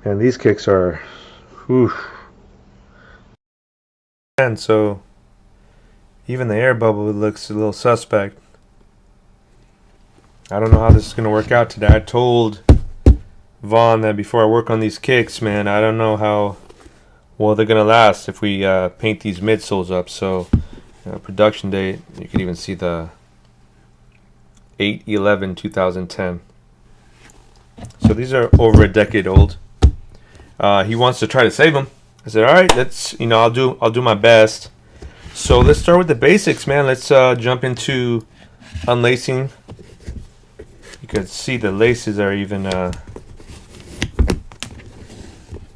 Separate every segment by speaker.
Speaker 1: And these kicks are, whew. And so even the air bubble looks a little suspect. I don't know how this is going to work out today. I told Vaughn that before I work on these kicks, man, I don't know how well they're going to last if we paint these midsoles up. So production date, you can even see the 8/11/2010. So these are over a decade old. He wants to try to save them. I said, all right, let's, I'll do my best. So let's start with the basics, man. Let's jump into unlacing. You can see the laces are even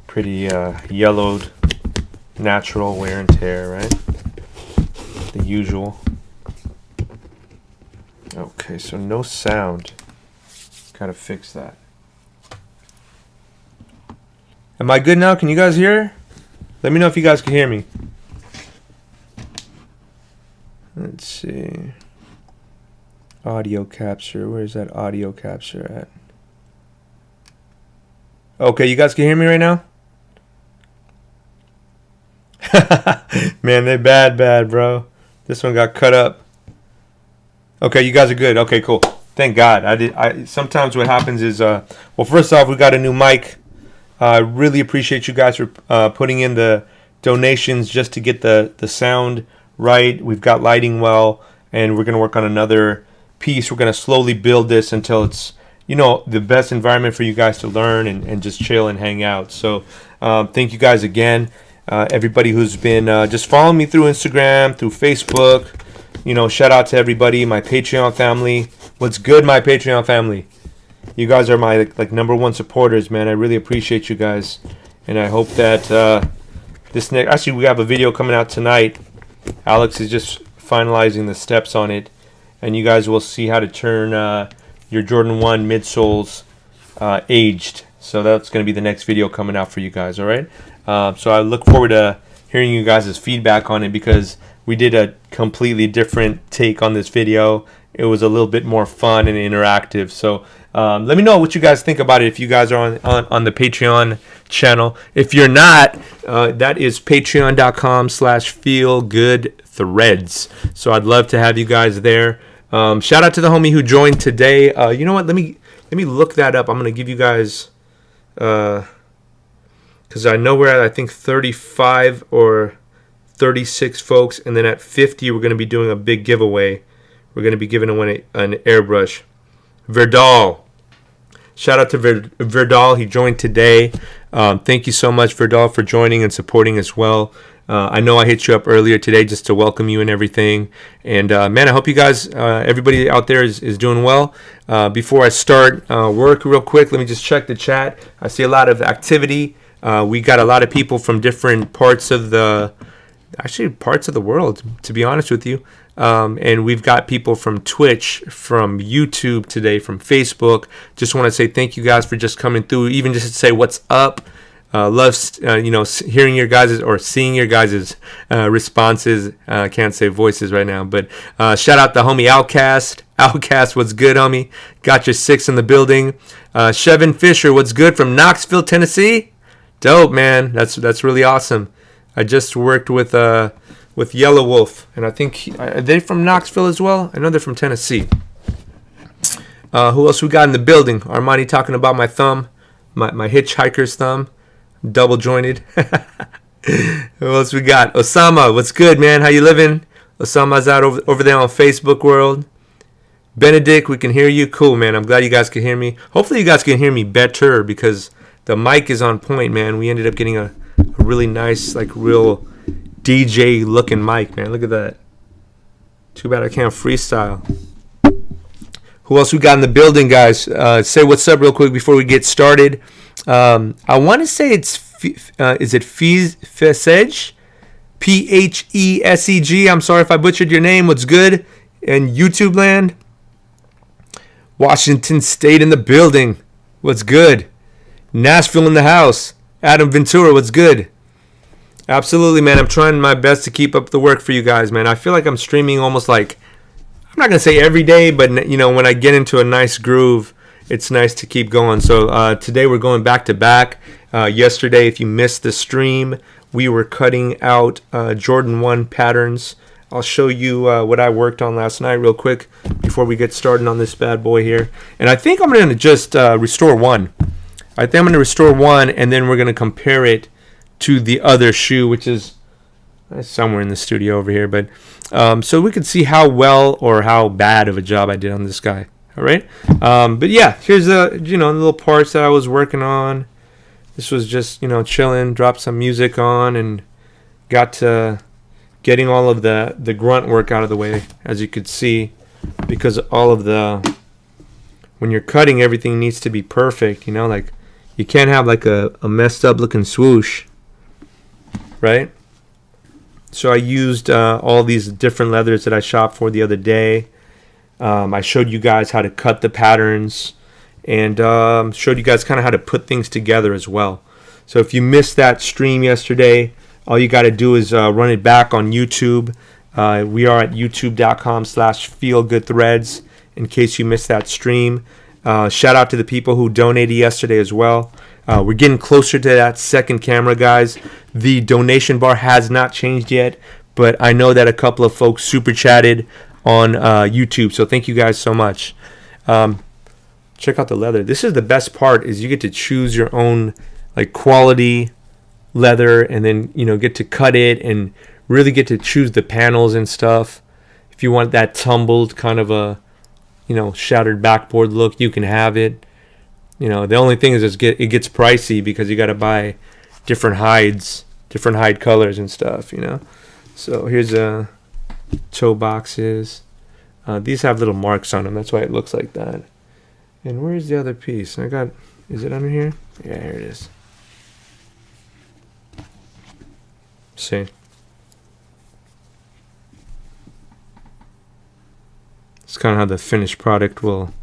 Speaker 1: pretty yellowed, natural wear and tear, right? The usual. Okay, so no sound. Gotta fix that. Am I good now? Can you guys hear? Let me know if you guys can hear me. Let's see. Audio capture. Where's that audio capture at? Okay, you guys can hear me right now? Man, they bad, bro. This one got cut up. Okay, you guys are good. Okay, cool. Thank God. Sometimes what happens is, well, first off, we got a new mic. I really appreciate you guys for putting in the donations just to get the sound right. We've got lighting well, and we're going to work on another piece. We're going to slowly build this until it's, the best environment for you guys to learn and just chill and hang out. So thank you guys again. Everybody who's been just following me through Instagram, through Facebook. Shout out to everybody, my Patreon family. What's good, my Patreon family? You guys are my number one supporters, man. I really appreciate you guys, and I hope that actually we have a video coming out tonight. Alex is just finalizing the steps on it, and you guys will see how to turn your Jordan 1 midsoles aged. So that's going to be the next video coming out for you guys. All right. So I look forward to hearing you guys' feedback on it, because we did a completely different take on this video. It was a little bit more fun and interactive. So let me know what you guys think about it if you guys are on the Patreon channel. If you're not, that is patreon.com/feelgoodthreads. So I'd love to have you guys there. Shout out to the homie who joined today. You know what? Let me look that up. I'm going to give you guys, because I know we're at, I think, 35 or 36 folks. And then at 50, we're going to be doing a big giveaway. We're going to be giving away an airbrush. Verdal. Shout out to Verdal. He joined today. Thank you so much, Verdal, for joining and supporting as well. I know I hit you up earlier today just to welcome you and everything. And, man, I hope you guys, everybody out there is doing well. Before I start work real quick, let me just check the chat. I see a lot of activity. We got a lot of people from different parts of the world, to be honest with you. And we've got people from Twitch, from YouTube today, from Facebook. Just want to say thank you guys for just coming through, even just to say what's up. Love, hearing your guys' or seeing your guys' responses. I can't say voices right now, but shout out the homie Outcast. Outcast, what's good, homie? Got your 6 in the building. Chevin Fisher, what's good from Knoxville, Tennessee? Dope, man. That's really awesome. I just worked with Yellow Wolf, and I think are they from Knoxville as well? I know they're from Tennessee. Who else we got in the building? Armani talking about my thumb, my hitchhiker's thumb, double jointed. Who else we got? Osama, what's good, man? How you living? Osama's out over there on Facebook world. Benedict, we can hear you. Cool, man. I'm glad you guys can hear me. Hopefully you guys can hear me better, because the mic is on point, man. We ended up getting a really nice, real DJ looking mic, man. Look at that. Too bad I can't freestyle. Who else we got in the building, guys? Say what's up real quick before we get started. I want to say it's is it Pheseg? Pheseg. I'm sorry if I butchered your name. What's good? And YouTube land. Washington State in the building. What's good? Nashville in the house. Adam Ventura, what's good? Absolutely, man. I'm trying my best to keep up the work for you guys, man. I feel like I'm streaming almost I'm not going to say every day, but, when I get into a nice groove, it's nice to keep going. So today we're going back to back, Yesterday, if you missed the stream, we were cutting out Jordan 1 patterns. I'll show you what I worked on last night real quick before we get started on this bad boy here. And I think I'm going to just restore one. I think I'm going to restore one, and then we're going to compare it to the other shoe, which is somewhere in the studio over here. But so we can see how well or how bad of a job I did on this guy. All right. But yeah, here's the the little parts that I was working on. This was just chilling, dropped some music on, and got to getting all of the grunt work out of the way, as you could see, because all of when you're cutting, everything needs to be perfect. Like you can't have like a messed up looking swoosh, right? So I used all these different leathers that I shopped for the other day. I showed you guys how to cut the patterns, and showed you guys kind of how to put things together as well. So if you missed that stream yesterday, all you got to do is run it back on YouTube. We are at youtube.com/feelgoodthreads in case you missed that stream. Shout out to the people who donated yesterday as well. We're getting closer to that second camera, guys. The donation bar has not changed yet, but I know that a couple of folks super chatted on YouTube, so thank you guys so much. Check out the leather. This is the best part, is you get to choose your own like quality leather, and then get to cut it and really get to choose the panels and stuff. If you want that tumbled kind of a shattered backboard look, you can have it. The only thing is it gets pricey because you got to buy different hides, different hide colors and stuff. So here's toe boxes. These have little marks on them, that's why it looks like that. And where's the other piece? Is it under here? Yeah, here it is. See, it's kind of how the finished product will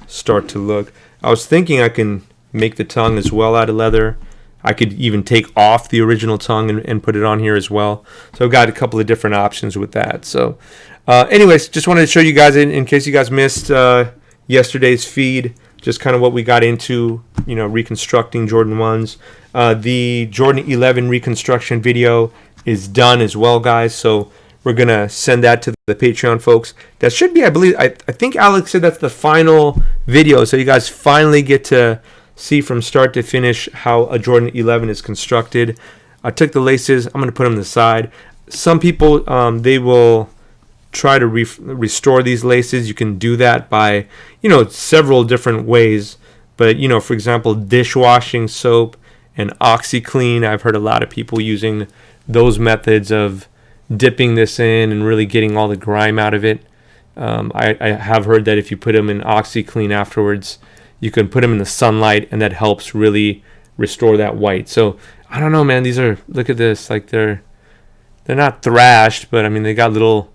Speaker 1: start to look. I was thinking I can make the tongue as well out of leather. I could even take off the original tongue and put it on here as well. So I've got a couple of different options with that. So anyways, just wanted to show you guys, in case you guys missed yesterday's feed, just kind of what we got into, reconstructing Jordan 1s. The Jordan 11 reconstruction video is done as well, guys. So we're going to send that to the Patreon folks. That should be, I believe, I think Alex said that's the final video. So you guys finally get to see from start to finish how a Jordan 11 is constructed. I took the laces. I'm going to put them to the side. Some people, they will try to restore these laces. You can do that by, several different ways. But, for example, dishwashing soap and OxyClean. I've heard a lot of people using those methods of dipping this in and really getting all the grime out of it. I have heard that if you put them in OxyClean afterwards, you can put them in the sunlight, and that helps really restore that white. So I don't know, man. These are, look at this, like they're not thrashed, but I mean they got little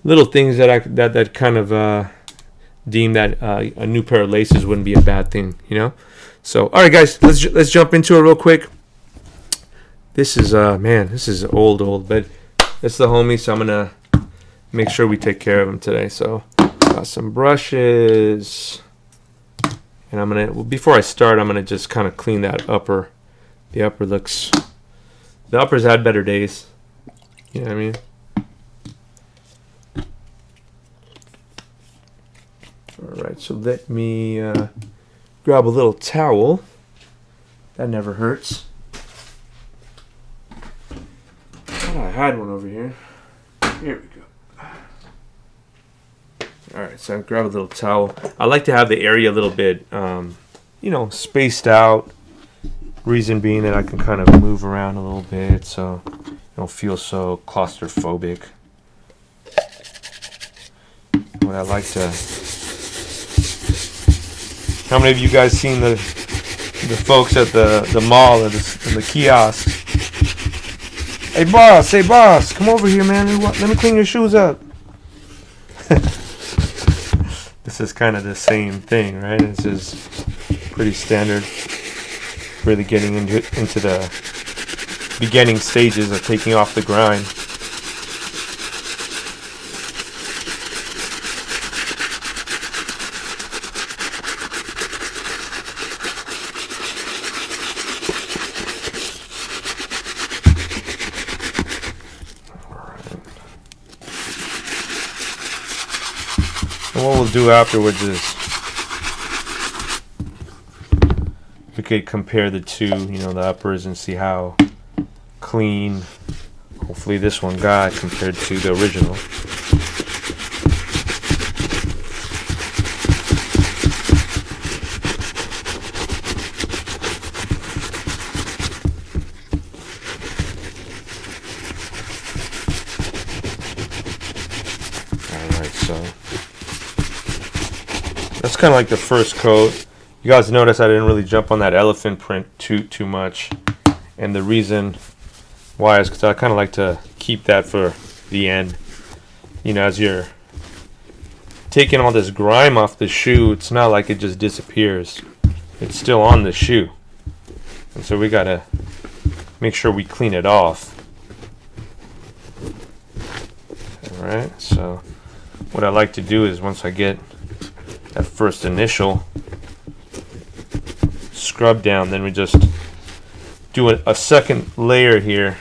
Speaker 1: things that kind of deem that a new pair of laces wouldn't be a bad thing, So all right, guys, let's jump into it real quick. This is this is old, but it's the homie, so I'm gonna make sure we take care of him today. So got some brushes, and before I start, I'm gonna just kind of clean that upper. The upper's had better days. You know what I mean? All right, so let me grab a little towel. That never hurts. I had one over here. Here we go. Alright, so I grab a little towel. I like to have the area a little bit, spaced out. Reason being that I can kind of move around a little bit so I don't feel so claustrophobic. What I like to... How many of you guys seen the folks at the mall and the kiosk? Hey boss, come over here, man. Let me clean your shoes up. This is kind of the same thing, right? This is pretty standard. Really getting into the beginning stages of taking off the grime. And what we'll do afterwards is we could compare the two, the uppers, and see how clean hopefully this one got compared to the original. Alright, so that's kind of like the first coat. You guys notice I didn't really jump on that elephant print too much, and the reason why is because I kind of like to keep that for the end. As you're taking all this grime off the shoe, it's not like it just disappears. It's still on the shoe, and so we gotta make sure we clean it off. Alright, so what I like to do is once I get that first initial scrub down, then we just do a second layer here.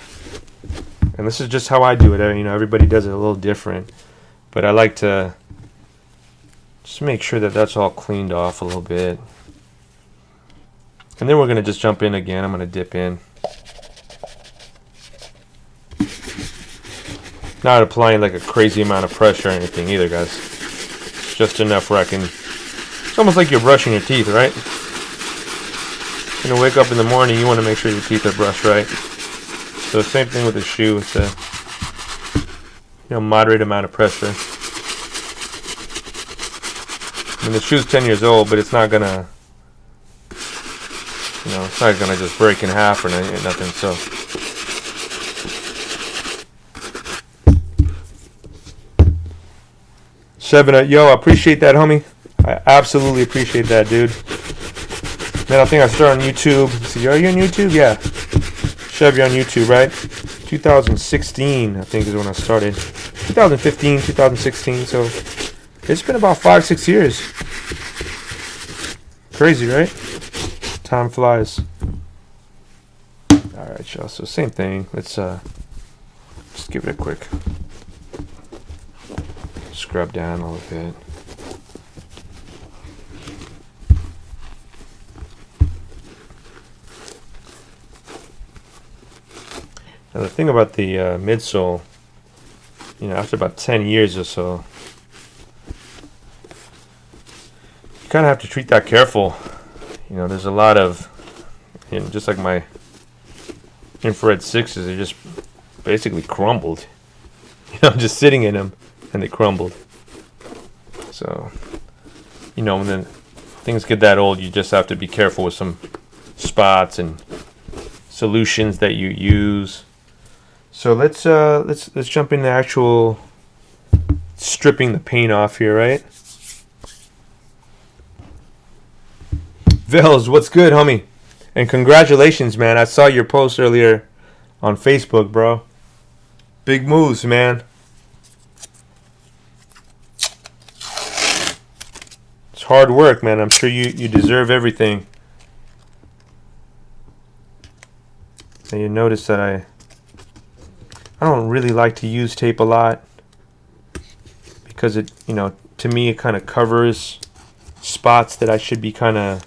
Speaker 1: And this is just how I do it. Everybody does it a little different, but I like to just make sure that that's all cleaned off a little bit. And then we're going to just jump in again. I'm going to dip in. Not applying like a crazy amount of pressure or anything either, guys. Just enough where I can... It's almost like you're brushing your teeth, right? Wake up in the morning, you want to make sure your teeth are brushed right. So same thing with the shoe. It's a moderate amount of pressure. The shoe's 10 years old, but it's not gonna it's not gonna just break in half or nothing. So Seven, yo, I appreciate that, homie. I absolutely appreciate that, dude. Man, I think I started on YouTube. See, are you on YouTube? Yeah. Chev, you're on YouTube, right? 2016, I think, is when I started. 2015, 2016. So it's been about 5-6 years. Crazy, right? Time flies. All right, y'all. So same thing. Let's just give it a quick scrub down a little bit. Now the thing about the midsole, after about 10 years or so, you kind of have to treat that careful. There's a lot of, just like my infrared 6s, they just basically crumbled. I'm just sitting in them and they crumbled. So, when then things get that old, you just have to be careful with some spots and solutions that you use. So let's jump into actual stripping the paint off here, right? Vils, what's good, homie? And congratulations, man. I saw your post earlier on Facebook, bro. Big moves, man. It's hard work, man. I'm sure you deserve everything. And you notice that I don't really like to use tape a lot because it, to me it kind of covers spots that I should be kind of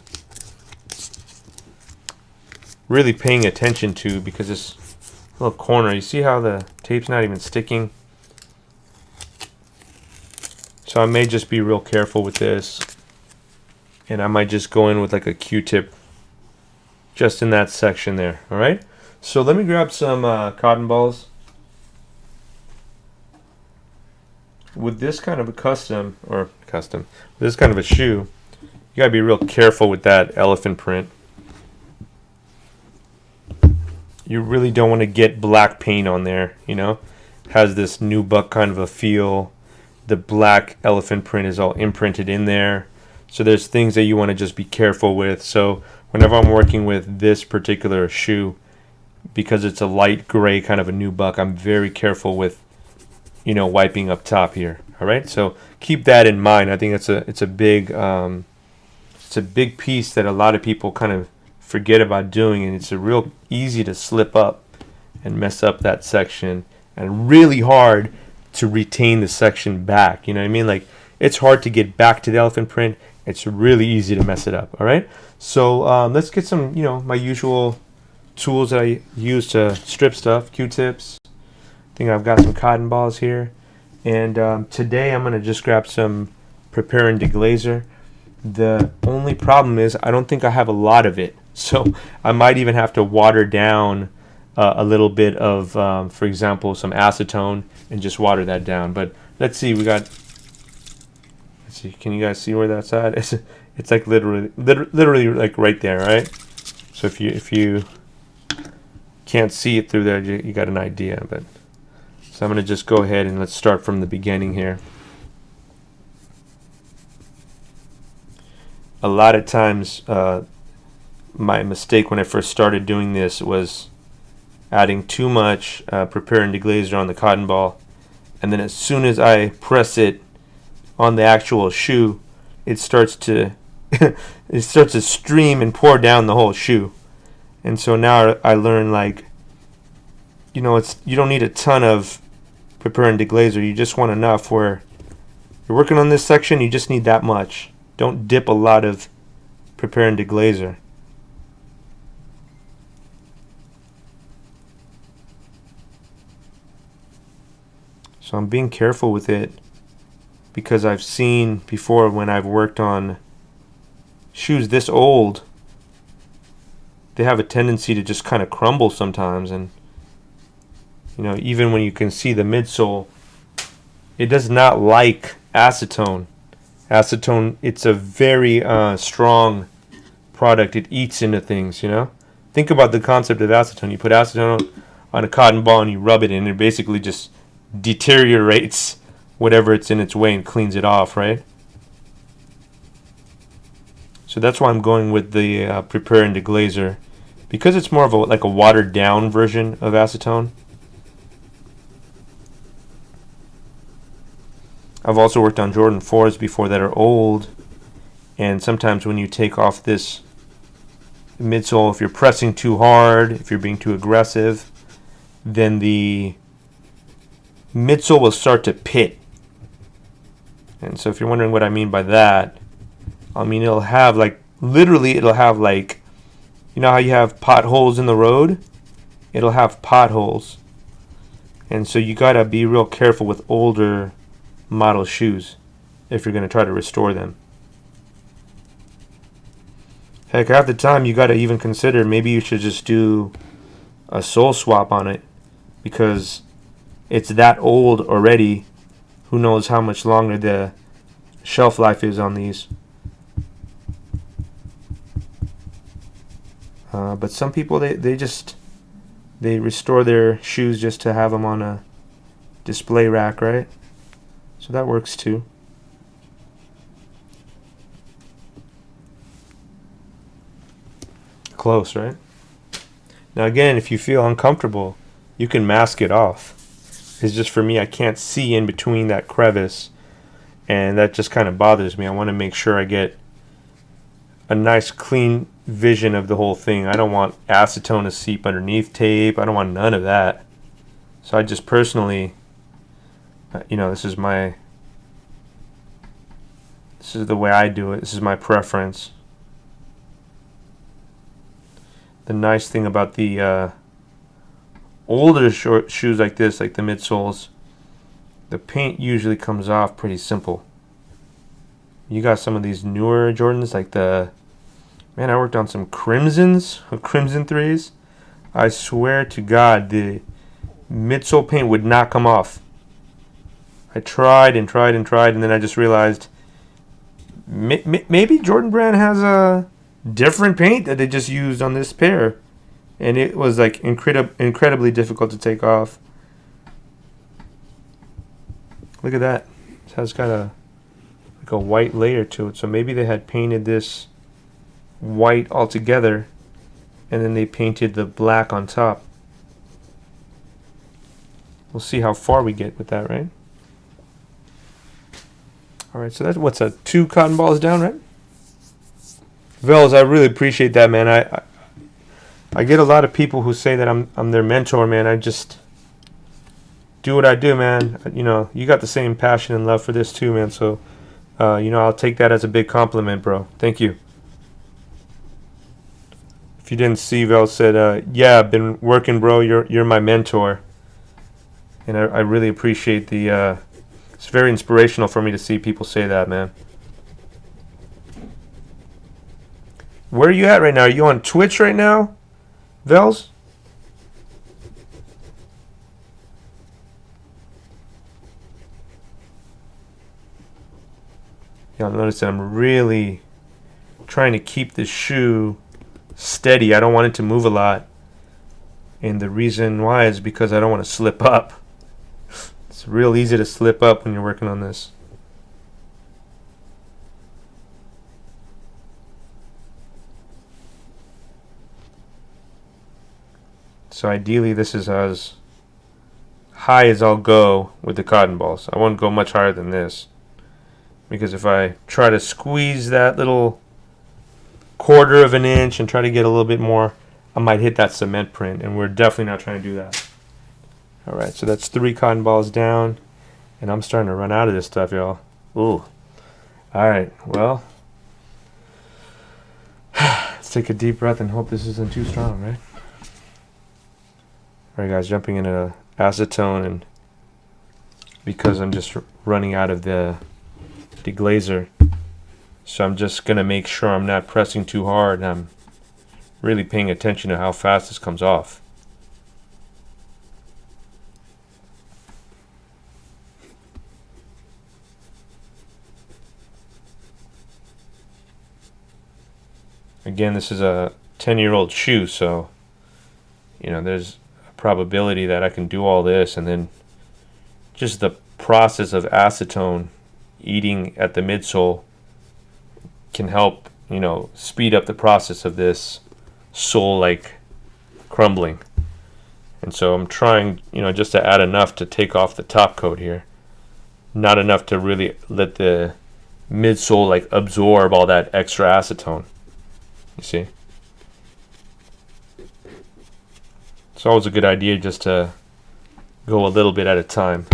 Speaker 1: really paying attention to, because this little corner, you see how the tape's not even sticking? So I may just be real careful with this, and I might just go in with like a Q-tip just in that section there. All right, so let me grab some cotton balls. With this kind of a with this kind of a shoe, you gotta be real careful with that elephant print. You really don't want to get black paint on there, has this nubuck kind of a feel. The black elephant print is all imprinted in there, so there's things that you want to just be careful with. So whenever I'm working with this particular shoe, because it's a light gray kind of a nubuck, I'm very careful with wiping up top here. All right, so keep that in mind. I think it's a big piece that a lot of people kind of forget about doing, and it's a real easy to slip up and mess up that section, and really hard to retain the section back. You know what I mean? Like, it's hard to get back to the elephant print. It's really easy to mess it up. All right. So let's get some, my usual tools that I use to strip stuff. Q-tips. I think I've got some cotton balls here. And today I'm going to just grab some Prepare and Deglazer. The only problem is I don't think I have a lot of it. So I might even have to water down a little bit of, for example, some acetone and just water that down. But let's see, let's see, can you guys see where that's at? It's like literally like right there, right? So if you can't see it through there, you got an idea. But so I'm going to just go ahead and let's start from the beginning here. A lot of times, my mistake when I first started doing this was adding too much Prepare and Deglazer on the cotton ball, and then as soon as I press it on the actual shoe, it starts to stream and pour down the whole shoe. And so now I learned, like, you don't need a ton of Prepare and Deglazer. You just want enough where you're working on this section, you just need that much. Don't dip a lot of Prepare and Deglazer. So I'm being careful with it because I've seen before when I've worked on shoes this old, they have a tendency to just kind of crumble sometimes. And even when you can see the midsole, it does not like acetone. Acetone, it's a very strong product. It eats into things, Think about the concept of acetone. You put acetone on a cotton ball and you rub it in, it basically just deteriorates whatever it's in its way and cleans it off, right? So that's why I'm going with the Prepare and Deglazer, because it's more of like a watered down version of acetone. I've also worked on Jordan 4s before that are old, and sometimes when you take off this midsole, if you're pressing too hard, if you're being too aggressive, then the midsole will start to pit. And so if you're wondering what I mean by that, I mean it'll have like how you have potholes in the road? It'll have potholes. And so you gotta be real careful with older model shoes if you're going to try to restore them. Heck, half the time you got to even consider maybe you should just do a sole swap on it, because it's that old already. Who knows how much longer the shelf life is on these. But some people, they restore their shoes just to have them on a display rack, right? So that works too. Close, right? Now again, if you feel uncomfortable, you can mask it off. It's just for me, I can't see in between that crevice, and that just kind of bothers me. I want to make sure I get a nice clean vision of the whole thing. I don't want acetone to seep underneath tape. I don't want none of that. So I just personally, this is the way I do it. This is my preference. The nice thing about the older short shoes like this, like the midsoles, the paint usually comes off pretty simple. You got some of these newer Jordans, like I worked on some Crimson 3s. I swear to God, the midsole paint would not come off. I tried and tried and tried, and then I just realized maybe Jordan Brand has a different paint that they just used on this pair, and it was like incredibly difficult to take off. Look at that. It has got a white layer to it, so maybe they had painted this white altogether and then they painted the black on top. We'll see how far we get with that, right? Alright, so that's what's 2 cotton balls down, right? Vels, I really appreciate that, man. I get a lot of people who say that I'm their mentor, man. I just do what I do, man. You got the same passion and love for this too, man. So I'll take that as a big compliment, bro. Thank you. If you didn't see, Vel said, yeah, I've been working, bro. You're my mentor. And I really appreciate it's very inspirational for me to see people say that, man. Where are you at right now? Are you on Twitch right now, Vels? Y'all notice that I'm really trying to keep this shoe steady. I don't want it to move a lot. And the reason why is because I don't want to slip up. It's real easy to slip up when you're working on this. So ideally this is as high as I'll go with the cotton balls. I won't go much higher than this. Because if I try to squeeze that little quarter of an inch and try to get a little bit more, I might hit that cement print, and we're definitely not trying to do that. Alright, so that's 3 cotton balls down, and I'm starting to run out of this stuff, y'all. Ooh. Alright, well, let's take a deep breath and hope this isn't too strong, right? Alright guys, jumping into acetone, and because I'm just running out of the deglazer, so I'm just going to make sure I'm not pressing too hard, and I'm really paying attention to how fast this comes off. Again, this is a 10-year-old shoe, so there's a probability that I can do all this, and then just the process of acetone eating at the midsole can help, speed up the process of this sole like crumbling. And so I'm trying, just to add enough to take off the top coat here. Not enough to really let the midsole like absorb all that extra acetone. You see? It's always a good idea just to go a little bit at a time.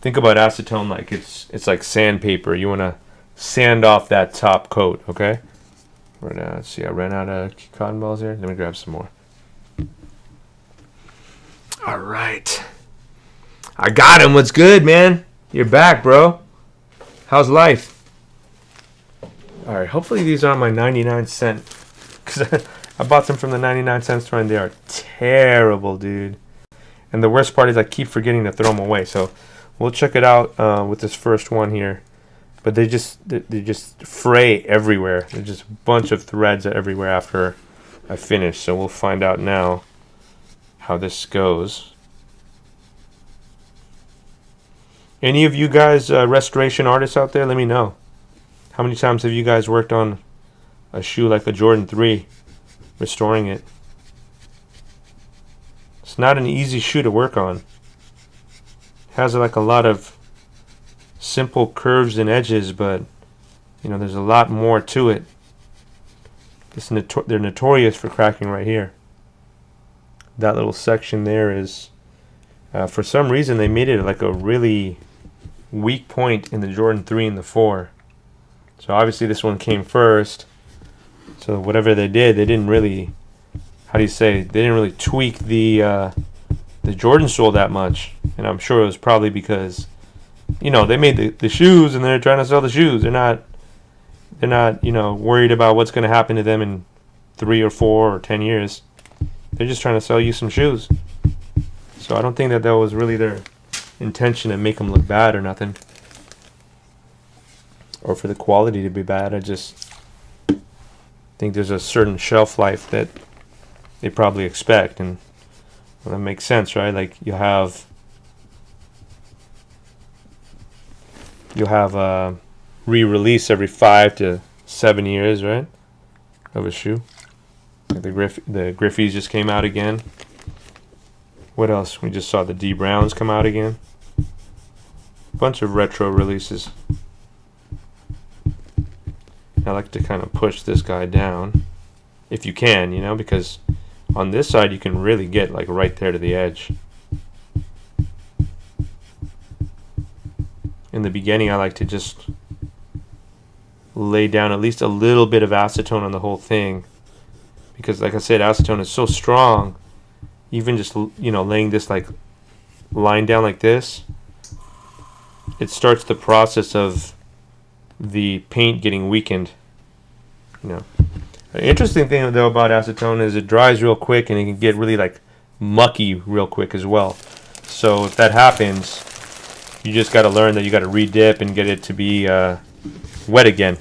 Speaker 1: Think about acetone like it's like sandpaper. You want to sand off that top coat, okay? Right now, let's see, I ran out of cotton balls here. Let me grab some more. All right. I got him. What's good, man? You're back, bro. How's life? All right, hopefully these aren't my 99-cent. Because I bought them from the 99-cent store, and they are terrible, dude. And the worst part is I keep forgetting to throw them away. So we'll check it out with this first one here. But they just fray everywhere. There's just a bunch of threads everywhere after I finish. So we'll find out now how this goes. Any of you guys restoration artists out there, let me know. How many times have you guys worked on a shoe like a Jordan 3, restoring it? It's not an easy shoe to work on. It has like a lot of simple curves and edges, but there's a lot more to it. They're notorious for cracking right here. That little section there is, for some reason, they made it like a really weak point in the Jordan 3 and the 4. So obviously this one came first. So whatever they did, they didn't really, they didn't really tweak the Jordan sole that much. And I'm sure it was probably because they made the shoes and they're trying to sell the shoes. They're not worried about what's going to happen to them in 3 or 4 or 10 years. They're just trying to sell you some shoes. So I don't think that was really their intention to make them look bad or nothing. Or for the quality to be bad. I just think there's a certain shelf life that they probably expect. And that makes sense, right? Like you'll have a re-release every 5 to 7 years, right, of a shoe. Like the Griffeys just came out again. What else? We just saw the D Browns come out again. Bunch of retro releases. I like to kind of push this guy down, if you can, because on this side you can really get like right there to the edge. In the beginning, I like to just lay down at least a little bit of acetone on the whole thing, because like I said, acetone is so strong. Even just, you know, laying this like line down like this, it starts the process of the paint getting weakened. You know, the interesting thing though about acetone is it dries real quick and it can get really like mucky real quick as well. So if that happens, you just got to learn that you got to re-dip and get it to be wet again.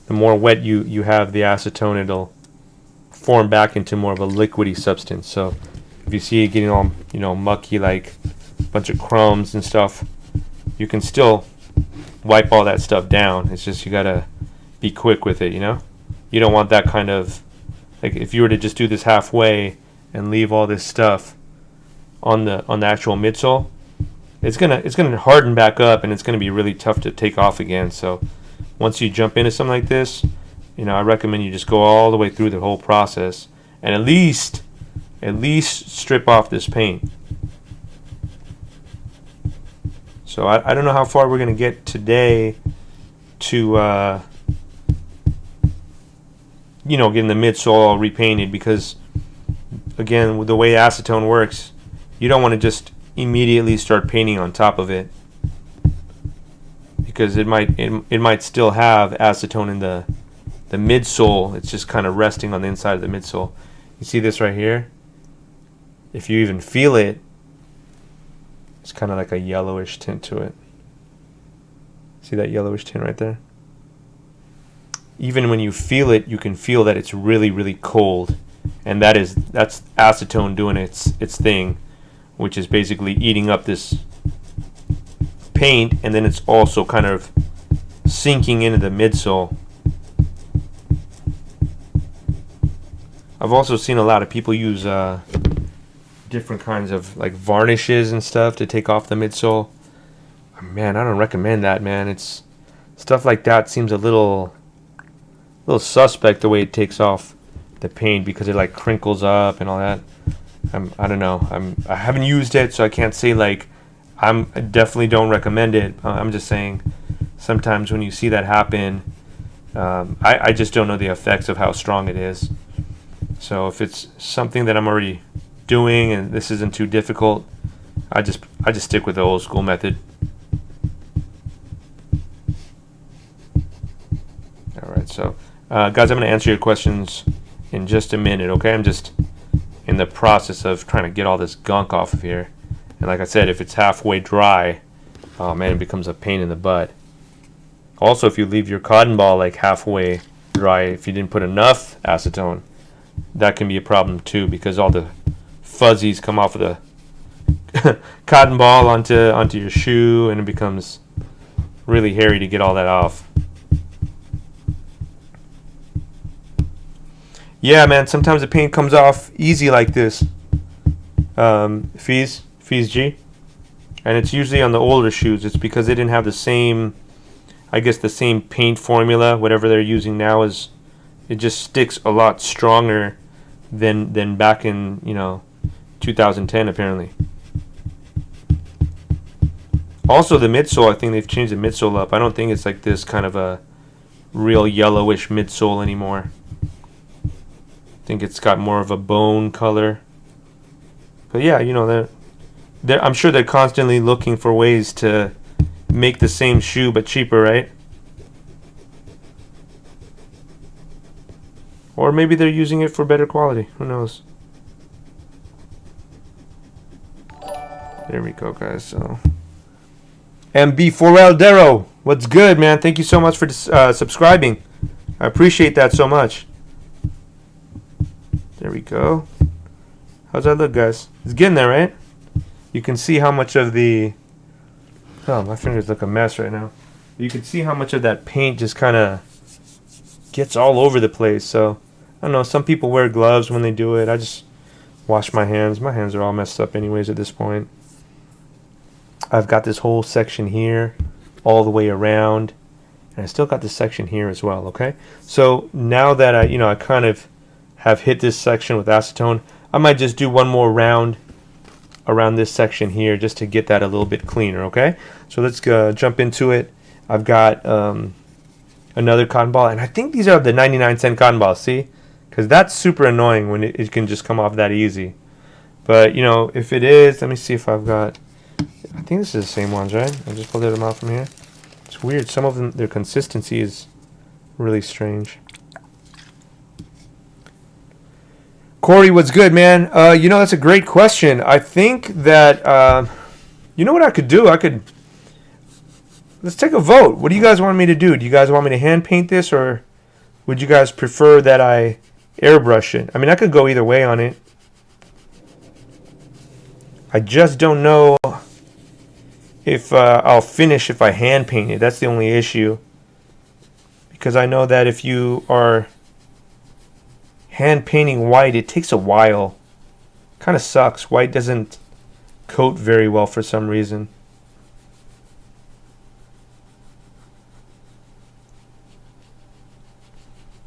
Speaker 1: The more wet you have the acetone, it'll form back into more of a liquidy substance. So if you see it getting all, you know, mucky, like a bunch of crumbs and stuff, you can still wipe all that stuff down. It's just you gotta be quick with it, you know. You don't want that kind of, like if you were to just do this halfway and leave all this stuff on the actual midsole, it's gonna harden back up and it's gonna be really tough to take off again. So once you jump into something like this, you know, I recommend you just go all the way through the whole process and at least strip off this paint. So I don't know how far we're going to get today to, you know, getting the midsole all repainted, because, again, with the way acetone works, you don't want to just immediately start painting on top of it, because it might still have acetone in the midsole. It's just kind of resting on the inside of the midsole. You see this right here? If you even feel it, it's kind of like a yellowish tint to it. See that yellowish tint right there? Even when you feel it, you can feel that it's really, really cold. And that's acetone doing its thing, which is basically eating up this paint, and then it's also kind of sinking into the midsole. I've also seen a lot of people use different kinds of like varnishes and stuff to take off the midsole. Man, I don't recommend that, man. It's stuff like that seems a little suspect the way it takes off the paint, because it like crinkles up and all that. I don't know. I haven't used it, so I can't say like I definitely don't recommend it. I'm just saying sometimes when you see that happen, I just don't know the effects of how strong it is. So if it's something that I'm already doing and this isn't too difficult, I just stick with the old school method. All right, so guys, I'm going to answer your questions in just a minute, okay? I'm just in the process of trying to get all this gunk off of here. And like I said, if it's halfway dry, oh man, it becomes a pain in the butt. Also, if you leave your cotton ball like halfway dry, if you didn't put enough acetone, that can be a problem too, because all the fuzzies come off of the cotton ball onto your shoe, and it becomes really hairy to get all that off. Yeah, man, sometimes the paint comes off easy like this. Fees G. And it's usually on the older shoes. It's because they didn't have the same, I guess the same paint formula, whatever they're using now is, it just sticks a lot stronger than back in, you know, 2010 apparently. Also the midsole, I think they've changed the midsole up. I don't think it's like this kind of a real yellowish midsole anymore. I think it's got more of a bone color. But yeah, you know, I'm sure they're constantly looking for ways to make the same shoe but cheaper, right? Or maybe they're using it for better quality. Who knows? There we go, guys. So, MB Forel what's good, man? Thank you so much for subscribing. I appreciate that so much. There we go. How's that look, guys? It's getting there, right? You can see how much of the... Oh, my fingers look a mess right now. You can see how much of that paint just kind of gets all over the place. So, I don't know. Some people wear gloves when they do it. I just wash my hands. My hands are all messed up anyways at this point. I've got this whole section here all the way around. And I still got this section here as well, okay? So, now that I kind of have hit this section with acetone, I might just do one more round around this section here just to get that a little bit cleaner, okay? So let's jump into it. I've got, another cotton ball. And I think these are the 99-cent cotton balls, see? Because that's super annoying when it can just come off that easy. But, you know, if it is, let me see if I've got... I think this is the same ones, right? I just pulled them out from here. It's weird. Some of them, their consistency is really strange. Corey, what's good, man? You know, that's a great question. I think that... you know what I could do? Let's take a vote. What do you guys want me to do? Do you guys want me to hand paint this, or would you guys prefer that I airbrush it? I mean, I could go either way on it. I just don't know if I'll finish if I hand paint it. That's the only issue. Because I know that if you are hand painting white, it takes a while. Kind of sucks. White doesn't coat very well for some reason.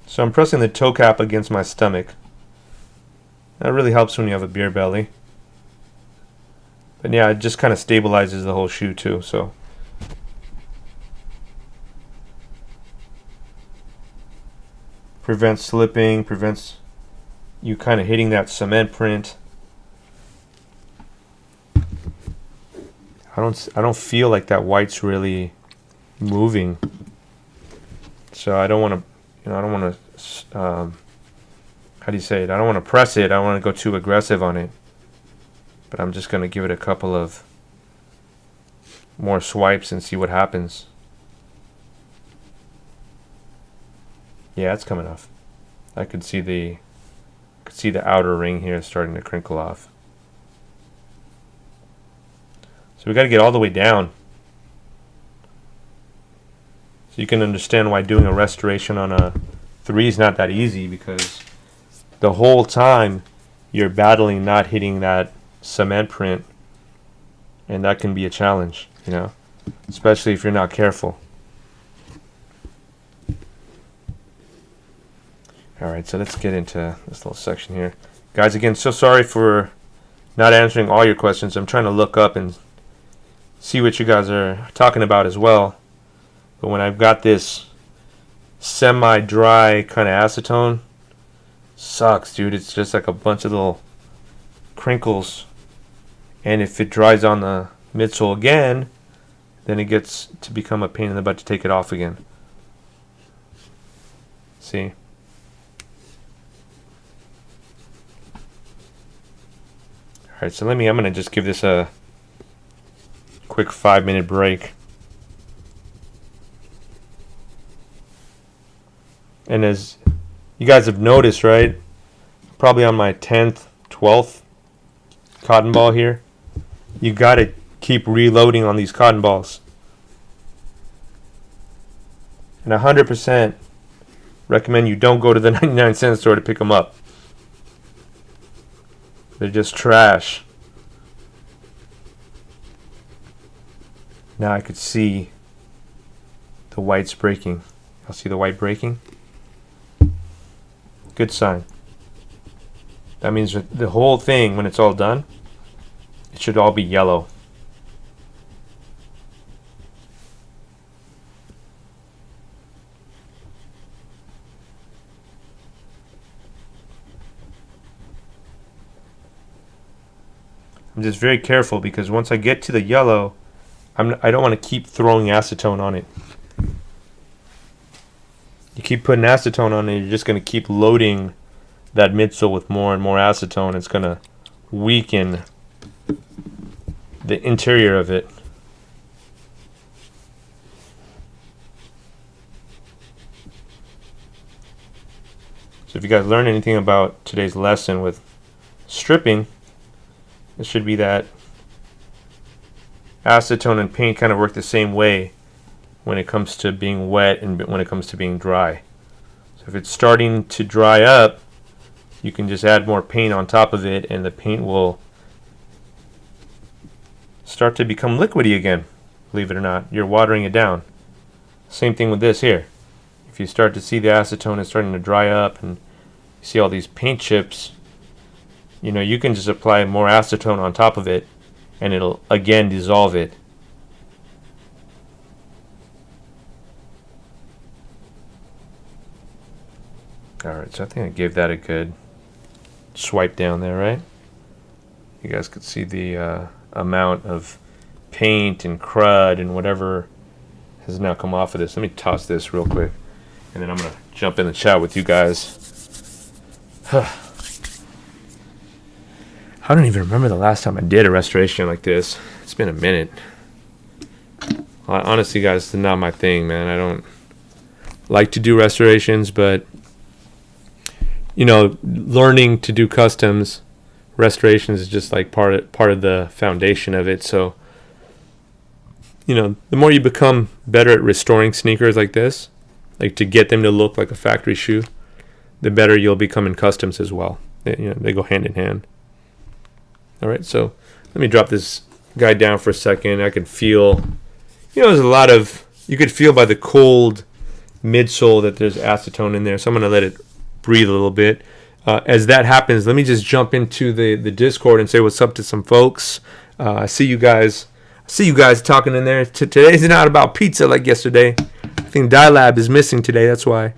Speaker 1: So I'm pressing the toe cap against my stomach. That really helps when you have a beer belly. But yeah, it just kind of stabilizes the whole shoe too, so. Prevents slipping, prevents you kind of hitting that cement print. I don't feel like that white's really moving. So I don't want to, you know, I don't want to, how do you say it? I don't want to press it. I don't want to go too aggressive on it. But I'm just going to give it a couple of more swipes and see what happens. Yeah, it's coming off. I could see the outer ring here starting to crinkle off. So we got to get all the way down. So you can understand why doing a restoration on a 3 is not that easy, because the whole time you're battling not hitting that cement print, and that can be a challenge, you know, especially if you're not careful. Alright, so let's get into this little section here. Guys, again, so sorry for not answering all your questions. I'm trying to look up and see what you guys are talking about as well. But when I've got this semi-dry kind of acetone, sucks, dude. It's just like a bunch of little crinkles. And if it dries on the midsole again, then it gets to become a pain in the butt to take it off again. See? Alright, so I'm going to just give this a quick 5-minute break. And as you guys have noticed, right, probably on my 10th, 12th cotton ball here, you got to keep reloading on these cotton balls. And 100% recommend you don't go to the 99-cent store to pick them up. They're just trash. Now I could see the whites breaking. I'll see the white breaking. Good sign. That means that the whole thing, when it's all done, it should all be yellow. I'm just very careful, because once I get to the yellow, I don't want to keep throwing acetone on it. You keep putting acetone on it, you're just going to keep loading that midsole with more and more acetone. It's going to weaken the interior of it. So if you guys learned anything about today's lesson with stripping, it should be that acetone and paint kind of work the same way when it comes to being wet and when it comes to being dry. So if it's starting to dry up, you can just add more paint on top of it, and the paint will start to become liquidy again. Believe it or not, you're watering it down. Same thing with this here. If you start to see the acetone is starting to dry up and you see all these paint chips, you know, you can just apply more acetone on top of it and it'll again dissolve it. All right, so I think I gave that a good swipe down there, right? You guys could see the amount of paint and crud and whatever has now come off of this. Let me toss this real quick, and then I'm gonna jump in the chat with you guys. I don't even remember the last time I did a restoration like this. It's been a minute. Honestly, guys, it's not my thing, man. I don't like to do restorations, but you know, learning to do customs, restorations is just like part of the foundation of it. So, you know, the more you become better at restoring sneakers like this, like to get them to look like a factory shoe, the better you'll become in customs as well. They go hand in hand. All right, so let me drop this guy down for a second. I can feel, there's a lot of, you could feel by the cold midsole that there's acetone in there. So I'm going to let it breathe a little bit. As that happens, let me just jump into the Discord and say what's up to some folks. I see you guys talking in there. Today's not about pizza like yesterday. I think Dilab is missing today. That's why.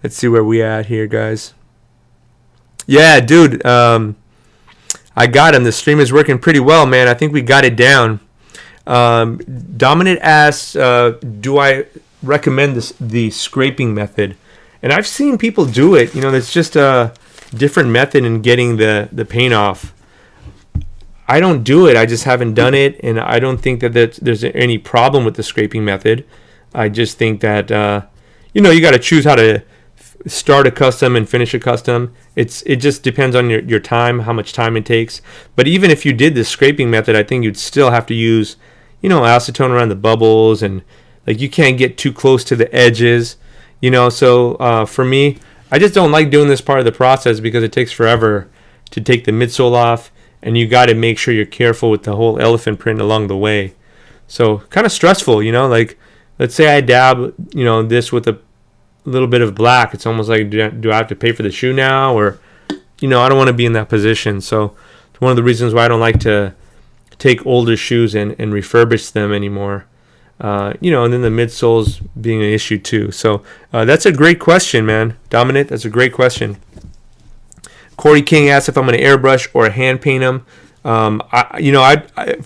Speaker 1: Let's see where we at here, guys. Yeah, dude. I got him. The stream is working pretty well, man. I think we got it down. Dominant asks, do I recommend the scraping method? And I've seen people do it. It's just a different method in getting the paint off. I don't do it. I just haven't done it, and I don't think that there's any problem with the scraping method. I just think that you got to choose how to start a custom and finish a custom. It just depends on your time, how much time it takes. But even if you did the scraping method, I think you'd still have to use acetone around the bubbles, and like you can't get too close to the edges. So for me, I just don't like doing this part of the process because it takes forever to take the midsole off, and you got to make sure you're careful with the whole elephant print along the way. So kind of stressful, like let's say I dab, this with a little bit of black. It's almost like, do I have to pay for the shoe now? Or, I don't want to be in that position. So it's one of the reasons why I don't like to take older shoes and refurbish them anymore. And then the midsoles being an issue too. So that's a great question, man. Dominic, that's a great question. Corey King asked if I'm going to airbrush or hand paint them.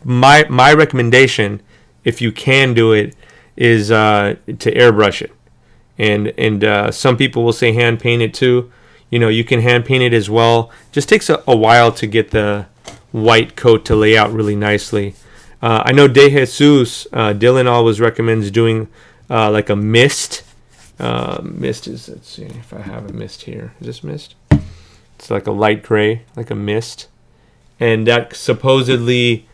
Speaker 1: My recommendation, if you can do it, is to airbrush it. And some people will say hand paint it too. You can hand paint it as well. Just takes a while to get the white coat to lay out really nicely. I know De Jesus, Dylan always recommends doing like a mist. Mist is, let's see if I have a mist here. Is this mist? It's like a light gray, like a mist. And that supposedly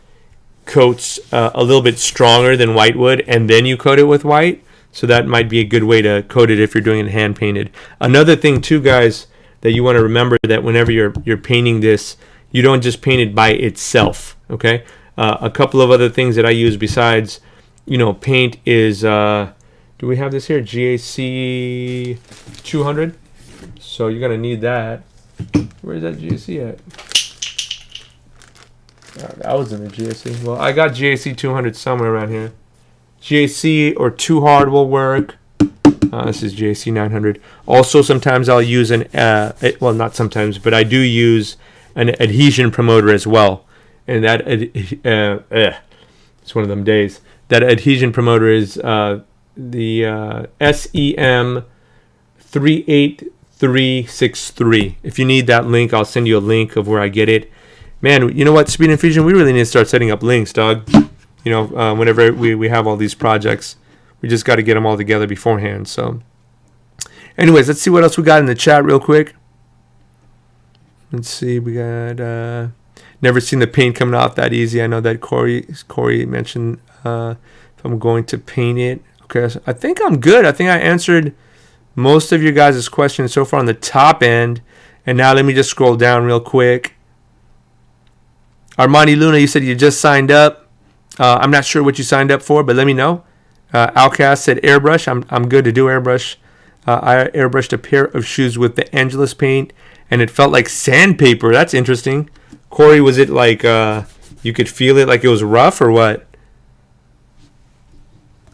Speaker 1: coats a little bit stronger than white would, and then you coat it with white. So that might be a good way to coat it if you're doing it hand painted. Another thing too, guys, that you want to remember, that whenever you're painting this, you don't just paint it by itself, okay? A couple of other things that I use besides, paint is, do we have this here? GAC 200. So you're going to need that. Where's that GAC at? That was in the GAC. Well, I got GAC 200 somewhere around here. GAC or Too Hard will work. This is GAC 900. Also, sometimes I'll use well, not sometimes, but I do use an adhesion promoter as well. And that, it's one of them days. That adhesion promoter is the SEM 38363. If you need that link, I'll send you a link of where I get it. Man, you know what, Speed Infusion, we really need to start setting up links, dog. Whenever we have all these projects, we just got to get them all together beforehand. So, anyways, let's see what else we got in the chat real quick. Let's see, we got never seen the paint coming off that easy. I know that Corey mentioned if I'm going to paint it. Okay, so I think I'm good. I think I answered most of your guys' questions so far on the top end. And now let me just scroll down real quick. Armani Luna, you said you just signed up. I'm not sure what you signed up for, but let me know. Outcast said airbrush. I'm good to do airbrush. I airbrushed a pair of shoes with the Angelus paint, and it felt like sandpaper. That's interesting. Corey, was it like you could feel it like it was rough or what?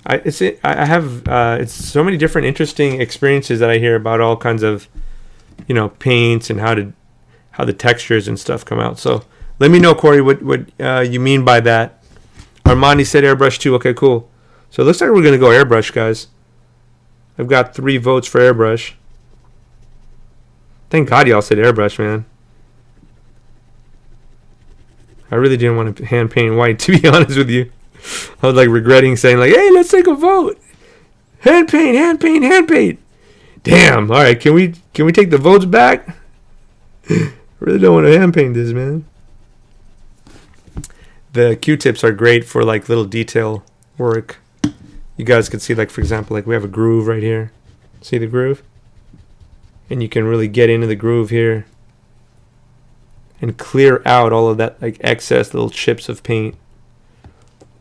Speaker 1: I have it's so many different interesting experiences that I hear about all kinds of, you know, paints and how the textures and stuff come out. So let me know, Corey, what you mean by that. Armani said airbrush too. Okay, cool. So it looks like we're gonna go airbrush, guys. I've got 3 votes for airbrush. Thank God y'all said airbrush, man. I really didn't want to hand paint white, to be honest with you. I was like regretting saying like, hey, let's take a vote. Hand paint, hand paint, hand paint. Damn. All right, can we take the votes back? I really don't want to hand paint this, man. The Q-tips are great for like little detail work. You guys can see, like, for example, like we have a groove right here. See the groove? And you can really get into the groove here and clear out all of that like excess little chips of paint.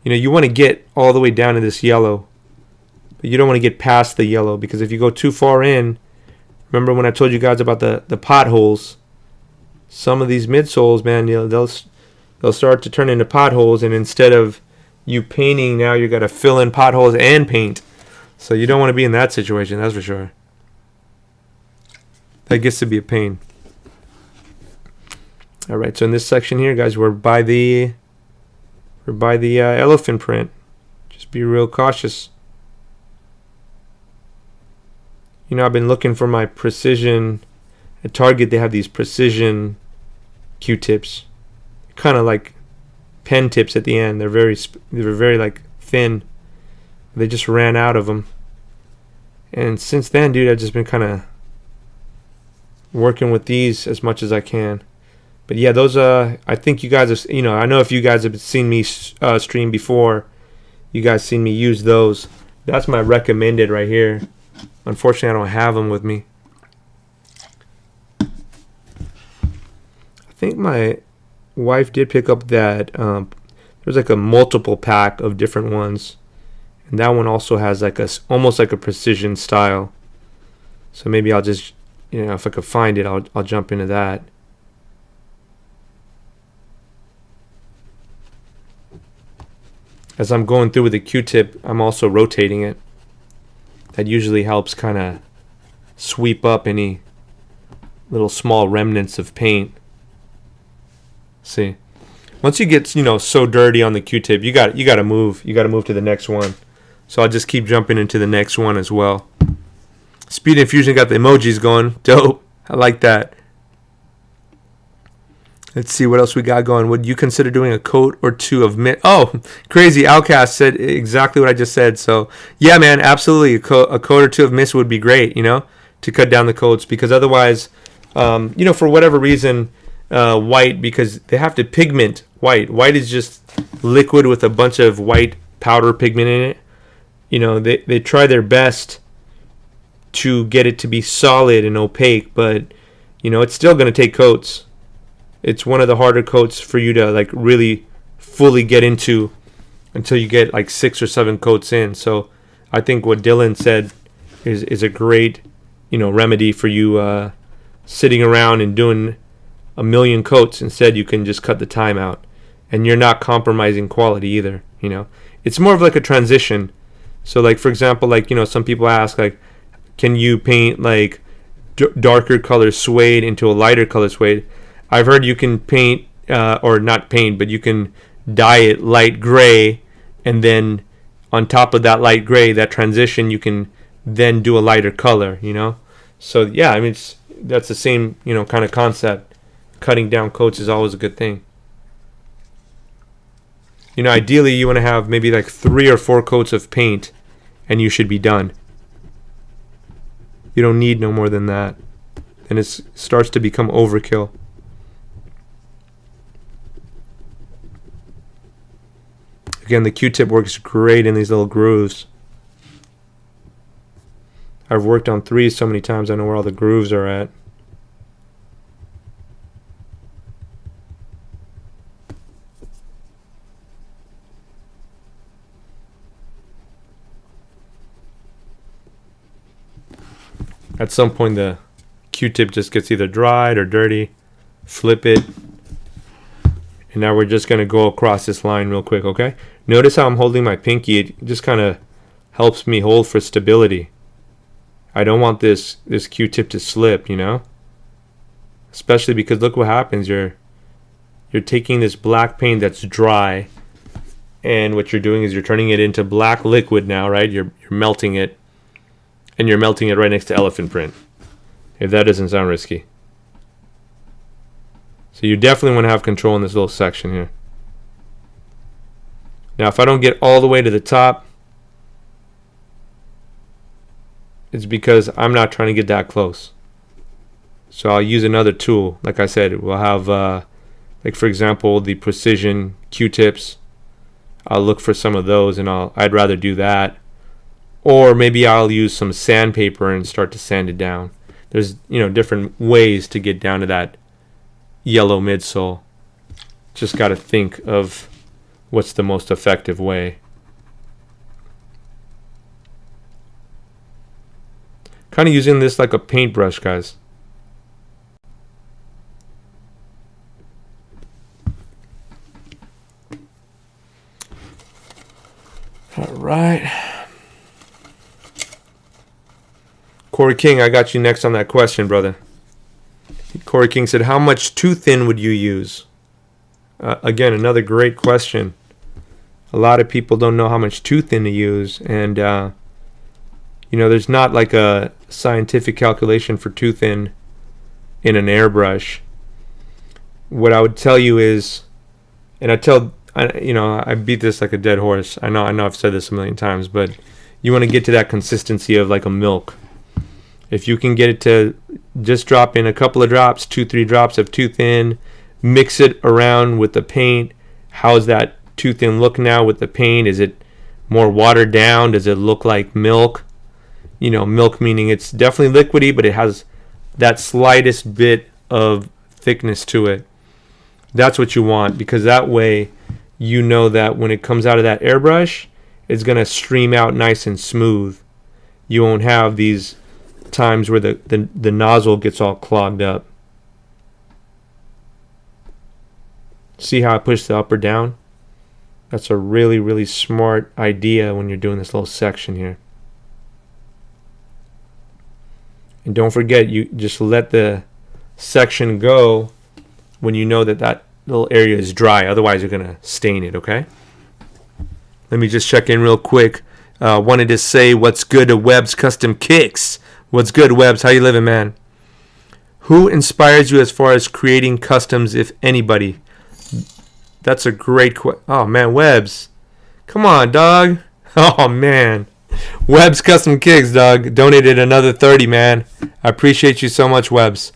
Speaker 1: You know, you want to get all the way down to this yellow, but you don't want to get past the yellow, because if you go too far in, remember when I told you guys about the potholes? Some of these midsoles, man, you know, they'll start to turn into potholes, and instead of you painting, now you got to fill in potholes and paint. So you don't want to be in that situation, that's for sure. That gets to be a pain. All right, so in this section here, guys, we're by the elephant print. Just be real cautious. You know, I've been looking for my precision. At Target, they have these precision Q-tips, kind of like pen tips at the end. They're very like thin. They just ran out of them, and since then, dude, I've just been kind of working with these as much as I can. But yeah, those I think you guys have, you know, I know if you guys have seen me stream before, you guys seen me use those. That's my recommended right here. Unfortunately, I don't have them with me. I think my wife did pick up that there's like a multiple pack of different ones, and that one also has like almost like a precision style. So maybe I'll just, you know, if I could find it, I'll jump into that. As I'm going through with the Q-tip, I'm also rotating it. That usually helps kind of sweep up any little small remnants of paint. See, once you get, you know, so dirty on the Q-tip, you got to move. You got to move to the next one. So I'll just keep jumping into the next one as well. Speed Infusion got the emojis going. Dope. I like that. Let's see what else we got going. Would you consider doing a coat or two of mist? Oh, crazy. Outcast said exactly what I just said. So, yeah, man, absolutely. A coat or two of mist would be great, you know, to cut down the coats. Because otherwise, you know, for whatever reason, white, because they have to pigment white. White is just liquid with a bunch of white powder pigment in it. You know, they try their best to get it to be solid and opaque, but, you know, it's still going to take coats. It's one of the harder coats for you to like really fully get into until you get like 6 or 7 coats in. So I think what Dylan said is a great, you know, remedy for you sitting around and doing a million coats. Instead, you can just cut the time out, and you're not compromising quality either. You know, it's more of like a transition. So like, for example, like, you know, some people ask like, can you paint like darker color suede into a lighter color suede? I've heard you can paint, or not paint, but you can dye it light gray, and then on top of that light gray, that transition, you can then do a lighter color, you know? So, yeah, I mean, that's the same, you know, kind of concept. Cutting down coats is always a good thing. You know, ideally, you want to have maybe like 3 or 4 coats of paint, and you should be done. You don't need no more than that. And it starts to become overkill. Again, the Q-tip works great in these little grooves. I've worked on 3s so many times, I know where all the grooves are at. At some point, the Q-tip just gets either dried or dirty. Flip it. And now we're just going to go across this line real quick, okay? Notice how I'm holding my pinky. It just kind of helps me hold for stability. I don't want this Q-tip to slip, you know? Especially because look what happens. You're taking this black paint that's dry, and what you're doing is you're turning it into black liquid now, right? You're melting it, and you're melting it right next to elephant print. If that doesn't sound risky. So you definitely want to have control in this little section here. Now if I don't get all the way to the top, it's because I'm not trying to get that close. So I'll use another tool. Like I said, we'll have, like for example, the precision Q-tips. I'll look for some of those, and I'd rather do that. Or maybe I'll use some sandpaper and start to sand it down. There's, different ways to get down to that yellow midsole. Just got to think of what's the most effective way. Kind of using this like a paintbrush, guys. All right. Corey King, I got you next on that question, brother. Corey King said, how much too thin would you use? Again, another great question. A lot of people don't know how much too thin to use. And, there's not like a scientific calculation for too thin in an airbrush. What I would tell you is, and I beat this like a dead horse. I know I've said this a million times, but you want to get to that consistency of like a milk. If you can get it to just drop in a couple of drops, 2-3 drops of too thin, mix it around with the paint. How's that too thin look now with the paint? Is it more watered down? Does it look like milk? Milk meaning it's definitely liquidy, but it has that slightest bit of thickness to it. That's what you want, because that way you know that when it comes out of that airbrush, it's going to stream out nice and smooth. You won't have these times where the nozzle gets all clogged up. See how I push the up or down? That's a really, really smart idea when you're doing this little section here. And don't forget, you just let the section go when you know that little area is dry. Otherwise, you're going to stain it, okay? Let me just check in real quick. Wanted to say what's good to Webb's Custom Kicks. What's good, Webbs? How you living, man? Who inspires you as far as creating customs, if anybody? That's a great question. Oh, man, Webbs. Come on, dog. Oh, man. Webb's Custom Kicks, dog. Donated another 30, man. I appreciate you so much, Webbs.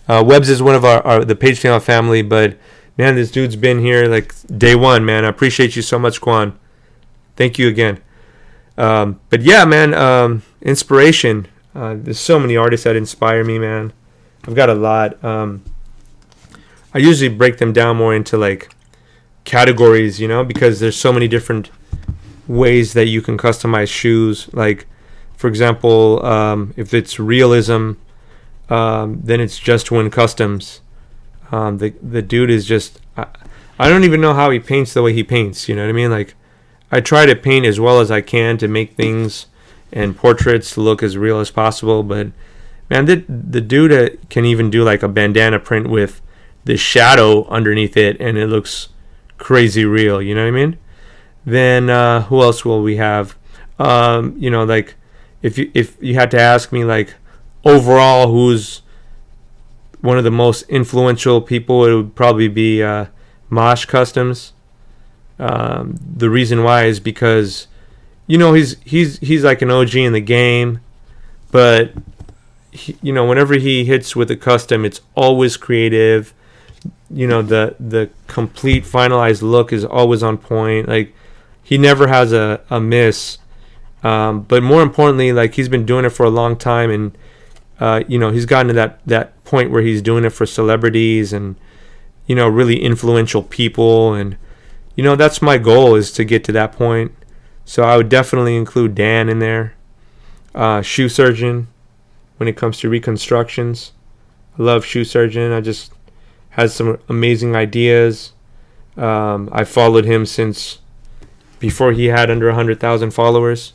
Speaker 1: Webbs is one of the Page Channel family, but, man, this dude's been here like day one, man. I appreciate you so much, Quan. Thank you again. But, yeah, man, inspiration. There's so many artists that inspire me, man. I've got a lot. I usually break them down more into like categories, because there's so many different ways that you can customize shoes. Like, for example, if it's realism, then it's Just Win Customs. The dude is just, I don't even know how he paints the way he paints. You know what I mean? Like, I try to paint as well as I can to make things and portraits look as real as possible, but man, the dude can even do like a bandana print with the shadow underneath it, and it looks crazy real. You know what I mean? Then who else will we have? Like if you had to ask me like overall who's one of the most influential people, it would probably be Mosh Customs. The reason why is because he's like an OG in the game, but whenever he hits with a custom, it's always creative. The complete finalized look is always on point. Like, he never has a miss. But more importantly, like, he's been doing it for a long time, and he's gotten to that point where he's doing it for celebrities and really influential people, and that's my goal, is to get to that point. So I would definitely include Dan in there. Shoe Surgeon, when it comes to reconstructions. I love Shoe Surgeon. I just has some amazing ideas. I followed him since before he had under 100,000 followers.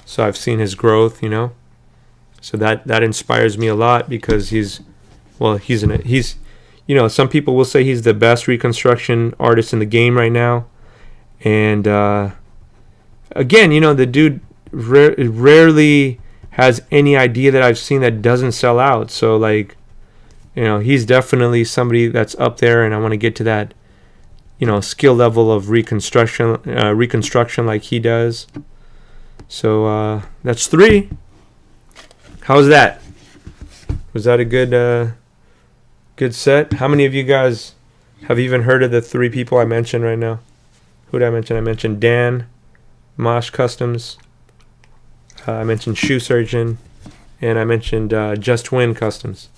Speaker 1: So I've seen his growth, you know. So that inspires me a lot because he's you know, some people will say he's the best reconstruction artist in the game right now. And again, you know, the dude rarely has any idea that I've seen that doesn't sell out. So like, you know, he's definitely somebody that's up there, and I want to get to that, you know, skill level of reconstruction like he does. So that's 3. How's that? Was that a good set? How many of you guys have even heard of the 3 people I mentioned right now? Who did I mention? I mentioned Dan, Mosh Customs. I mentioned Shoe Surgeon, and I mentioned Just Win Customs.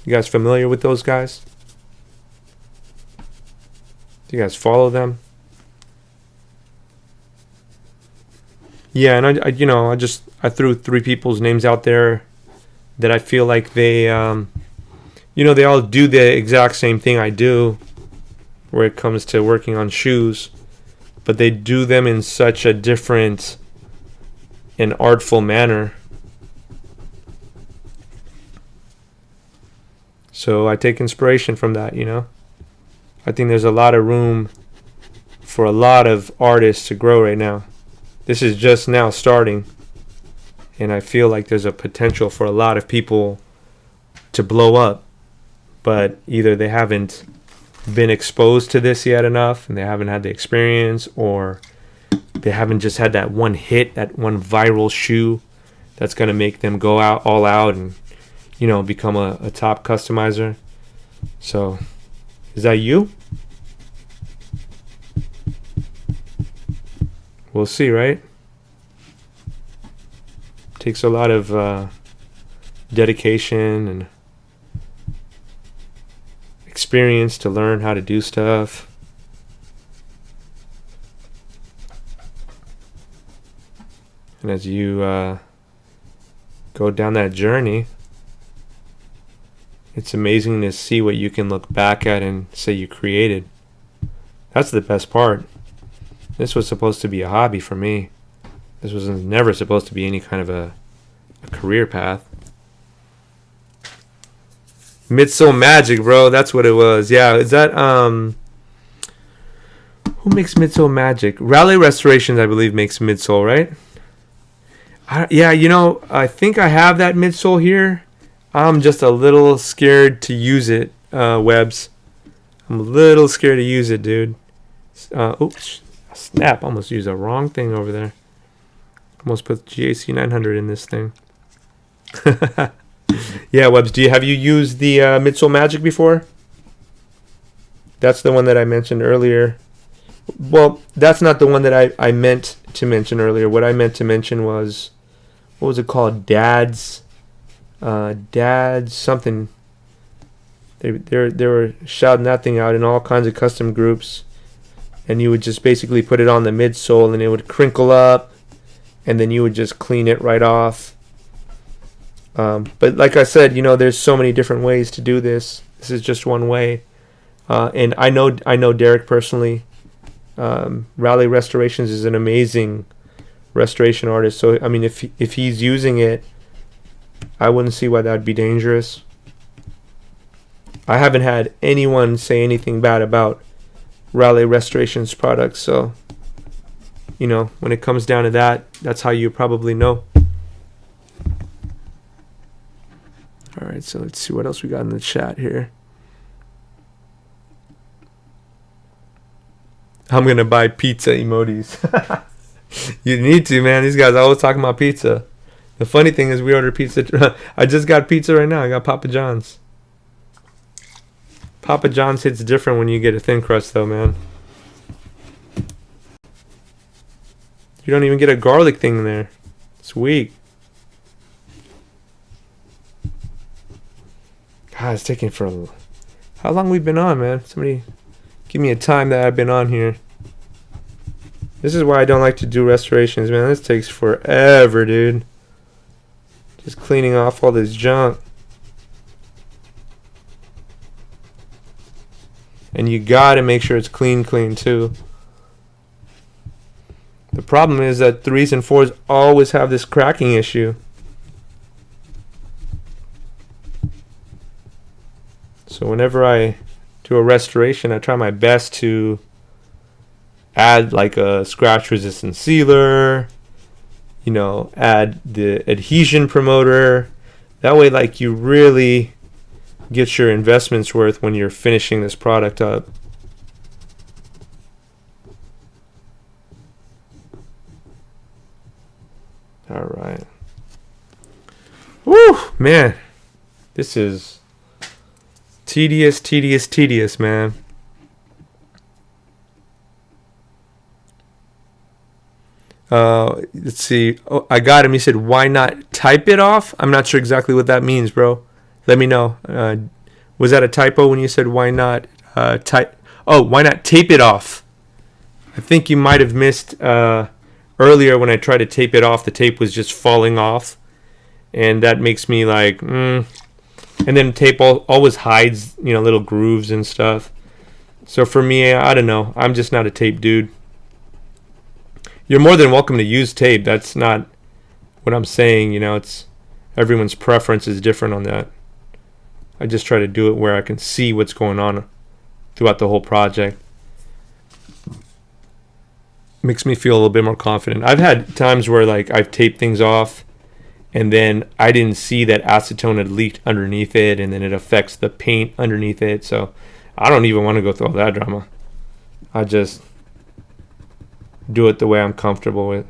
Speaker 1: You guys familiar with those guys? Do you guys follow them? Yeah, and I threw 3 people's names out there that I feel like they, you know, they all do the exact same thing I do, where it comes to working on shoes, but they do them in such a different and artful manner. So I take inspiration from that, you know. I think there's a lot of room for a lot of artists to grow right now. This is just now starting, and I feel like there's a potential for a lot of people to blow up, but either they haven't been exposed to this yet enough, and they haven't had the experience, or they haven't just had that one hit, that one viral shoe that's going to make them go out all out and, you know, become a top customizer. So is that you? We'll see, right? Takes a lot of dedication and experience to learn how to do stuff. And as you go down that journey, it's amazing to see what you can look back at and say you created. That's the best part. This was supposed to be a hobby for me. This was never supposed to be any kind of a career path. Midsole Magic, bro. That's what it was. Yeah, is that who makes Midsole Magic? Raleigh Restorations, I believe, makes Midsole, right? Yeah, you know, I think I have that midsole here. I'm just a little scared to use it, Webs. I'm a little scared to use it, dude. Oops, snap! Almost used the wrong thing over there. Almost put GAC 900 in this thing. Yeah, Webs, have you used the Midsole Magic before? That's the one that I mentioned earlier. Well, that's not the one that I meant to mention earlier. What I meant to mention was, what was it called? Dad's something. They were shouting that thing out in all kinds of custom groups, and you would just basically put it on the midsole, and it would crinkle up, and then you would just clean it right off. But like I said, you know, there's so many different ways to do this. This is just one way. And I know Derek personally. Raleigh Restorations is an amazing restoration artist. So I mean, if he's using it, I wouldn't see why that would be dangerous. I haven't had anyone say anything bad about Raleigh Restorations products. So, you know, when it comes down to that, that's how you probably know. All right, so let's see what else we got in the chat here. I'm going to buy pizza emojis. You need to, man. These guys are always talking about pizza. The funny thing is we ordered pizza. I just got pizza right now. I got Papa John's. Papa John's hits different when you get a thin crust, though, man. You don't even get a garlic thing in there. It's weak. God, it's taking for a... How long we been on, man? Somebody give me a time that I've been on here. This is why I don't like to do restorations, man. This takes forever, dude. Just cleaning off all this junk. And you gotta make sure it's clean too. The problem is that 3s and 4s always have this cracking issue. So whenever I do a restoration, I try my best to add like a scratch resistant sealer, you know, add the adhesion promoter. That way, like, you really get your investment's worth when you're finishing this product up. All right. Woo, man. This is tedious, man. Let's see. Oh, I got him. He said, why not type it off? I'm not sure exactly what that means, bro. Let me know. Was that a typo when you said why not type? Oh, why not tape it off? I think you might have missed earlier when I tried to tape it off. The tape was just falling off. And that makes me like, And then tape always hides, you know, little grooves and stuff. So for me, I don't know. I'm just not a tape dude. You're more than welcome to use tape. That's not what I'm saying. You know, it's everyone's preference is different on that. I just try to do it where I can see what's going on throughout the whole project. Makes me feel a little bit more confident. I've had times where like I've taped things off and then I didn't see that acetone had leaked underneath it, and then it affects the paint underneath it. So I don't even want to go through all that drama. I just do it the way I'm comfortable with.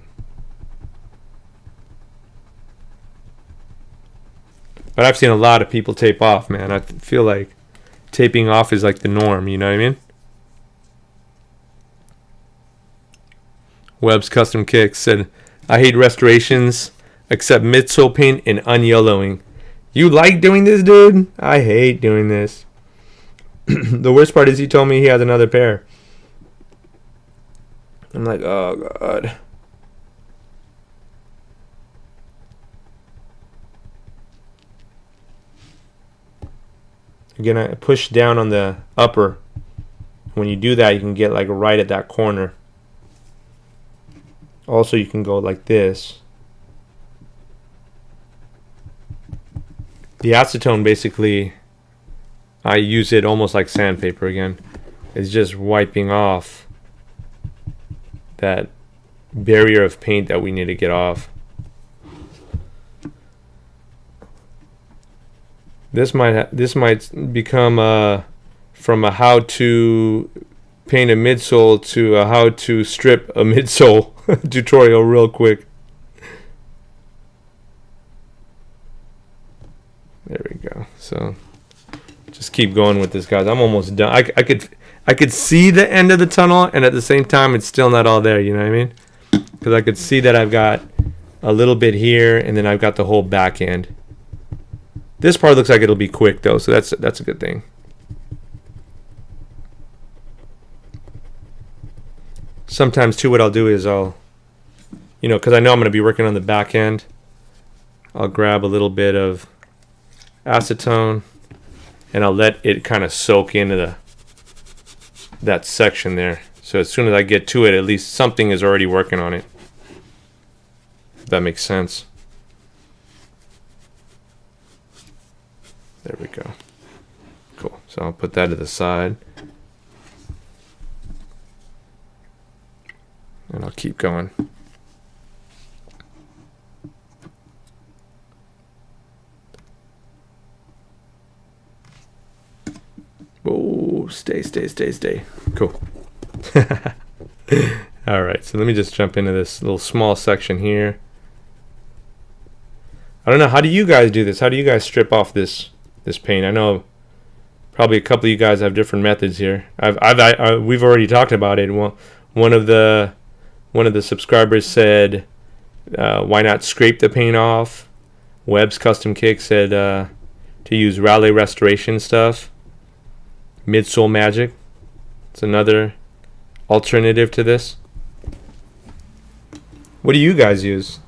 Speaker 1: But I've seen a lot of people tape off, man. I feel like taping off is like the norm, you know what I mean? Webb's Custom Kicks said, I hate restorations except midsole paint and unyellowing. You like doing this, dude? I hate doing this. The worst part is he told me he has another pair. I'm like, oh, God. Again, I push down on the upper. When you do that, you can get like right at that corner. Also, you can go like this. The acetone, basically, I use it almost like sandpaper again. It's just wiping off that barrier of paint that we need to get off. This might become from a how to paint a midsole to a how to strip a midsole tutorial real quick. There we go. So just keep going with this, guys. I'm almost done. I could see the end of the tunnel, and at the same time, it's still not all there. You know what I mean? Because I could see that I've got a little bit here, and then I've got the whole back end. This part looks like it'll be quick, though, so that's a good thing. Sometimes, too, what I'll do is I'll, you know, because I know I'm going to be working on the back end, I'll grab a little bit of acetone, and I'll let it kind of soak into that section there. So as soon as I get to it, at least something is already working on it. If that makes sense. There we go. Cool. So I'll put that to the side. And I'll keep going. Oh, stay. Cool. All right, so let me just jump into this little small section here. I don't know, how do you guys do this? How do you guys strip off this paint? I know probably a couple of you guys have different methods here. We've already talked about it. One of the subscribers said, why not scrape the paint off? Webb's Custom Kick said to use Raleigh restoration stuff. Midsole Magic. It's another alternative to this. What do you guys use?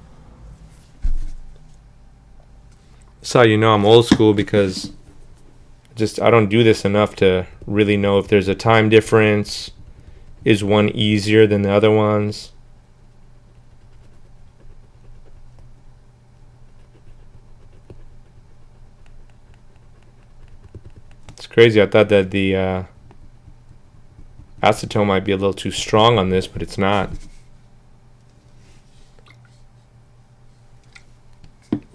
Speaker 1: That's how you know I'm old school, because I don't do this enough to really know if there's a time difference. Is one easier than the other ones? crazy. I thought that the acetone might be a little too strong on this, but it's not.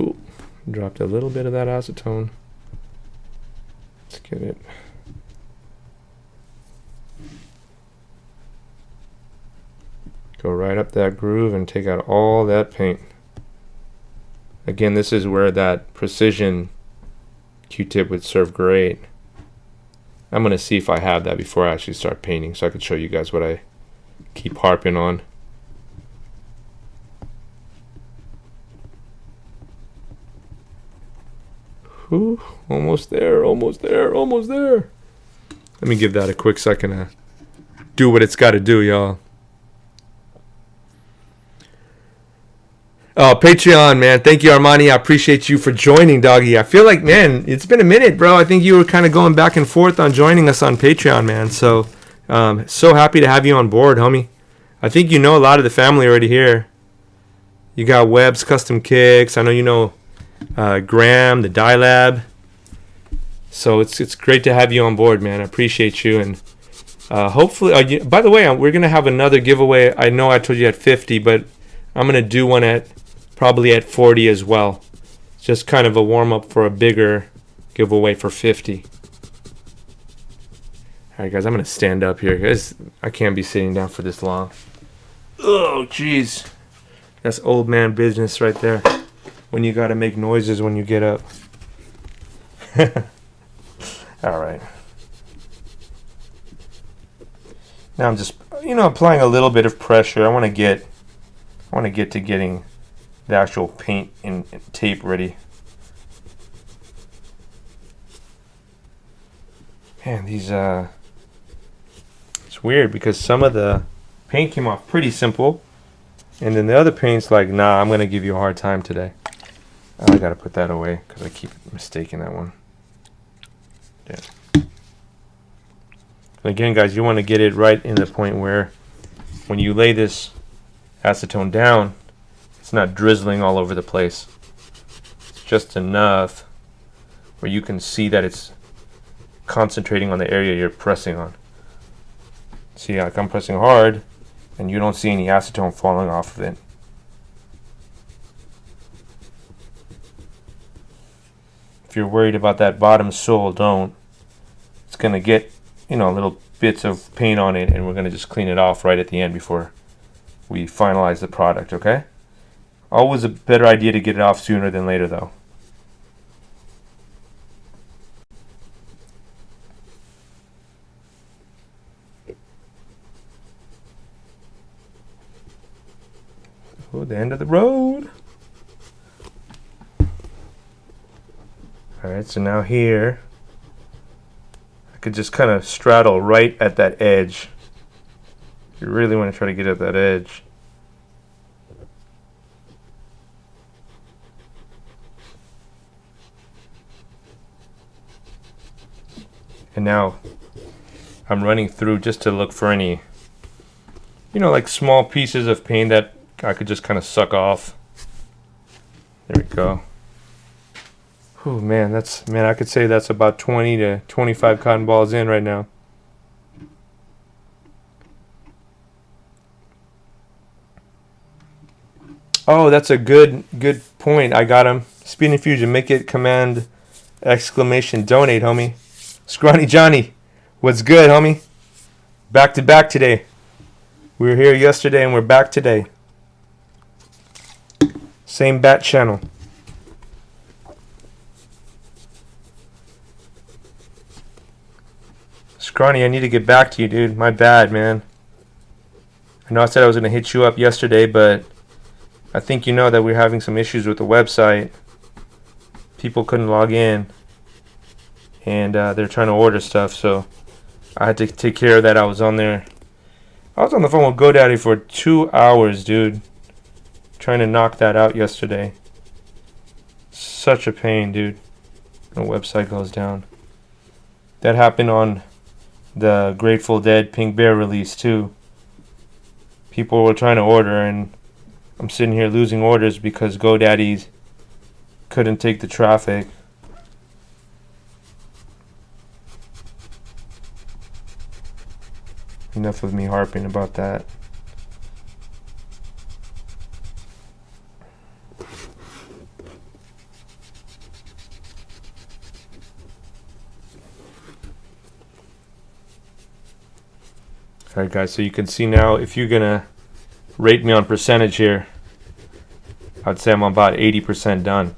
Speaker 1: Ooh, dropped a little bit of that acetone. Let's get it. Go right up that groove and take out all that paint. Again, this is where that precision Q-tip would serve great. I'm going to see if I have that before I actually start painting so I can show you guys what I keep harping on. Whew, almost there, almost there, almost there. Let me give that a quick second to do what it's got to do, y'all. Oh, Patreon, man. Thank you, Armani. I appreciate you for joining, doggy. I feel like, man, it's been a minute, bro. I think you were kind of going back and forth on joining us on Patreon, man. So, so happy to have you on board, homie. I think you know a lot of the family already here. You got Webb's Custom Kicks. I know you know Graham, the Dye Lab. So it's great to have you on board, man. I appreciate you. And hopefully, by the way, we're going to have another giveaway. I know I told you at 50, but I'm going to do one at probably at 40 as well. Just kind of a warm-up for a bigger giveaway for 50. All right, guys, I'm going to stand up here because I can't be sitting down for this long. Oh, jeez. That's old man business right there. When you got to make noises when you get up. All right. Now I'm just, applying a little bit of pressure. I want to get to getting the actual paint and tape ready. Man, these it's weird because some of the paint came off pretty simple, and then the other paint's like, nah, I'm gonna give you a hard time today. I gotta put that away because I keep mistaking that one. Yeah. Again, guys, you want to get it right in the point where when you lay this acetone down, it's not drizzling all over the place. It's just enough where you can see that it's concentrating on the area you're pressing on. See, like I'm pressing hard and you don't see any acetone falling off of it. If you're worried about that bottom sole, don't. It's going to get, little bits of paint on it, and we're going to just clean it off right at the end before we finalize the product, okay? Always a better idea to get it off sooner than later, though. Oh, the end of the road. Alright, so now here, I could just kind of straddle right at that edge. You really want to try to get at that edge. And now I'm running through just to look for any, like small pieces of paint that I could just kind of suck off. There we go. Oh man, I could say that's about 20 to 25 cotton balls in right now. Oh, that's a good point. I got him. Speed Infusion, make it command exclamation donate, homie. Scrawny Johnny, what's good, homie? Back to back today. We were here yesterday and we're back today. Same bat channel. Scrawny, I need to get back to you, dude. My bad, man. I know I said I was going to hit you up yesterday, but I think you know that we're having some issues with the website. People couldn't log in, and they're trying to order stuff, so I had to take care of that. I was on there. I was on the phone with GoDaddy for 2 hours, dude, trying to knock that out yesterday. Such a pain, dude. The website goes down. That happened on the Grateful Dead Pink Bear release too. People were trying to order and I'm sitting here losing orders because GoDaddy couldn't take the traffic. enough of me harping about that. Alright guys, so you can see now, if you're gonna rate me on percentage here, I'd say I'm about 80% done.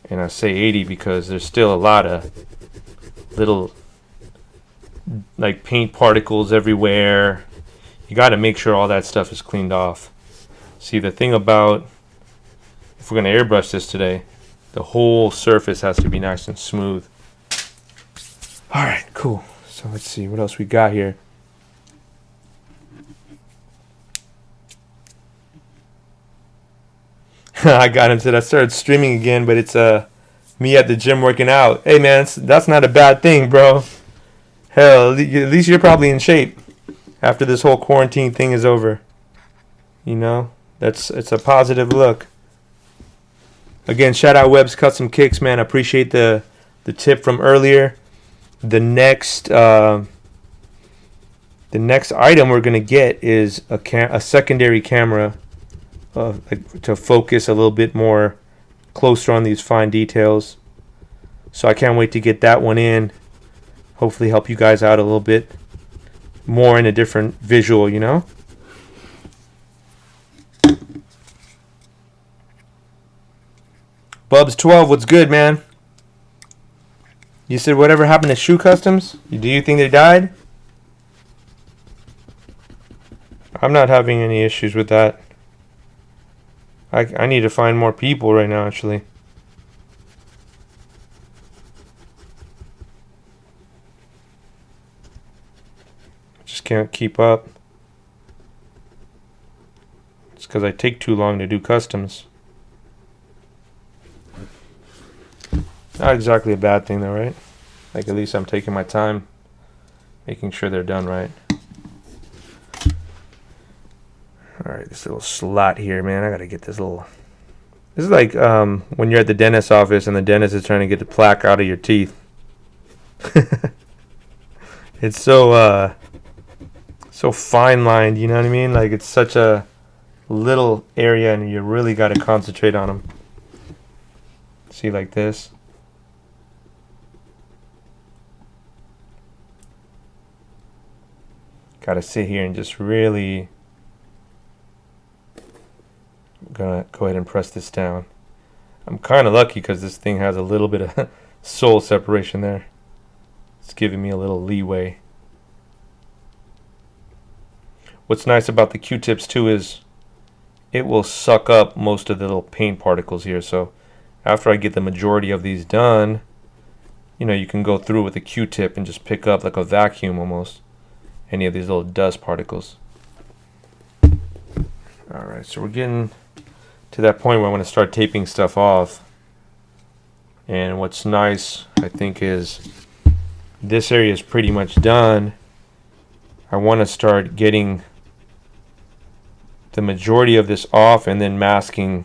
Speaker 1: And I say 80 because there's still a lot of little like paint particles everywhere. You got to make sure all that stuff is cleaned off. See, the thing about, if we're going to airbrush this today, the whole surface has to be nice and smooth. Alright, cool. So let's see what else we got here. I got him, said I started streaming again, but it's me at the gym working out. Hey man, that's not a bad thing, bro. Hell, at least you're probably in shape after this whole quarantine thing is over. You know, it's a positive look. Again, shout out Webb's Custom Kicks, man. I appreciate the tip from earlier. The next item we're gonna get is a secondary camera. To focus a little bit more closer on these fine details. So I can't wait to get that one in. Hopefully help you guys out a little bit more in a different visual, you know? Bubs12, what's good, man? You said whatever happened to Shoe Customs? Do you think they died? I'm not having any issues with that. I need to find more people right now, actually. Just can't keep up. It's because I take too long to do customs. Not exactly a bad thing though, right? Like, at least I'm taking my time, making sure they're done right. Alright, this little slot here, man. I gotta get this little... This is like when you're at the dentist's office and the dentist is trying to get the plaque out of your teeth. It's so fine lined, you know what I mean? Like, it's such a little area and you really gotta concentrate on them. See, like this. Gotta sit here and just really... I'm gonna go ahead and press this down. I'm kind of lucky because this thing has a little bit of sole separation there. It's giving me a little leeway. What's nice about the Q-tips too is it will suck up most of the little paint particles here. So after I get the majority of these done, you know, you can go through with a Q-tip and just pick up like a vacuum almost any of these little dust particles. Alright, so we're getting to that point where I want to start taping stuff off. And what's nice, I think, is this area is pretty much done. I want to start getting the majority of this off and then masking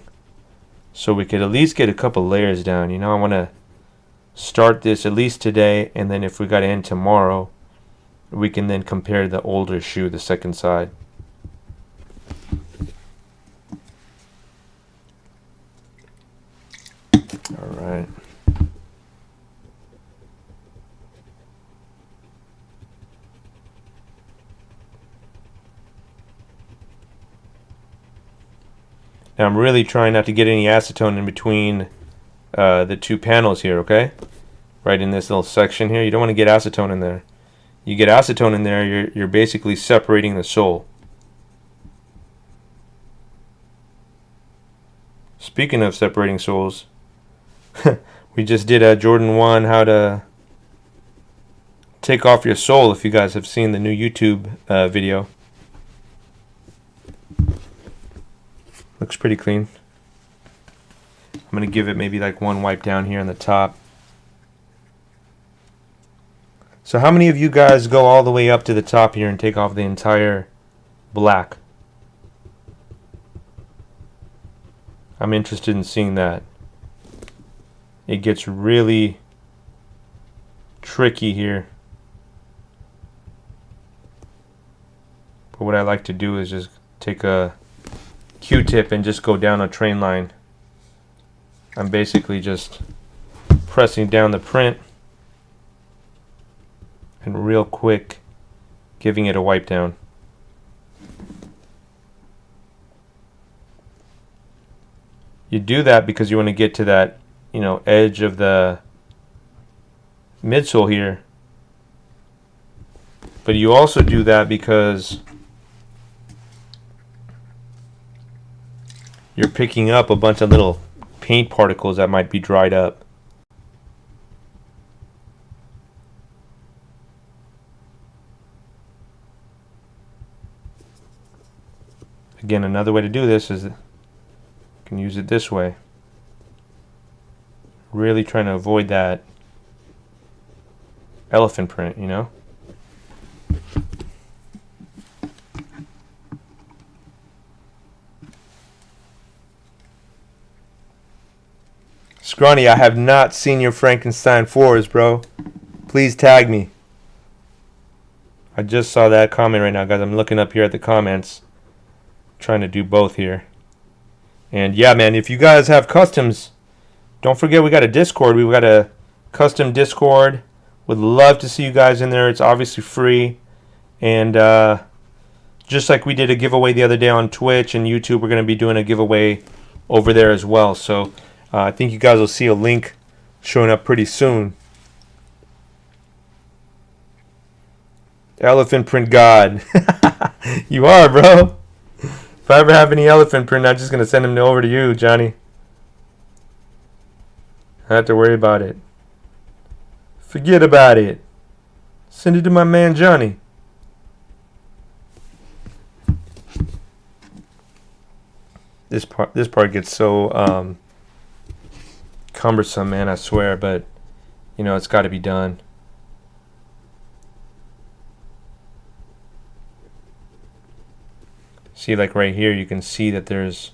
Speaker 1: so we could at least get a couple layers down. You know, I want to start this at least today, and then if we got to end tomorrow, we can then compare the older shoe, the second side. All right. Now I'm really trying not to get any acetone in between the two panels here, okay? Right in this little section here. You don't want to get acetone in there. You get acetone in there, you're basically separating the sole. Speaking of separating soles, we just did a Jordan 1 how to take off your sole, if you guys have seen the new YouTube video. Looks pretty clean. I'm going to give it maybe like one wipe down here on the top. So how many of you guys go all the way up to the top here and take off the entire black? I'm interested in seeing that. It gets really tricky here. But what I like to do is just take a Q-tip and just go down a train line. I'm basically just pressing down the print and real quick giving it a wipe down. You do that because you want to get to that, edge of the midsole here. But you also do that because you're picking up a bunch of little paint particles that might be dried up. Again, another way to do this is you can use it this way. Really trying to avoid that elephant print, Scrawny, I have not seen your Frankenstein 4s, bro. Please tag me. I just saw that comment right now, guys. I'm looking up here at the comments. Trying to do both here. And yeah, man, if you guys have customs, don't forget we got a Discord. We've got a custom Discord. Would love to see you guys in there. It's obviously free. And just like we did a giveaway the other day on Twitch and YouTube, we're going to be doing a giveaway over there as well. So I think you guys will see a link showing up pretty soon. Elephant print god. You are, bro. If I ever have any elephant print, I'm just going to send them over to you, Johnny. I don't have to worry about it. Forget about it. Send it to my man, Johnny. This part gets so cumbersome, man, I swear, but it's got to be done. See, like right here, you can see that there's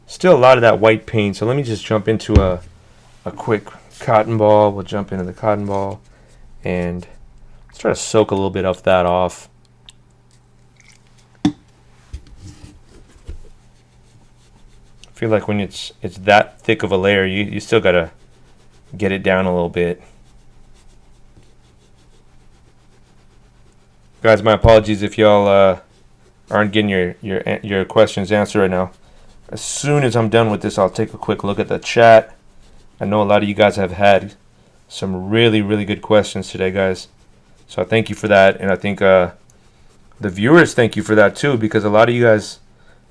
Speaker 1: still a lot of that white paint. So let me just jump into a quick cotton ball. We'll jump into the cotton ball and let's try to soak a little bit of that off. I feel like when it's that thick of a layer, you still gotta get it down a little bit. Guys, my apologies if y'all aren't getting your questions answered right now. As soon as I'm done with this, I'll take a quick look at the chat. I know a lot of you guys have had some really, really good questions today, guys. So I thank you for that, and I think the viewers thank you for that too, because a lot of you guys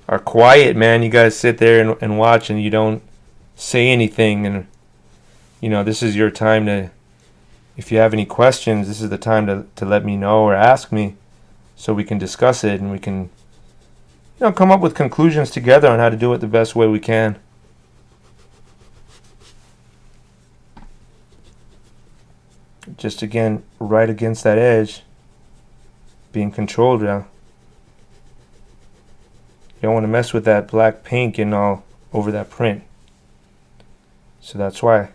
Speaker 1: are quiet, man. You guys sit there and watch, and you don't say anything. And this is your time to, if you have any questions, this is the time to let me know or ask me, so we can discuss it and we can, come up with conclusions together on how to do it the best way we can. Just again, right against that edge, being controlled now. You don't want to mess with that black paint getting all over that print. So that's why.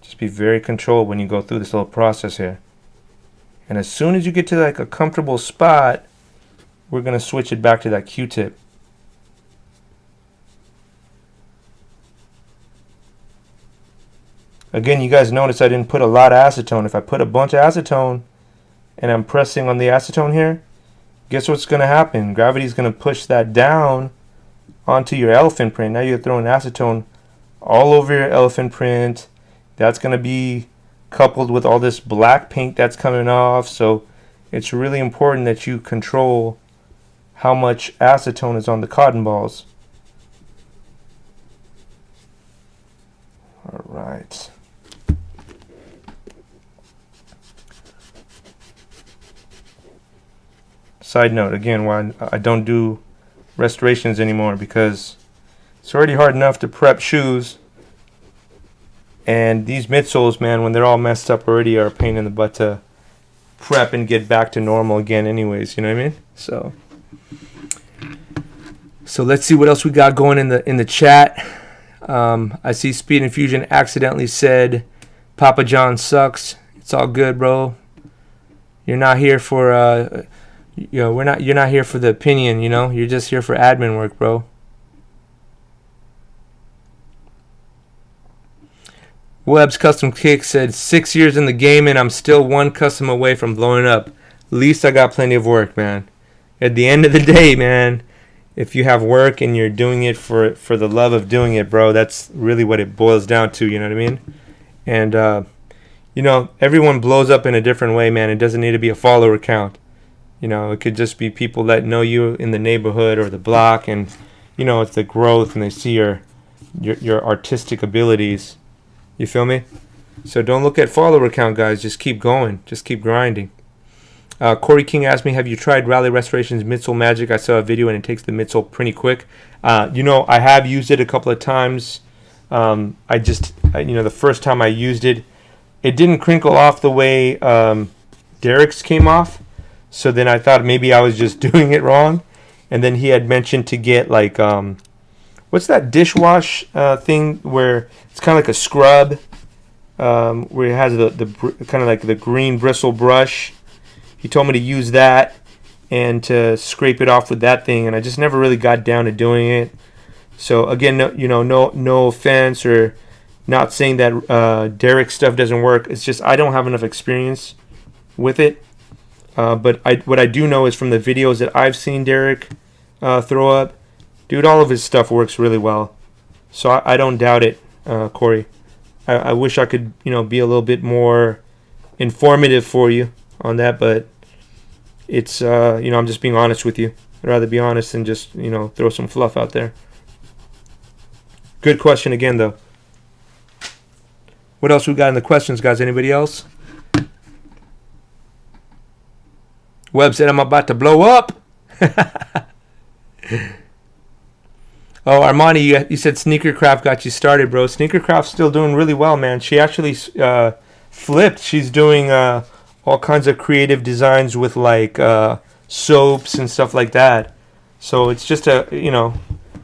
Speaker 1: Just be very controlled when you go through this little process here. And as soon as you get to like a comfortable spot, we're going to switch it back to that Q-tip. Again, you guys notice I didn't put a lot of acetone. If I put a bunch of acetone and I'm pressing on the acetone here, guess what's going to happen? Gravity's going to push that down onto your elephant print. Now you're throwing acetone all over your elephant print. That's going to be coupled with all this black paint that's coming off. So it's really important that you control how much acetone is on the cotton balls. All right. Side note, again, why I don't do restorations anymore, because it's already hard enough to prep shoes. And these midsoles, man, when they're all messed up already, are a pain in the butt to prep and get back to normal again anyways, you know what I mean? So let's see what else we got going in the chat. I see Speed Infusion accidentally said Papa John sucks. It's all good, bro. You're not here for You know, you're not here for the opinion, you know? You're just here for admin work, bro. Webb's Custom Kick said 6 years in the game and I'm still one custom away from blowing up. At least I got plenty of work, man. At the end of the day, man, if you have work and you're doing it for the love of doing it, bro, that's really what it boils down to, you know what I mean? And you know, everyone blows up in a different way, man. It doesn't need to be a follower count. You know, it could just be people that know you in the neighborhood or the block, and you know, it's the growth and they see your artistic abilities. You feel me? So don't look at follower count, guys. Just keep going. Just keep grinding. Corey King asked me, have you tried Rally Restoration's Midsole Magic? I saw a video and it takes the midsole pretty quick. You know, I have used it a couple of times. You know, the first time I used it, it didn't crinkle off the way Derek's came off. So then I thought maybe I was just doing it wrong. And then he had mentioned to get like, what's that dishwash thing where it's kind of like a scrub, where it has the kind of like the green bristle brush. He told me to use that and to scrape it off with that thing, and I just never really got down to doing it. So again, no offense or not saying that Derek's stuff doesn't work. It's just I don't have enough experience with it. But what I do know is from the videos that I've seen Derek throw up, dude, all of his stuff works really well. So I don't doubt it, Corey. I wish I could, you know, be a little bit more informative for you on that, but it's, you know, I'm just being honest with you. I'd rather be honest than just, you know, throw some fluff out there. Good question again, though. What else we got in the questions, guys? Anybody else? Webb said I'm about to blow up. Oh, Armani, you said Sneakercraft got you started, bro. Sneakercraft's still doing really well, man. She actually flipped. She's doing all kinds of creative designs with like soaps and stuff like that. So it's just you know,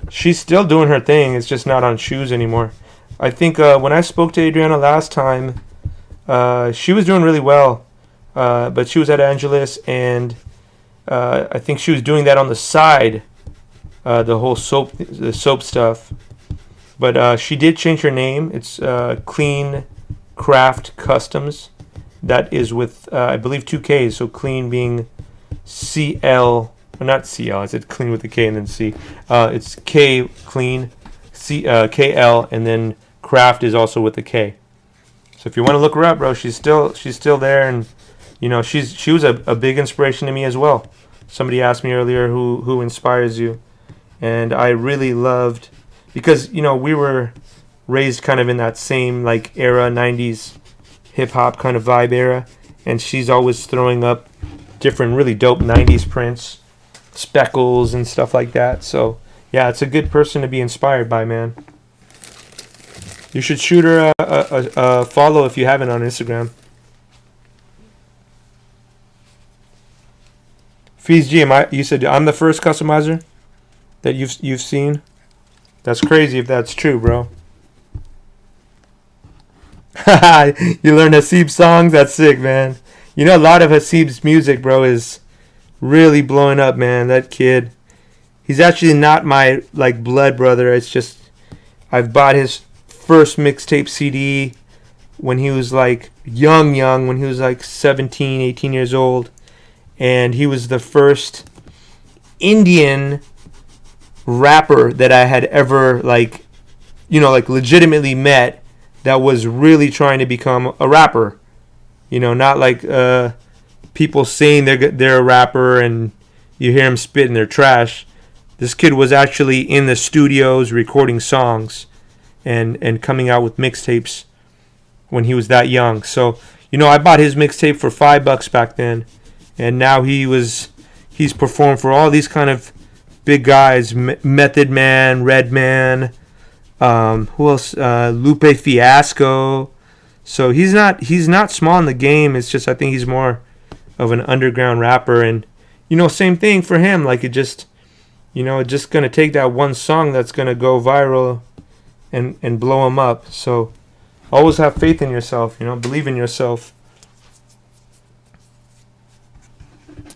Speaker 1: she's still doing her thing. It's just not on shoes anymore. I think when I spoke to Adriana last time, she was doing really well. But she was at Angelus, and I think she was doing that on the side, the whole soap stuff. But she did change her name. It's Clean Craft Customs. That is with, I believe, 2 Ks. So Clean being CL, or not CL. I said Clean with the K and then C. It's K Clean, KL, and then Craft is also with the K. So if you want to look her up, bro, she's still there, and you know, she was a big inspiration to me as well. Somebody asked me earlier who inspires you, and I really loved, because you know we were raised kind of in that same like era, 90s hip hop kind of vibe era, and she's always throwing up different really dope 90s prints, speckles and stuff like that. So yeah, it's a good person to be inspired by, man. You should shoot her a follow if you haven't on Instagram. Fees G, you said I'm the first customizer that you've seen? That's crazy if that's true, bro. You learned Hasib's songs? That's sick, man. You know, a lot of Hasib's music, bro, is really blowing up, man. That kid, he's actually not my like blood brother. It's just I've bought his first mixtape CD when he was like young, when he was like 17, 18 years old. And he was the first Indian rapper that I had ever like, you know, like legitimately met that was really trying to become a rapper. You know, not like people saying they're a rapper and you hear them spitting their trash. This kid was actually in the studios recording songs and coming out with mixtapes when he was that young. So, you know, I bought his mixtape for $5 back then. And now he's performed for all these kind of big guys, Method Man, Redman, who else? Lupe Fiasco. So he's not small in the game. It's just I think he's more of an underground rapper, and you know, same thing for him. Like it just, you know, it's just gonna take that one song that's gonna go viral, and blow him up. So always have faith in yourself. You know, believe in yourself.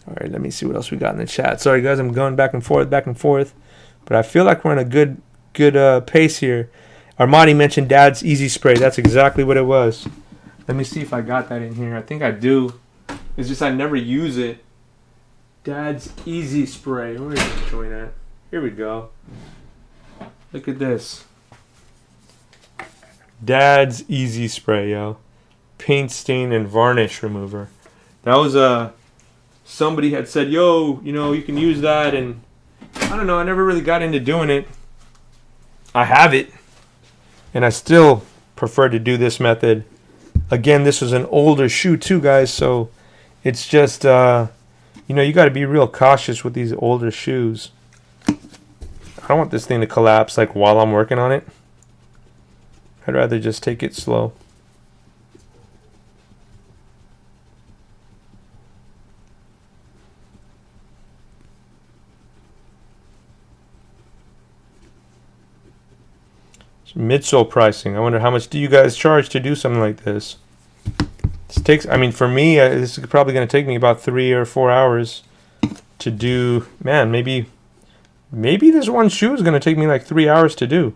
Speaker 1: All right, let me see what else we got in the chat. Sorry, guys, I'm going back and forth. But I feel like we're in a good pace here. Armani mentioned Dad's Easy Spray. That's exactly what it was. Let me see if I got that in here. I think I do. It's just I never use it. Dad's Easy Spray. Where is it showing at? Here we go. Look at this. Dad's Easy Spray, yo. Paint stain and varnish remover. That was somebody had said, yo, you know, you can use that, and I don't know, I never really got into doing it. I have it, and I still prefer to do this method. Again, this was an older shoe too, guys, so it's just, you know, you got to be real cautious with these older shoes. I don't want this thing to collapse like while I'm working on it. I'd rather just take it slow. Midsole pricing. I wonder how much do you guys charge to do something like this? This takes, I mean, for me, this is probably going to take me about 3 or 4 hours to do. Man, maybe this one shoe is going to take me like 3 hours to do,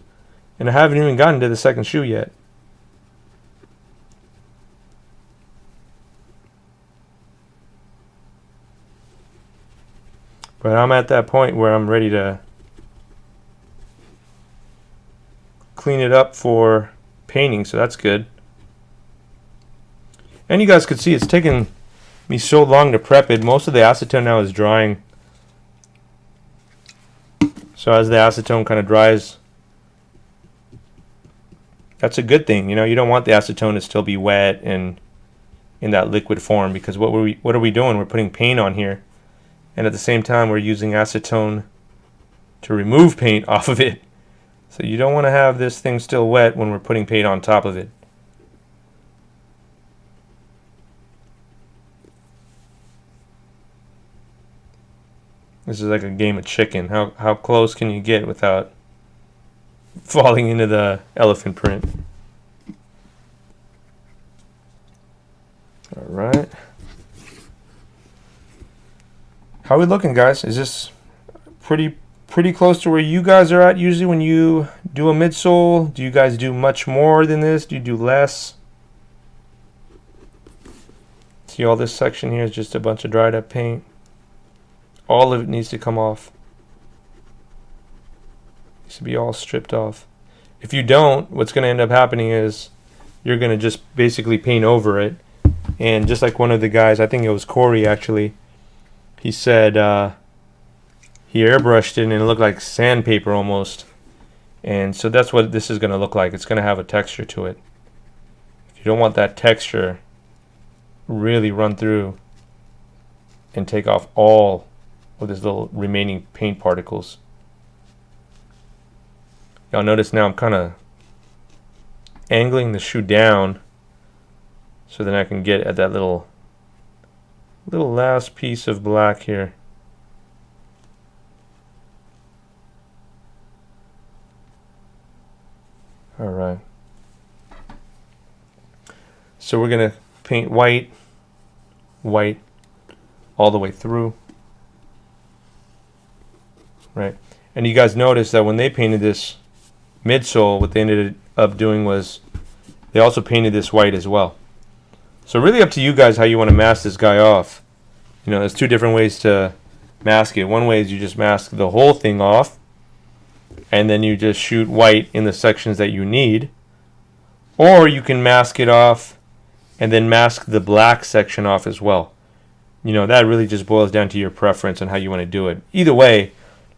Speaker 1: and I haven't even gotten to the second shoe yet. But I'm at that point where I'm ready to clean it up for painting, so that's good. And you guys could see it's taken me so long to prep it. Most of the acetone now is drying. So as the acetone kind of dries, that's a good thing. You know, you don't want the acetone to still be wet and in that liquid form, because what are we doing? We're putting paint on here, and at the same time we're using acetone to remove paint off of it. So you don't want to have this thing still wet when we're putting paint on top of it. This is like a game of chicken. How close can you get without falling into the elephant print? All right. How are we looking, guys? Is this pretty close to where you guys are at usually when you do a midsole? Do you guys do much more than this? Do you do less? See, all this section here is just a bunch of dried up paint. All of it needs to come off. It needs to be all stripped off. If you don't, what's going to end up happening is you're going to just basically paint over it. And just like one of the guys, I think it was Corey actually, he said he airbrushed it and it looked like sandpaper almost. And so that's what this is going to look like. It's going to have a texture to it. If you don't want that texture, really run through and take off all of this little remaining paint particles. Y'all notice now I'm kind of angling the shoe down so then I can get at that little last piece of black here. All right. So we're gonna paint white all the way through. Right. And you guys notice that when they painted this midsole, what they ended up doing was they also painted this white as well. So really up to you guys how you want to mask this guy off. You know, there's two different ways to mask it. One way is you just mask the whole thing off, and then you just shoot white in the sections that you need. Or you can mask it off and then mask the black section off as well. You know, that really just boils down to your preference on how you want to do it. Either way,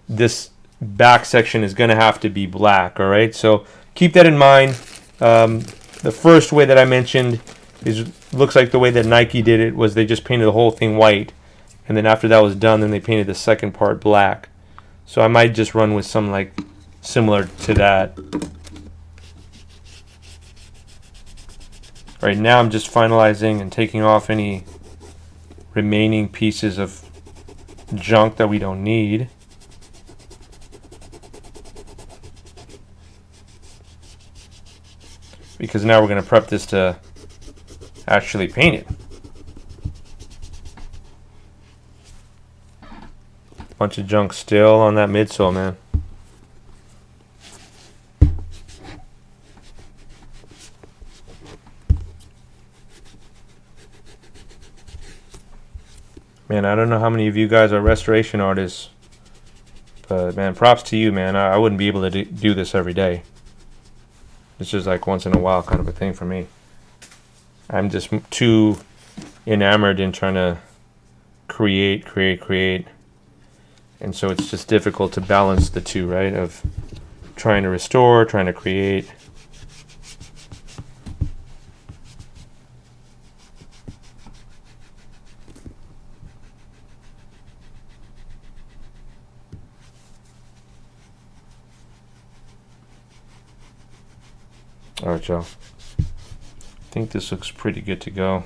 Speaker 1: this back section is going to have to be black, all right? So keep that in mind. The first way that I mentioned looks like the way that Nike did it was they just painted the whole thing white, and then after that was done, then they painted the second part black. So I might just run with some like similar to that. Right now I'm just finalizing and taking off any remaining pieces of junk that we don't need. Because now we're going to prep this to actually paint it. Bunch of junk still on that midsole, man. Man, I don't know how many of you guys are restoration artists, but man, props to you, man. I wouldn't be able to do this every day. It's just like once in a while kind of a thing for me. I'm just too enamored in trying to create. And so it's just difficult to balance the two, right? Of trying to restore, trying to create. All right, y'all. I think this looks pretty good to go.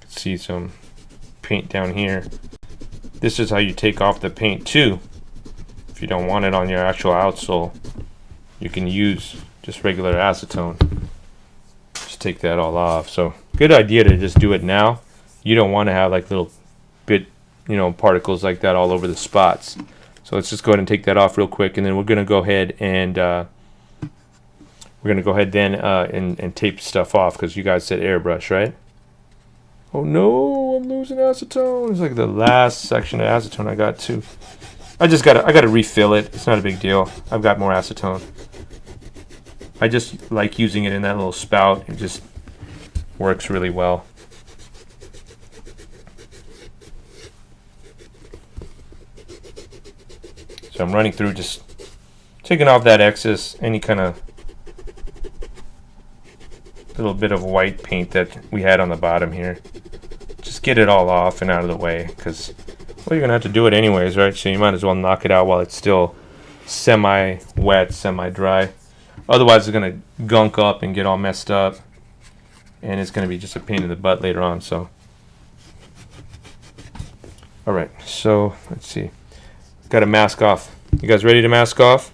Speaker 1: See some paint down here. This is how you take off the paint too. If you don't want it on your actual outsole, you can use just regular acetone. Just take that all off. So good idea to just do it now. You don't want to have like little bit, particles like that all over the spots. So let's just go ahead and take that off real quick, and then we're gonna go ahead and and tape stuff off because you guys said airbrush, right? Oh no, I'm losing acetone. It's like the last section of acetone I got too. I gotta refill it. It's not a big deal. I've got more acetone. I just like using it in that little spout. It just works really well. So I'm running through, just taking off that excess, any kind of little bit of white paint that we had on the bottom here. Just get it all off and out of the way, because you're gonna have to do it anyways, right? So you might as well knock it out while it's still semi-wet, semi-dry. Otherwise it's gonna gunk up and get all messed up, and it's gonna be just a pain in the butt later on. So all right, so let's see. Got to mask off. You guys ready to mask off?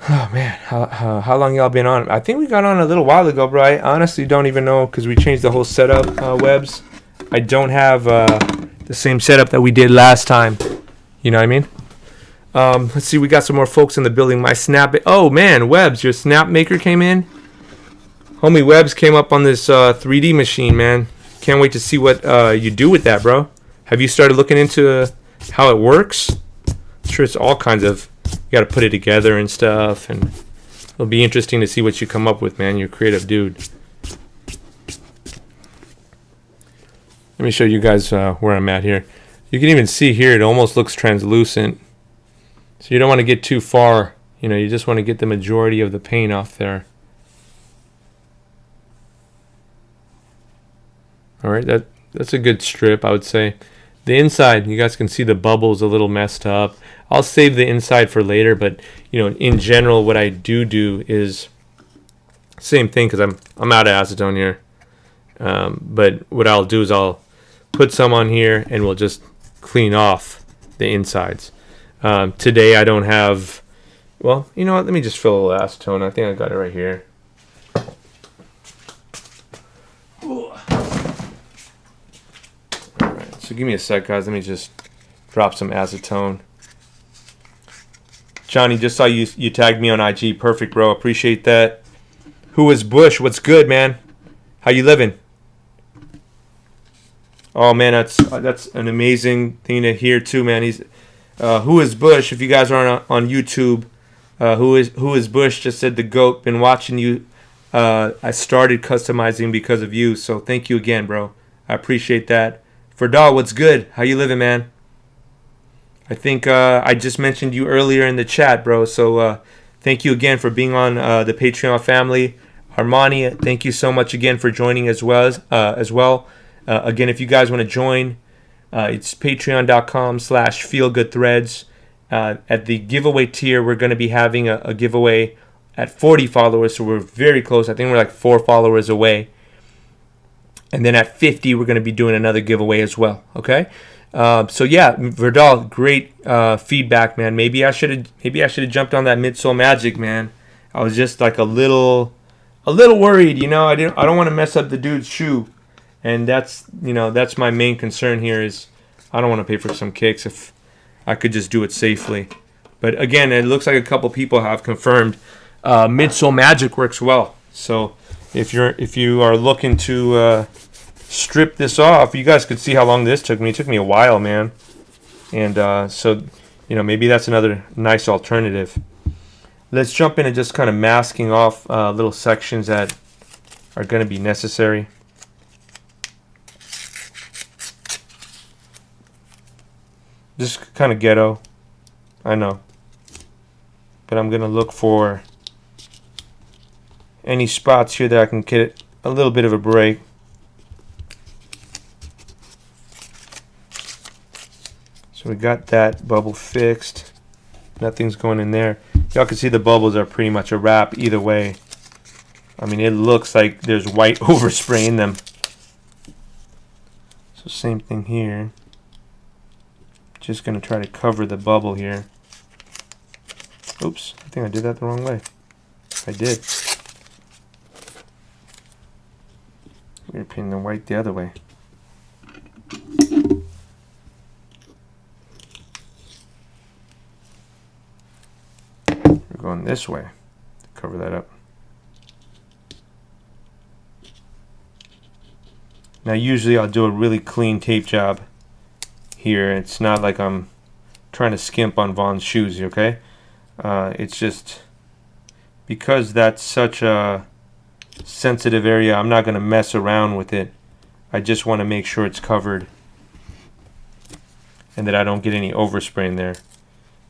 Speaker 1: Oh man, how long y'all been on? I think we got on a little while ago, bro. I honestly don't even know because we changed the whole setup, Webs. I don't have the same setup that we did last time. You know what I mean? Let's see, we got some more folks in the building. My snap. Oh man, Webs, your snap maker came in. Homie Webs came up on this 3D machine, man. Can't wait to see what you do with that, bro. Have you started looking into how it works? I'm sure it's all kinds of, you got to put it together and stuff, and it'll be interesting to see what you come up with, man. You're a creative dude. Let me show you guys where I'm at here. You can even see here, it almost looks translucent. So you don't want to get too far. You just want to get the majority of the paint off there. All right, that's a good strip, I would say. The inside, you guys can see the bubbles a little messed up. I'll save the inside for later, but in general, what I do is same thing because I'm out of acetone here. But what I'll do is I'll put some on here and we'll just clean off the insides. Today I don't have. Well, you know what? Let me just fill a little acetone. I think I got it right here. So give me a sec, guys. Let me just drop some acetone. Johnny, just saw you tagged me on IG. Perfect, bro. Appreciate that. Who is Bush? What's good, man? How you living? Oh man, that's an amazing thing to hear too, man. He's who is Bush? If you guys aren't on YouTube, who is Bush? Just said the GOAT. Been watching you. I started customizing because of you. So thank you again, bro. I appreciate that. Ferdal, what's good? How you living, man? I think I just mentioned you earlier in the chat, bro. So thank you again for being on the Patreon family. Armani, thank you so much again for joining as well. Again, if you guys want to join, it's patreon.com/feelgoodthreads. At the giveaway tier, we're going to be having a giveaway at 40 followers. So we're very close. I think we're like 4 followers away. And then at 50, we're going to be doing another giveaway as well. Okay. So yeah, Verdal, great feedback, man. Maybe I should have jumped on that midsole magic, man. I was just like a little worried, you know. I don't want to mess up the dude's shoe, and that's my main concern here is I don't want to pay for some kicks if I could just do it safely. But again, it looks like a couple people have confirmed midsole magic works well. So if you are looking to strip this off, you guys could see how long this took me. It took me a while, man. And so maybe that's another nice alternative. Let's jump into just kind of masking off little sections that are going to be necessary. Just kind of ghetto, I know. But I'm going to look for any spots here that I can get a little bit of a break. So we got that bubble fixed. Nothing's going in there. Y'all can see the bubbles are pretty much a wrap either way. I mean, it looks like there's white overspray in them. So same thing here. Just going to try to cover the bubble here. Oops, I think I did that the wrong way. I did. We're painting the white the other way. We're going this way to cover that up. Now usually I'll do a really clean tape job here. It's not like I'm trying to skimp on Vaughn's shoes, okay? It's just because that's such a sensitive area, I'm not going to mess around with it. I just want to make sure it's covered and that I don't get any overspray in there.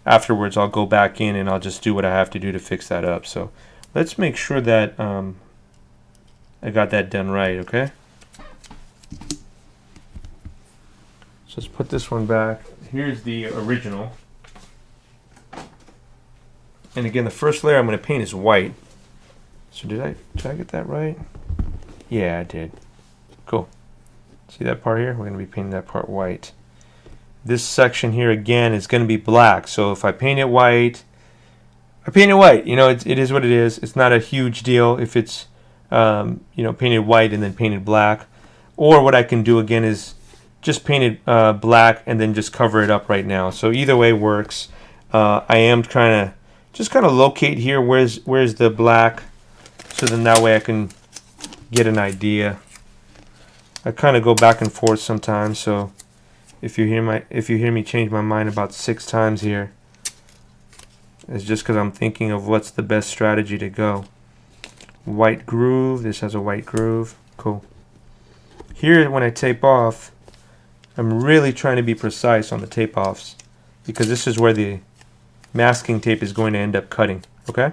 Speaker 1: Afterwards, I'll go back in and I'll just do what I have to do to fix that up. So let's make sure that I got that done right, okay? So let's put this one back. Here's the original. And again, the first layer I'm going to paint is white. So did I get that right? Yeah, I did. Cool. See that part here? We're going to be painting that part white. This section here again is going to be black. So if I paint it white, I paint it white. You know, it is what it is. It's not a huge deal if it's painted white and then painted black. Or what I can do again is just paint it black and then just cover it up right now. So either way works. I am trying to just kind of locate here where's the black, so then that way I can get an idea. I kind of go back and forth sometimes, so if you hear me change my mind about 6 times here, it's just because I'm thinking of what's the best strategy to go. White groove. This has a white groove. Cool. Here, when I tape off, I'm really trying to be precise on the tape offs because this is where the masking tape is going to end up cutting. Okay?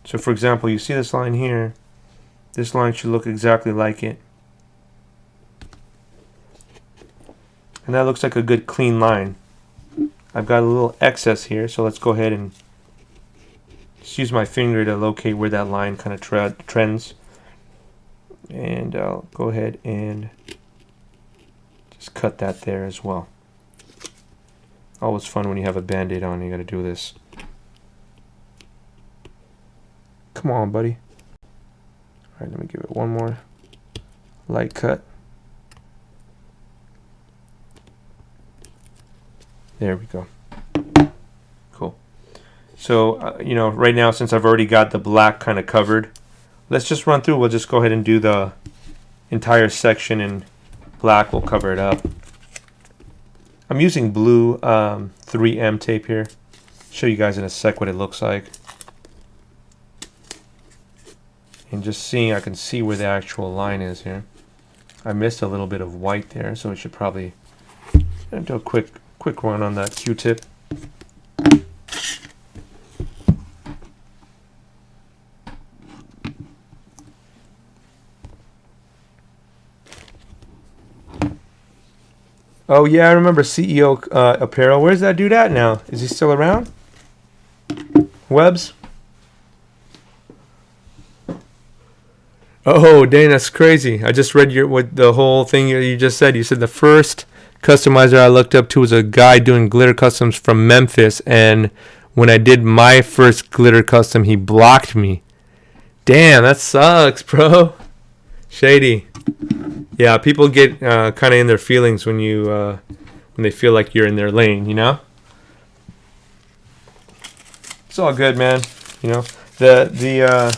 Speaker 1: So for example, you see this line here. This line should look exactly like it. And that looks like a good clean line. I've got a little excess here, so let's go ahead and just use my finger to locate where that line kind of trends. And I'll go ahead and just cut that there as well. Always fun when you have a band-aid on, you gotta do this. Come on, buddy. Alright, let me give it one more light cut. There we go. Cool. So, right now, since I've already got the black kind of covered, let's just run through. We'll just go ahead and do the entire section in black. We'll cover it up. I'm using blue 3M tape here. Show you guys in a sec what it looks like. And just seeing, I can see where the actual line is here. I missed a little bit of white there, so we should probably do a quick run on that Q-tip. Oh yeah, I remember CEO Apparel. Where's that dude at now? Is he still around? Webbs? Oh, dang, that's crazy. I just read the whole thing you just said. You said the first customizer I looked up to was a guy doing glitter customs from Memphis, and when I did my first glitter custom, he blocked me. Damn, that sucks, bro. Shady. Yeah, people get kind of in their feelings when they feel like you're in their lane, you know? It's all good, man. You know, the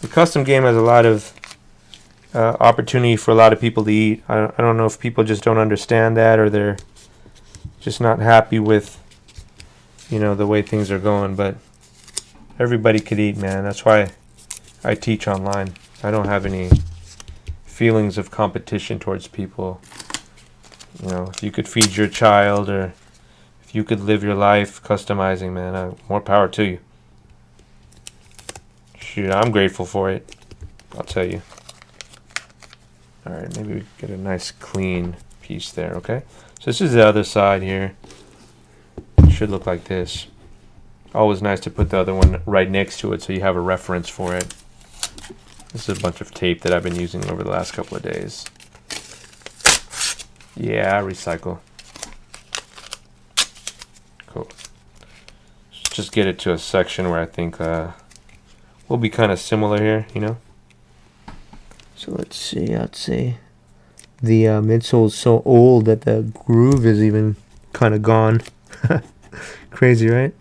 Speaker 1: custom game has a lot of opportunity for a lot of people to eat. I don't know if people just don't understand that, or they're just not happy with, you know, the way things are going. But everybody could eat, man. That's why I teach online. I don't have any feelings of competition towards people. You know, if you could feed your child, or if you could live your life customizing, man, more power to you. Shoot, I'm grateful for it, I'll tell you. Alright, maybe we get a nice clean piece there, okay? So this is the other side here. It should look like this. Always nice to put the other one right next to it so you have a reference for it. This is a bunch of tape that I've been using over the last couple of days. Yeah, recycle. Cool. Just get it to a section where I think we'll be kind of similar here, you know? So let's see, I'd say the midsole is so old that the groove is even kind of gone. Crazy, right?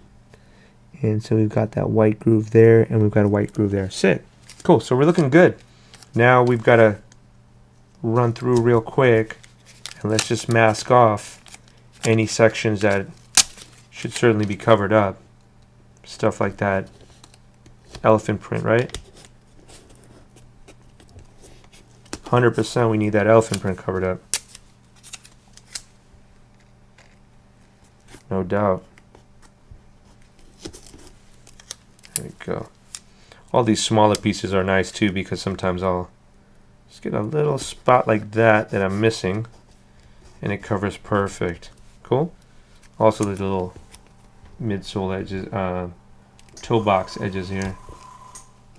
Speaker 1: And so we've got that white groove there, and we've got a white groove there. Sick. Cool, so we're looking good. Now we've got to run through real quick, and let's just mask off any sections that should certainly be covered up. Stuff like that elephant print, right? 100% we need that elephant print covered up. No doubt. There we go. All these smaller pieces are nice too, because sometimes I'll just get a little spot like that I'm missing, and it covers perfect. Cool. Also the little midsole edges, toe box edges here.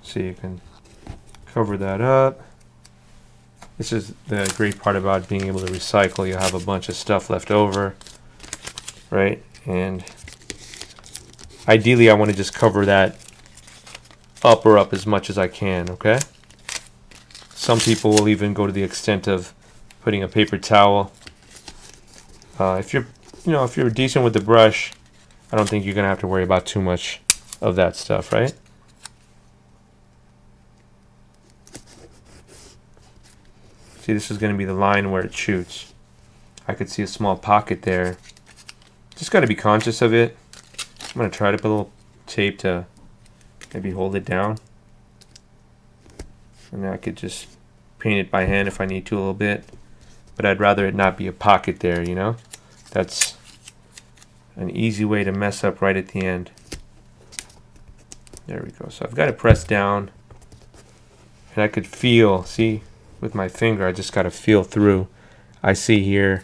Speaker 1: So you can cover that up. This is the great part about being able to recycle. You'll have a bunch of stuff left over, right? And ideally I want to just cover that upper up as much as I can, okay? Some people will even go to the extent of putting a paper towel. If you're decent with the brush, I don't think you're gonna have to worry about too much of that stuff, right? See, this is gonna be the line where it shoots. I could see a small pocket there. Just gotta be conscious of it. I'm gonna try to put a little tape to maybe hold it down. And then I could just paint it by hand if I need to a little bit. But I'd rather it not be a pocket there, you know? That's an easy way to mess up right at the end. There we go. So I've got it pressed down. And I could feel, see, with my finger, I just got to feel through. I see here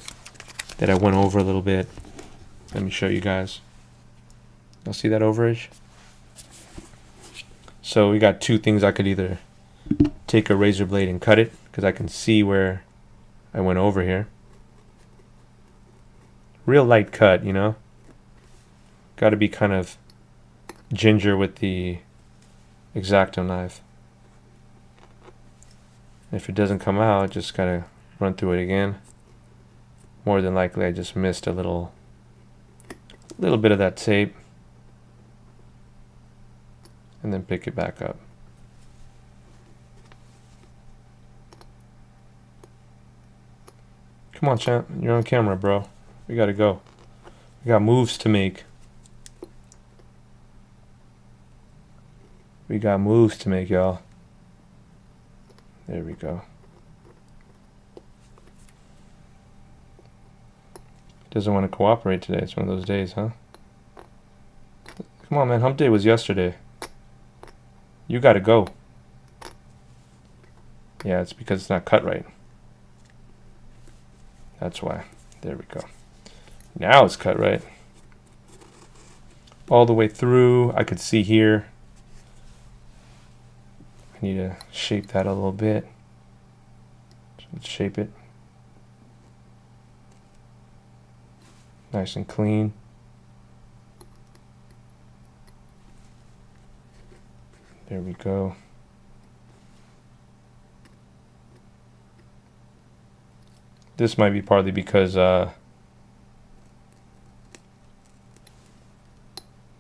Speaker 1: that I went over a little bit. Let me show you guys. Y'all see that overage? So we got two things. I could either take a razor blade and cut it, because I can see where I went over here. Real light cut, you know? Got to be kind of ginger with the X-Acto knife. If it doesn't come out, just gotta run through it again. More than likely I just missed a little bit of that tape, and then pick it back up. Come on, champ, you're on camera, bro. We gotta go. We got moves to make. We got moves to make, y'all. There we go. Doesn't want to cooperate today. It's one of those days, huh? Come on, man. Hump day was yesterday. You gotta go. Yeah, it's because it's not cut right. That's why. There we go. Now it's cut right. All the way through. I could see here. I need to shape that a little bit. So let's shape it. Nice and clean. There we go. This might be partly because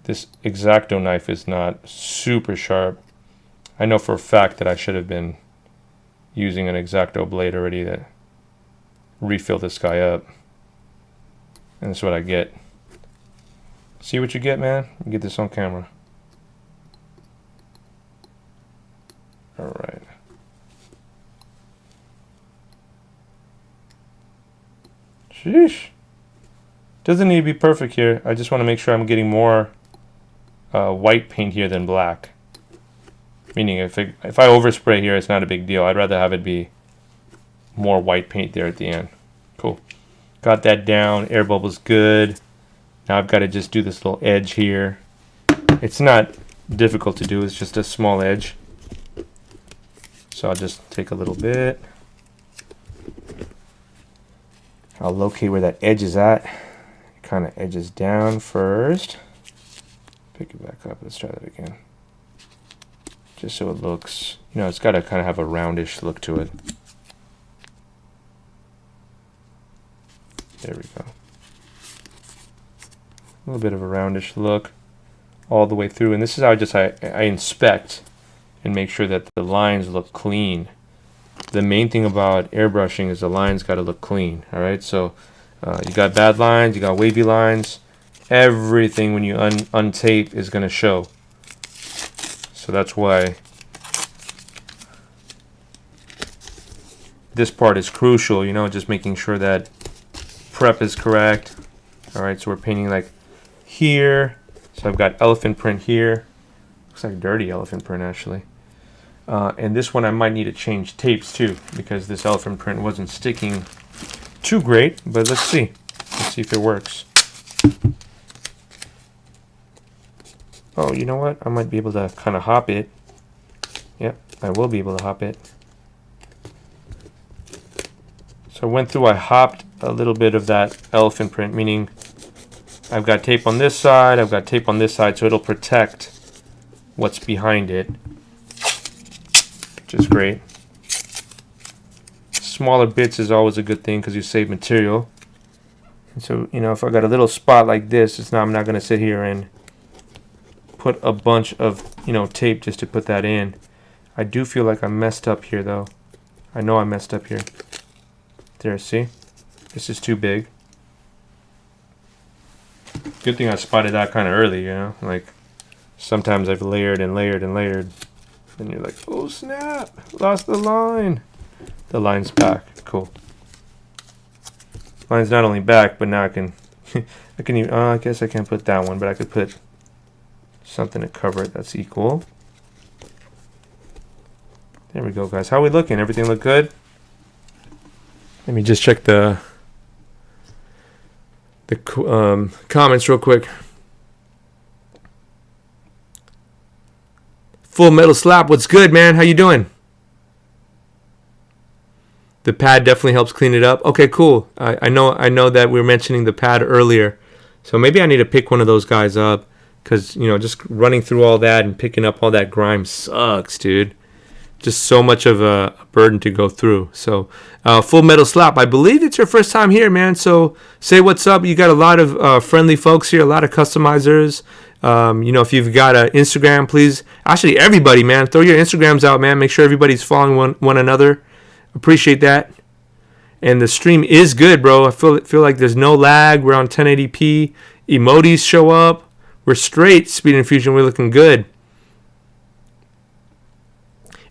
Speaker 1: this X-Acto knife is not super sharp. I know for a fact that I should have been using an X-Acto blade already to refill this guy up. And that's what I get. See what you get, man? You get this on camera. Alright. Sheesh. Doesn't need to be perfect here. I just want to make sure I'm getting more white paint here than black. Meaning if I overspray here, it's not a big deal. I'd rather have it be more white paint there at the end. Cool. Got that down. Air bubble's good. Now I've got to just do this little edge here. It's not difficult to do. It's just a small edge. So I'll just take a little bit. I'll locate where that edge is at. It kind of edges down first. Pick it back up. Let's try that again. Just so it looks, you know, it's got to kind of have a roundish look to it. There we go. A little bit of a roundish look all the way through. And this is how I inspect and make sure that the lines look clean. The main thing about airbrushing is the lines got to look clean. All right, so you got bad lines, you got wavy lines. Everything when you untape is going to show. So that's why this part is crucial, you know, just making sure that prep is correct. All right, so we're painting like here. So I've got elephant print here. Looks like dirty elephant print actually. And this one I might need to change tapes too because this elephant print wasn't sticking too great, but let's see. Let's see if it works. Oh, you know what? I might be able to kind of hop it. Yep, I will be able to hop it. So I went through, I hopped a little bit of that elephant print, meaning I've got tape on this side, I've got tape on this side, so it'll protect what's behind it, which is great. Smaller bits is always a good thing because you save material. And so, you know, if I got a little spot like this, I'm not going to sit here and put a bunch of, you know, tape just to put that in. I do feel like I messed up here though. I know I messed up here. There, see? This is too big. Good thing I spotted that kind of early, you know? Like, sometimes I've layered and layered and layered. And you're like, oh snap, lost the line. The line's back, cool. Line's not only back, but now I can, I can even, I guess I can't put that one, but I could put something to cover it that's equal. There we go, guys. How are we looking? Everything look good? Let me just check the comments real quick. Full Metal Slap, what's good, man? How you doing? The pad definitely helps clean it up. Okay, cool. I know that we were mentioning the pad earlier, so maybe I need to pick one of those guys up because, you know, just running through all that and picking up all that grime sucks, dude. Just so much of a burden to go through. So, Full Metal Slap, I believe it's your first time here, man. So say what's up. You got a lot of friendly folks here, a lot of customizers. You know, if you've got an Instagram, please. Actually, everybody, man, throw your Instagrams out, man. Make sure everybody's following one another. Appreciate that. And the stream is good, bro. I feel like there's no lag. We're on 1080p. Emojis show up. We're straight. Speed Infusion, we're looking good.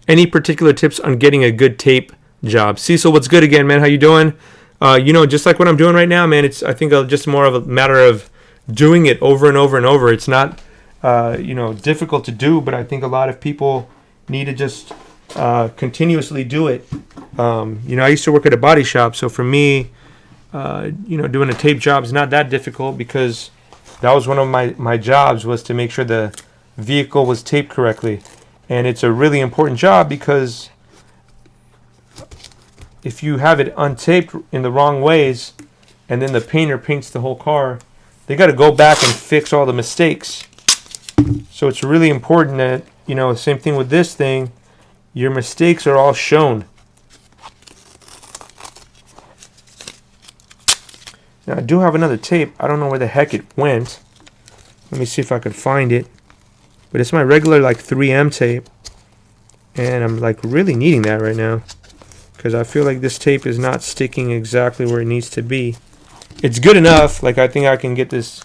Speaker 1: Any particular tips on getting a good tape job? Cecil, what's good again, man? How you doing? You know, just like what I'm doing right now, man. It's, I think, just more of a matter of doing it over and over and over. It's not, you know, difficult to do, but I think a lot of people need to just continuously do it. You know, I used to work at a body shop, so for me, you know, doing a tape job is not that difficult because that was one of my jobs, was to make sure the vehicle was taped correctly. And it's a really important job because if you have it untaped in the wrong ways and then the painter paints the whole car, they got to go back and fix all the mistakes. So it's really important that, you know, same thing with this thing. Your mistakes are all shown. Now, I do have another tape. I don't know where the heck it went. Let me see if I could find it. But it's my regular, like, 3M tape. And I'm, like, really needing that right now. Because I feel like this tape is not sticking exactly where it needs to be. It's good enough. Like, I think I can get this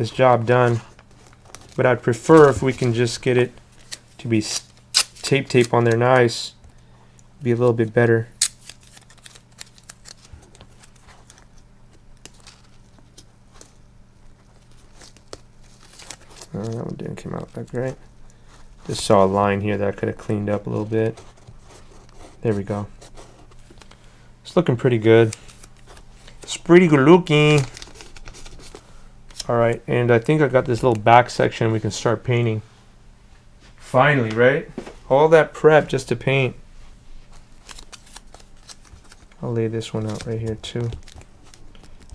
Speaker 1: job done. But I'd prefer if we can just get it to be tape on there nice. Be a little bit better. That one didn't come out that great. Just saw a line here that I could have cleaned up a little bit. There we go. It's looking pretty good. It's pretty good looking. Alright, and I think I got this little back section we can start painting. Finally, right? All that prep just to paint. I'll lay this one out right here too.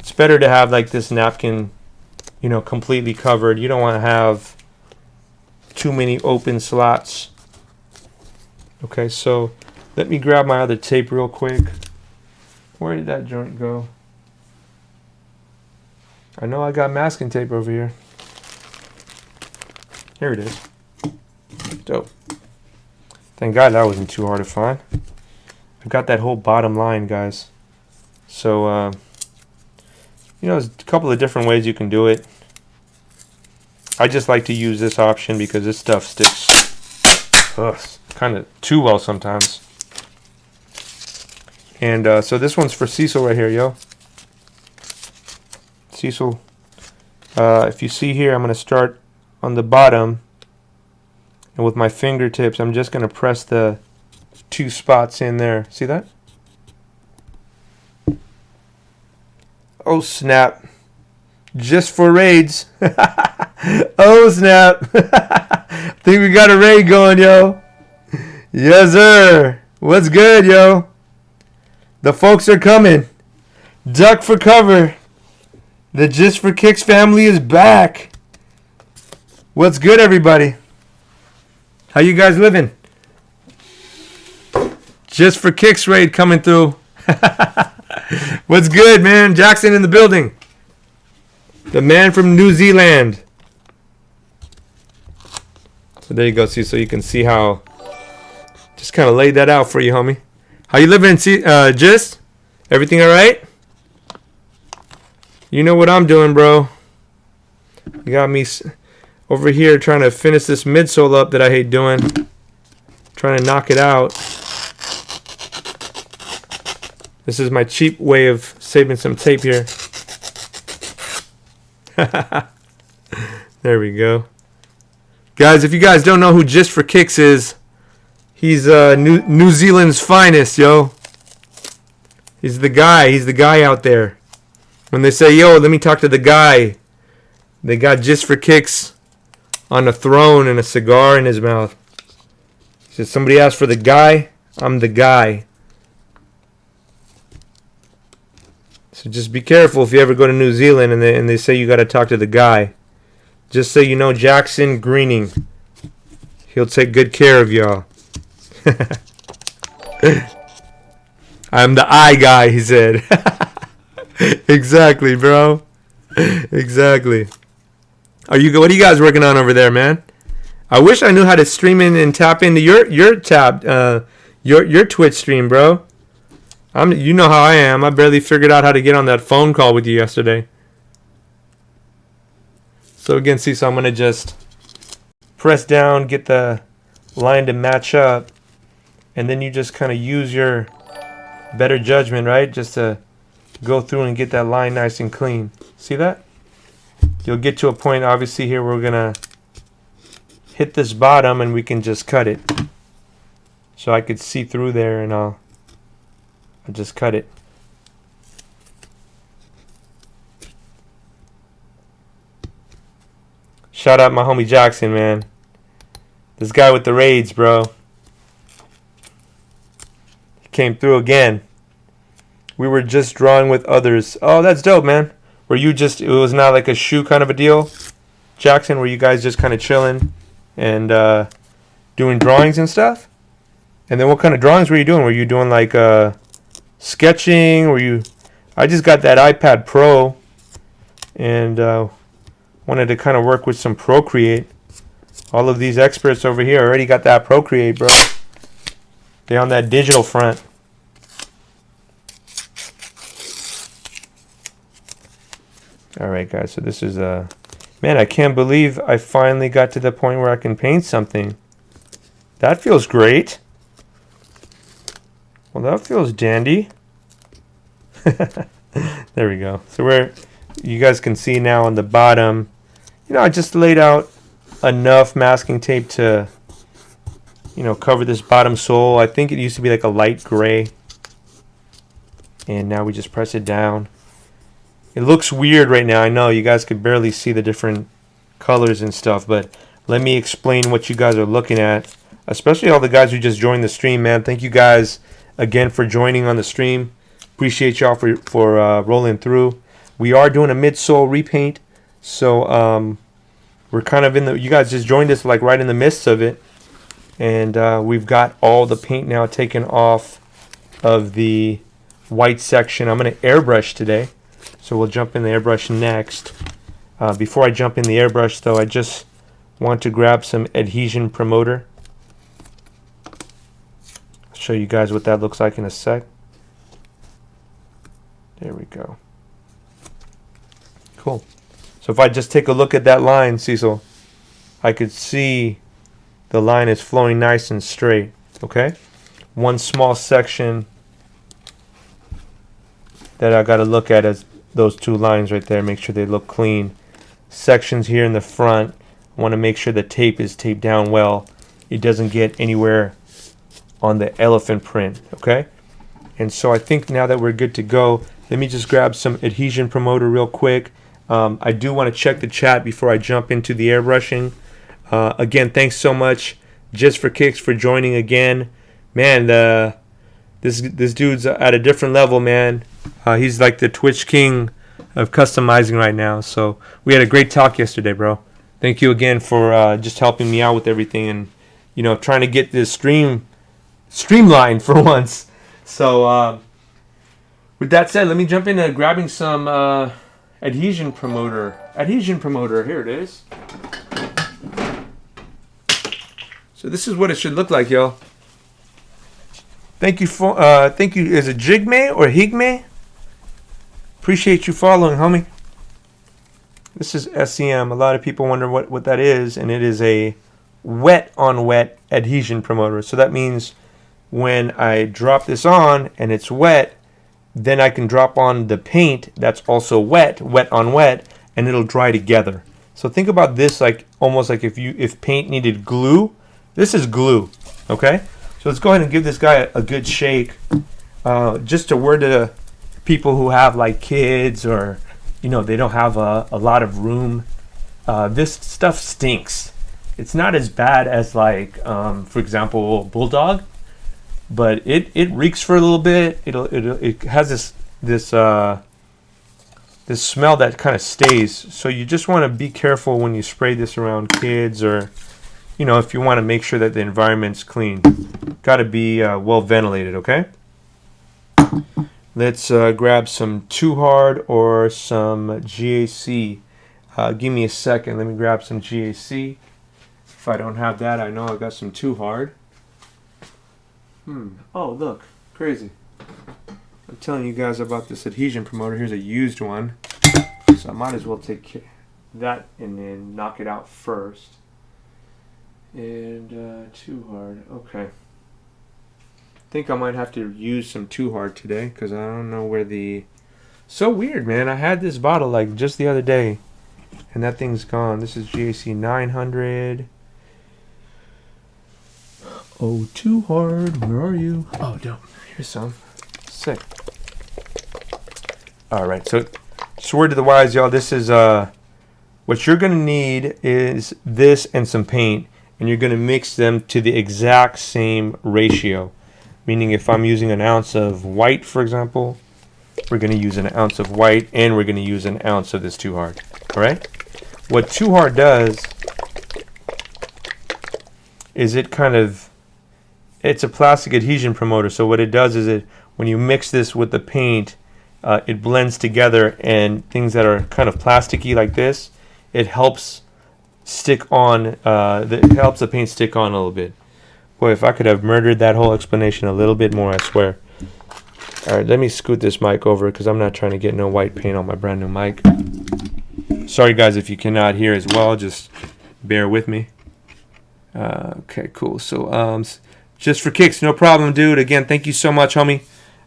Speaker 1: It's better to have like this napkin, you know, completely covered. You don't want to have too many open slots. Okay, so let me grab my other tape real quick. Where did that joint go? I know I got masking tape over here. Here it is. Dope. Thank God that wasn't too hard to find. I've got that whole bottom line, guys. So, you know, there's a couple of different ways you can do it. I just like to use this option because this stuff sticks kind of too well sometimes. And so this one's for Cecil right here, yo. Cecil, if you see here, I'm going to start on the bottom. And with my fingertips, I'm just going to press the 2 spots in there. See that? Oh, snap. Just for raids. Oh, snap. Think we got a raid going, yo. Yes, sir. What's good, yo? The folks are coming. Duck for cover. The Just for Kicks family is back. What's good, everybody? How you guys living? Just for Kicks raid coming through. What's good, man? Jackson in the building. The man from New Zealand. So there you go, see, so you can see how just kind of laid that out for you, homie. How you living, Just? Everything all right? You know what I'm doing, bro. You got me over here trying to finish this midsole up that I hate doing. Trying to knock it out. This is my cheap way of saving some tape here. There we go. Guys, if you guys don't know who Just for Kicks is, he's New Zealand's finest, yo. He's the guy. He's the guy out there. When they say, yo, let me talk to the guy, they got Just for Kicks on a throne and a cigar in his mouth. He says, somebody asked for the guy, I'm the guy. So just be careful if you ever go to New Zealand and they say you got to talk to the guy. Just so you know, Jackson Greening. He'll take good care of y'all. I'm the eye guy, he said. Exactly, bro. Exactly. What are you guys working on over there, man? I wish I knew how to stream in and tap into your Twitch stream, bro. You know how I am. I barely figured out how to get on that phone call with you yesterday. So again, see, so I'm gonna just press down, get the line to match up, and then you just kind of use your better judgment, right? Just to go through and get that line nice and clean. See that? You'll get to a point, obviously, here we're gonna hit this bottom and we can just cut it. So I could see through there and I'll just cut it. Shout out my homie Jackson, man. This guy with the raids, bro. He came through again. We were just drawing with others. Oh, that's dope, man. Were you just, it was not like a shoe kind of a deal? Jackson, were you guys just kind of chilling and doing drawings and stuff. And then what kind of drawings were you doing? Were you doing like sketching? Were you? I just got that iPad Pro, and wanted to kind of work with some Procreate. All of these experts over here already got that Procreate, bro. They're on that digital front. All right, guys. So this is man, I can't believe I finally got to the point where I can paint something. That feels great. Well, that feels dandy. There we go. So you guys can see now on the bottom, you know, I just laid out enough masking tape to, you know, cover this bottom sole. I think it used to be like a light gray. And now we just press it down. It looks weird right now. I know you guys could barely see the different colors and stuff, but let me explain what you guys are looking at, especially all the guys who just joined the stream, man. Thank you guys again for joining on the stream. Appreciate y'all for rolling through. We are doing a midsole repaint, so we're kind of in the. You guys just joined us like right in the midst of it, and we've got all the paint now taken off of the white section. I'm going to airbrush today, so we'll jump in the airbrush next. Before I jump in the airbrush, though, I just want to grab some adhesion promoter. I'll show you guys what that looks like in a sec. There we go. Cool. So if I just take a look at that line, Cecil, I could see the line is flowing nice and straight. Okay? One small section that I got to look at is those two lines right there. Make sure they look clean. Sections here in the front, I want to make sure the tape is taped down well. It doesn't get anywhere on the elephant print. Okay? And so I think now that we're good to go, let me just grab some adhesion promoter real quick. I do want to check the chat before I jump into the airbrushing. Again, thanks so much, Just for Kicks, for joining again. Man, this dude's at a different level, man. He's like the Twitch king of customizing right now. So we had a great talk yesterday, bro. Thank you again for just helping me out with everything and, you know, trying to get this streamlined for once. So with that said, let me jump into grabbing some adhesion promoter. Here it is. So this is what it should look like, y'all. Thank you for is it Jigme or Higme? Appreciate you following, homie. This is SEM. A lot of people wonder what that is, and it is a wet on wet adhesion promoter. So that means when I drop this on and it's wet, then I can drop on the paint that's also wet on wet, and it'll dry together. So think about this like almost like if paint needed glue. This is glue, okay? So let's go ahead and give this guy a good shake. Just a word to people who have like kids or, you know, they don't have a lot of room. This stuff stinks. It's not as bad as like, for example, Bulldog, but it reeks for a little bit. It has this smell that kind of stays. So you just want to be careful when you spray this around kids, or, you know, if you want to make sure that the environment's clean. Got to be well ventilated, okay? Let's grab some Too Hard or some GAC. Give me a second. Let me grab some GAC. If I don't have that, I know I got some Too Hard. Oh, look. Crazy. I'm telling you guys about this adhesion promoter. Here's a used one. So I might as well take that and then knock it out first. And Too Hard. Okay. I think I might have to use some Too Hard today because I don't know where the... So weird, man. I had this bottle like just the other day and that thing's gone. This is GAC 900. Oh, Too Hard. Where are you? Oh, don't. Here's some. Sick. All right. So, just word to the wise, y'all. This is what you're going to need is this and some paint, and you're going to mix them to the exact same ratio. Meaning if I'm using an ounce of white, for example, we're going to use an ounce of white, and we're going to use an ounce of this Too Hard. All right? What Too Hard does is it kind of, it's a plastic adhesion promoter. So what it does is it, when you mix this with the paint, it blends together, and things that are kind of plasticky like this, it helps stick on. It helps the paint stick on a little bit. Boy, if I could have murdered that whole explanation a little bit more, I swear. All right, let me scoot this mic over because I'm not trying to get no white paint on my brand new mic. Sorry guys if you cannot hear as well, just bear with me. Okay, cool. So just for kicks, no problem, dude. Again, thank you so much, homie.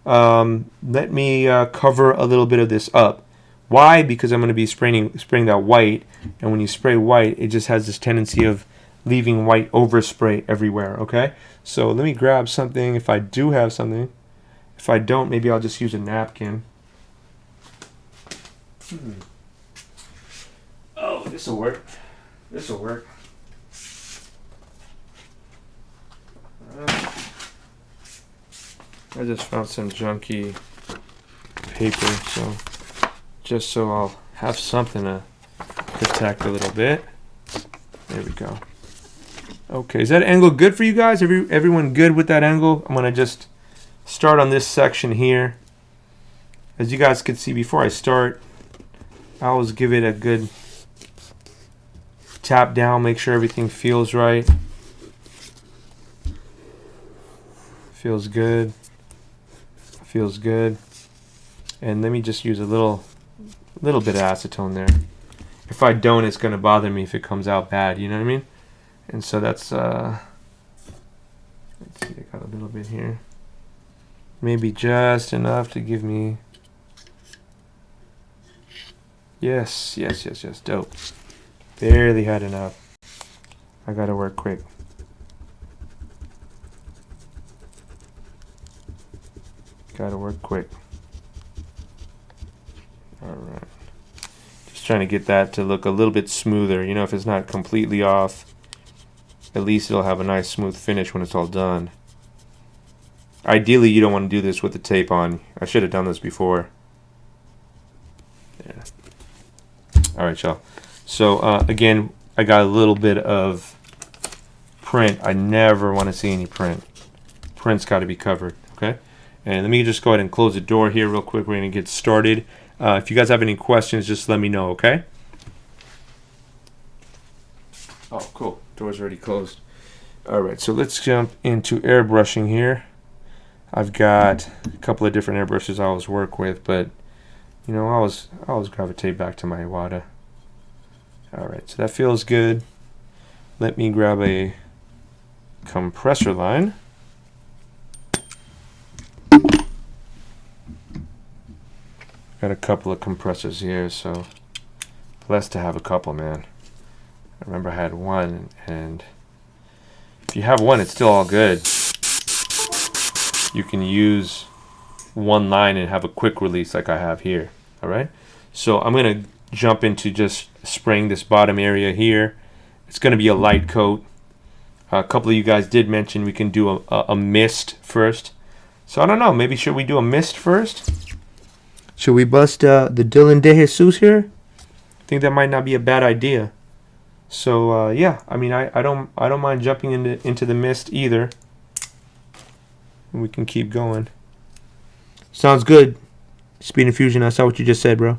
Speaker 1: Let me cover a little bit of this up. Why? Because I'm going to be spraying that white, and when you spray white, it just has this tendency of leaving white overspray everywhere. Okay, so let me grab something if I do have something. If I don't, maybe I'll just use a napkin. Oh, this will work. This will work. I just found some junky paper, so just so I'll have something to protect a little bit. There we go. Okay, is that angle good for you guys? Everyone good with that angle? I'm gonna just start on this section here. As you guys can see, before I start, I always give it a good tap down, make sure everything feels right. Feels good. Feels good. And let me just use a little bit of acetone there. If I don't, it's gonna bother me if it comes out bad, you know what I mean? And so that's let's see, I got a little bit here. Maybe just enough to give me, yes, dope. Barely had enough. I gotta work quick. Gotta work quick. Alright. Just trying to get that to look a little bit smoother. You know, if it's not completely off, at least it'll have a nice smooth finish when it's all done. Ideally, you don't want to do this with the tape on. I should have done this before. Yeah. Alright, y'all. So, again, I got a little bit of print. I never want to see any print. Print's got to be covered, okay? And let me just go ahead and close the door here real quick. We're going to get started. If you guys have any questions, just let me know, okay? Oh, cool. Door's already closed. Alright, so let's jump into airbrushing here. I've got a couple of different airbrushes I always work with, but you know, I always gravitate back to my Iwata. Alright, so that feels good. Let me grab a compressor line. Got a couple of compressors here, so blessed to have a couple, man. I remember I had one, and if you have one, it's still all good. You can use one line and have a quick release like I have here. All right, so I'm gonna jump into just spraying this bottom area here. It's gonna be a light coat. A couple of you guys did mention we can do a mist first, so I don't know, maybe should we do a mist first? Should we bust the Dylan De Jesus here? I think that might not be a bad idea. So yeah, I mean, I don't mind jumping into the mist either. We can keep going. Sounds good. Speed Infusion, I saw what you just said, bro.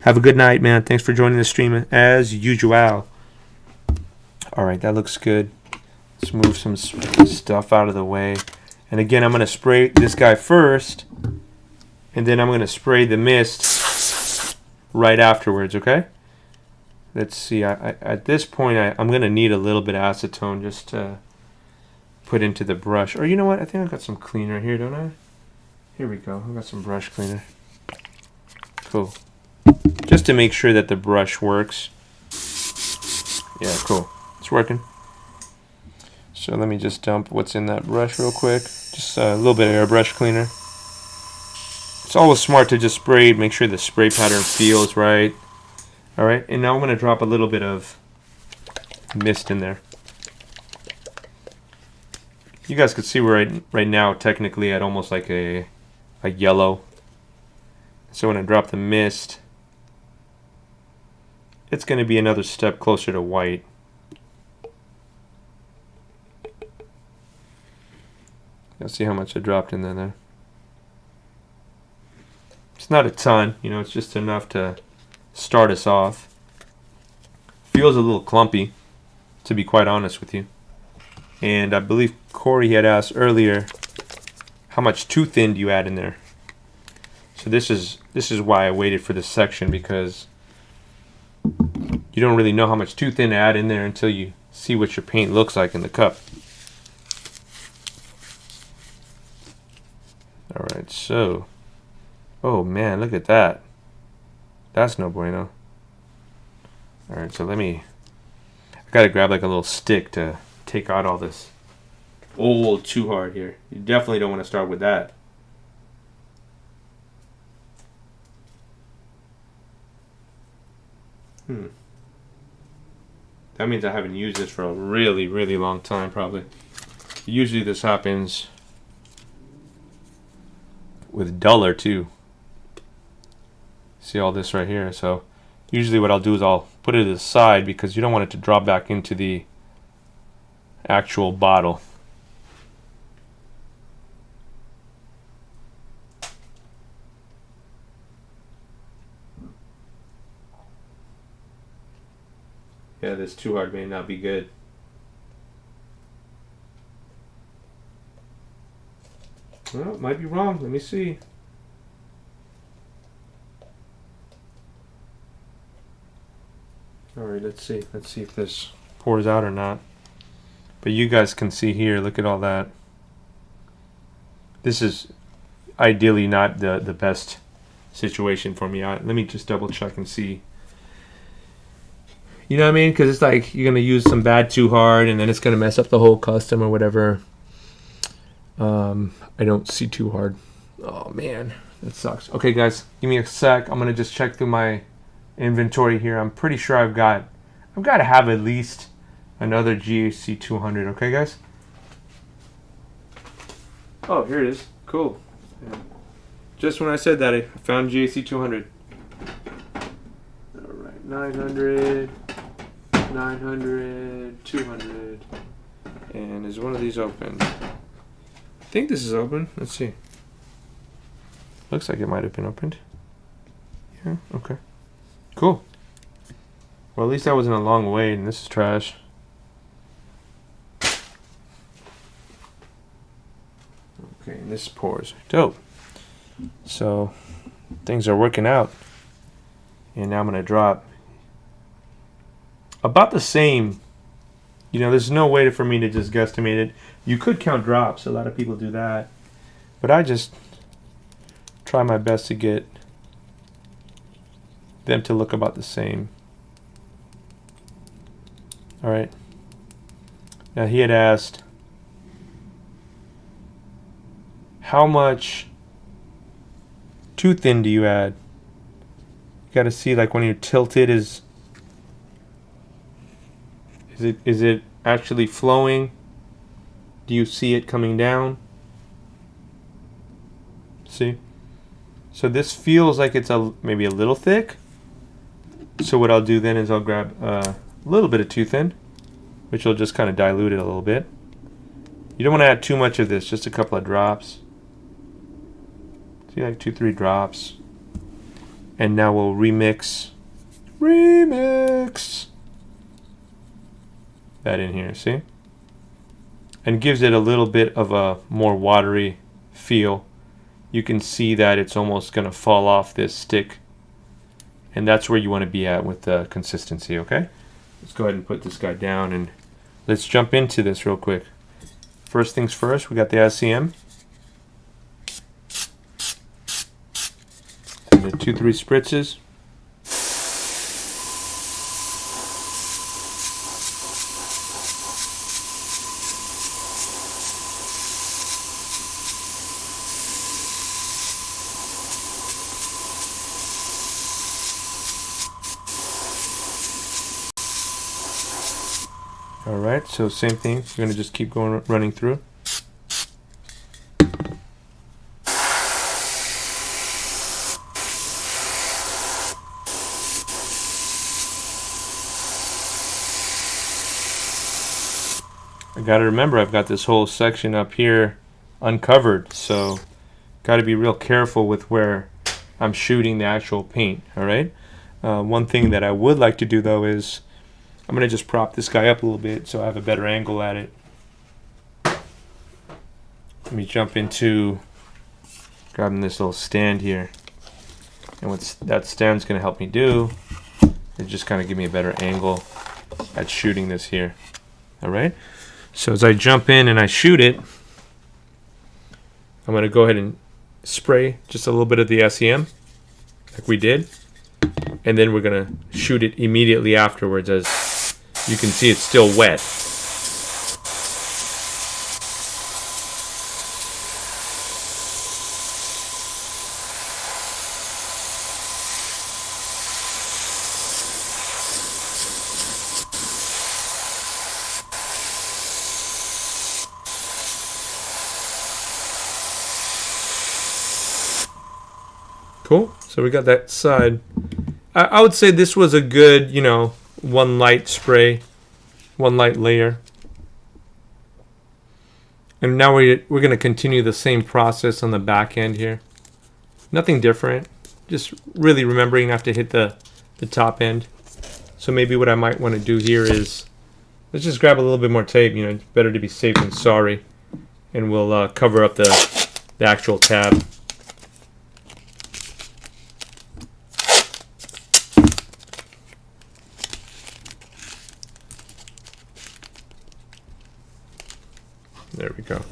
Speaker 1: Have a good night, man. Thanks for joining the stream as usual. Alright, that looks good. Let's move some stuff out of the way. And again, I'm going to spray this guy first, and then I'm going to spray the mist right afterwards, okay? Let's see. At this point, I'm going to need a little bit of acetone just to put into the brush. Or you know what? I think I've got some cleaner here, don't I? Here we go. I've got some brush cleaner. Cool. Just to make sure that the brush works. Yeah, cool. It's working. So let me just dump what's in that brush real quick. Just a little bit of airbrush cleaner. It's always smart to just spray, make sure the spray pattern feels right. Alright, and now I'm going to drop a little bit of mist in there. You guys can see right now, technically, at almost like a yellow. So when I drop the mist, it's going to be another step closer to white. You'll see how much I dropped in there. It's not a ton, you know, it's just enough to start us off. Feels a little clumpy, to be quite honest with you. And I believe Corey had asked earlier, how much too thin do you add in there? So this is why I waited for this section, because you don't really know how much too thin to add in there until you see what your paint looks like in the cup. Alright, so, oh man, look at that. That's no bueno. Alright, so I gotta grab like a little stick to take out all this old too hard here. You definitely don't want to start with that. That means I haven't used this for a really, really long time, probably. Usually this happens with duller too. See all this right here? So usually what I'll do is I'll put it to the side because you don't want it to drop back into the actual bottle. Yeah, this too hard may not be good. Well, it might be wrong. Let me see. Alright, let's see. Let's see if this pours out or not. But you guys can see here, look at all that. This is ideally not the best situation for me. Let me just double check and see. You know what I mean? Because it's like you're going to use some bad too hard and then it's going to mess up the whole custom or whatever. I don't see too hard. Oh man, that sucks. Okay guys, give me a sec. I'm going to just check through my inventory here. I'm pretty sure I've got to have at least another GAC 200. Okay guys? Oh, here it is. Cool. Yeah. Just when I said that, I found GAC 200. Alright, 900, 900, 200. And is one of these open? I think this is open. Let's see. Looks like it might have been opened. Yeah, okay. Cool. Well, at least that wasn't a long wait, and this is trash. Okay, and this pours. Dope. So, things are working out. And now I'm going to drop about the same. You know, there's no way for me to just guesstimate it. You could count drops. A lot of people do that. But I just try my best to get them to look about the same. Alright. Now he had asked, how much too thin do you add? You gotta see, like, when you're tilted, is it actually flowing? Do you see it coming down? See? So this feels like it's maybe a little thick. So what I'll do then is I'll grab a little bit of too thin, which will just kind of dilute it a little bit. You don't want to add too much of this, just a couple of drops. See, like 2-3 drops. And now we'll remix that in here, see? And gives it a little bit of a more watery feel. You can see that it's almost going to fall off this stick. And that's where you want to be at with the consistency, okay? Let's go ahead and put this guy down and let's jump into this real quick. First things first, we got the SCM. And the 2-3 spritzes. Alright, so same thing. We're going to just keep going, running through. I got to remember, I've got this whole section up here uncovered, so got to be real careful with where I'm shooting the actual paint. All right. One thing that I would like to do though is I'm going to just prop this guy up a little bit so I have a better angle at it. Let me jump into grabbing this little stand here, and what that stand's going to help me do is just kind of give me a better angle at shooting this here. All right. So as I jump in and I shoot it, I'm going to go ahead and spray just a little bit of the SEM like we did, and then we're going to shoot it immediately afterwards. As you can see, it's still wet. Cool. So we got that side. I would say this was a good, one light spray, one light layer. And now we're going to continue the same process on the back end here. Nothing different. Just really remembering not to hit the top end. So maybe what I might want to do here is, let's just grab a little bit more tape. It's better to be safe than sorry. And we'll cover up the actual tab. There we go.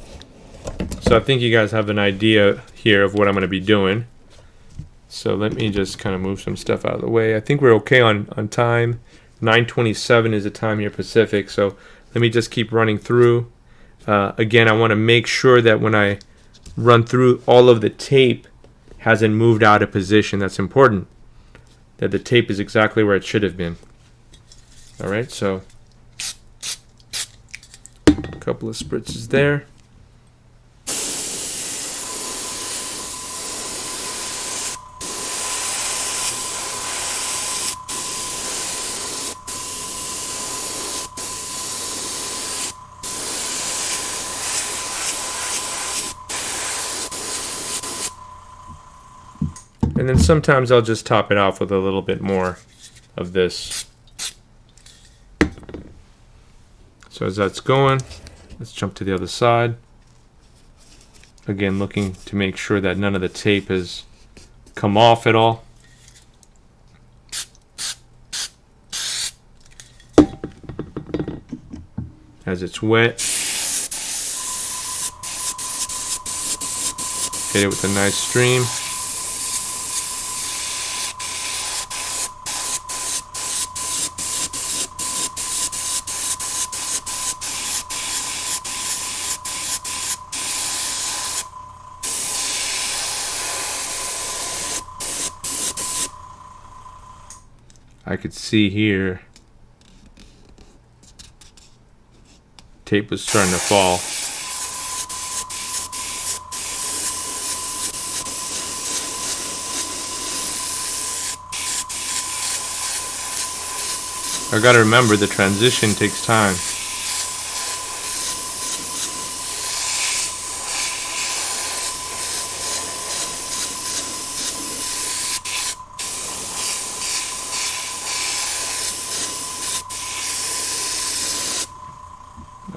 Speaker 1: So I think you guys have an idea here of what I'm going to be doing. So let me just kind of move some stuff out of the way. I think we're okay on time. 9:27 is the time here Pacific. So let me just keep running through. Again, I want to make sure that when I run through, all of the tape hasn't moved out of position. That's important. That the tape is exactly where it should have been. All right, so couple of spritzes there. And then sometimes I'll just top it off with a little bit more of this. So as that's going, let's jump to the other side. Again, looking to make sure that none of the tape has come off at all. As it's wet, hit it with a nice stream. I could see here tape was starting to fall. I gotta remember the transition takes time.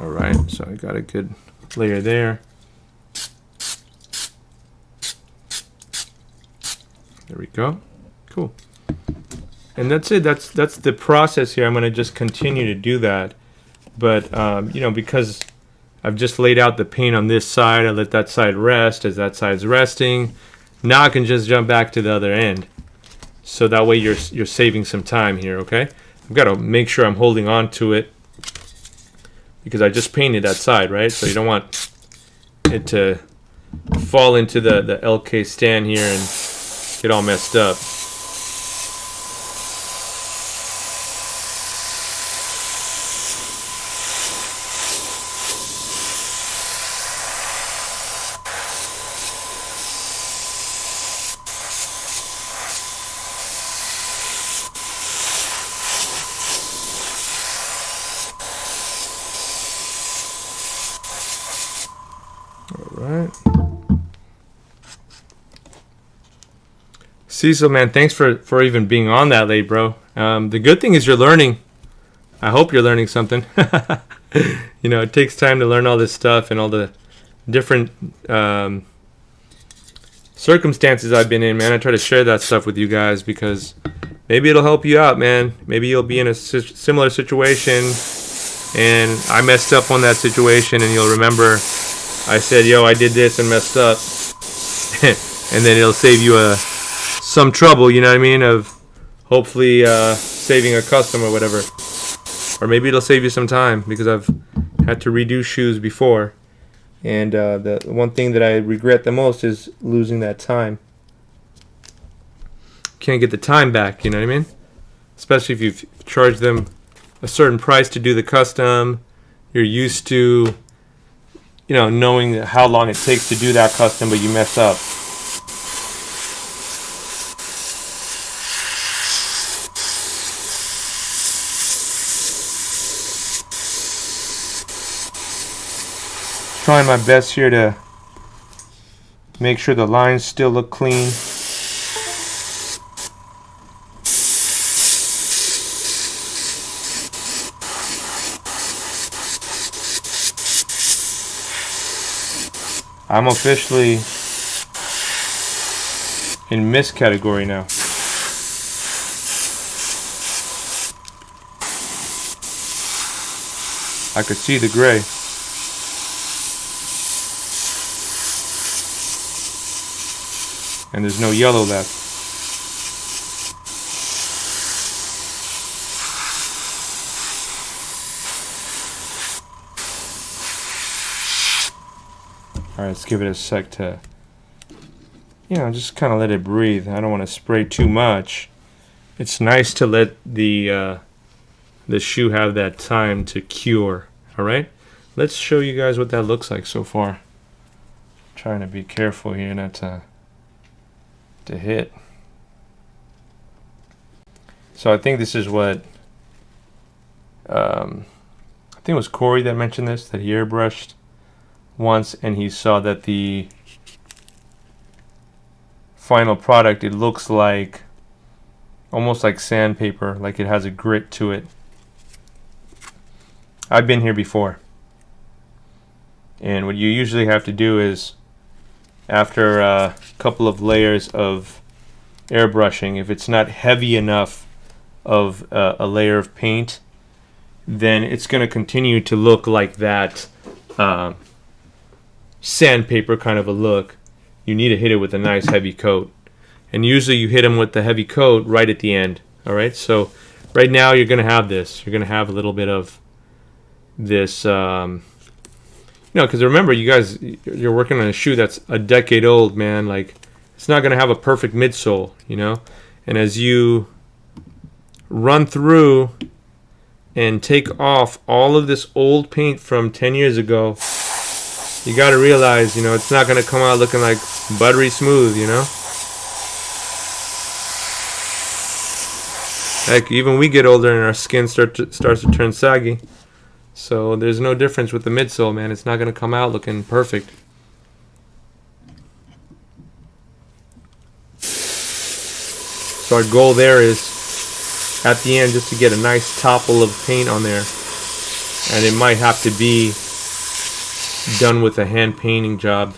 Speaker 1: Alright, so I got a good layer there. There we go. Cool. And that's it. That's the process here. I'm going to just continue to do that. But, because I've just laid out the paint on this side, I let that side rest. As that side's resting, now I can just jump back to the other end. So that way you're saving some time here, okay? I've got to make sure I'm holding on to it, because I just painted that side, right? So you don't want it to fall into the LK stand here and get all messed up. Alright. Cecil, man, thanks for even being on that late, bro. The good thing is you're learning. I hope you're learning something. You know, it takes time to learn all this stuff and all the different circumstances I've been in, man. I try to share that stuff with you guys because maybe it'll help you out, man. Maybe you'll be in a similar situation and I messed up on that situation and you'll remember I said, yo, I did this and messed up. And then it'll save you some trouble, you know what I mean, of hopefully saving a customer or whatever. Or maybe it'll save you some time because I've had to redo shoes before. And the one thing that I regret the most is losing that time. Can't get the time back, you know what I mean? Especially if you've charged them a certain price to do the custom. You're used to, you know, knowing how long it takes to do that custom, but you mess up. Trying my best here to make sure the lines still look clean. I'm officially in mist category now. I could see the gray. And there's no yellow left. Alright, let's give it a sec to, you know, just kind of let it breathe. I don't want to spray too much. It's nice to let the shoe have that time to cure. Alright? Let's show you guys what that looks like so far. Trying to be careful here not to hit. So I think this is what I think it was Corey that mentioned this, that he airbrushed once and he saw that the final product, it looks like almost like sandpaper, like it has a grit to it. I've been here before, and what you usually have to do is, after a couple of layers of airbrushing, if it's not heavy enough of a layer of paint, then it's going to continue to look like that sandpaper kind of a look. You need to hit it with a nice heavy coat, and usually you hit them with the heavy coat right at the end. All right, so right now you're going to have this. You're going to have a little bit of this. You know, because remember, you guys, you're working on a shoe that's a decade old, man. Like, it's not going to have a perfect midsole, you know? And as you run through and take off all of this old paint from 10 years ago, you got to realize, you know, it's not going to come out looking like buttery smooth, you know? Heck, even we get older and our skin starts to turn saggy. So there's no difference with the midsole, man. It's not going to come out looking perfect. So our goal there is at the end just to get a nice topple of paint on there. And it might have to be done with a hand painting job.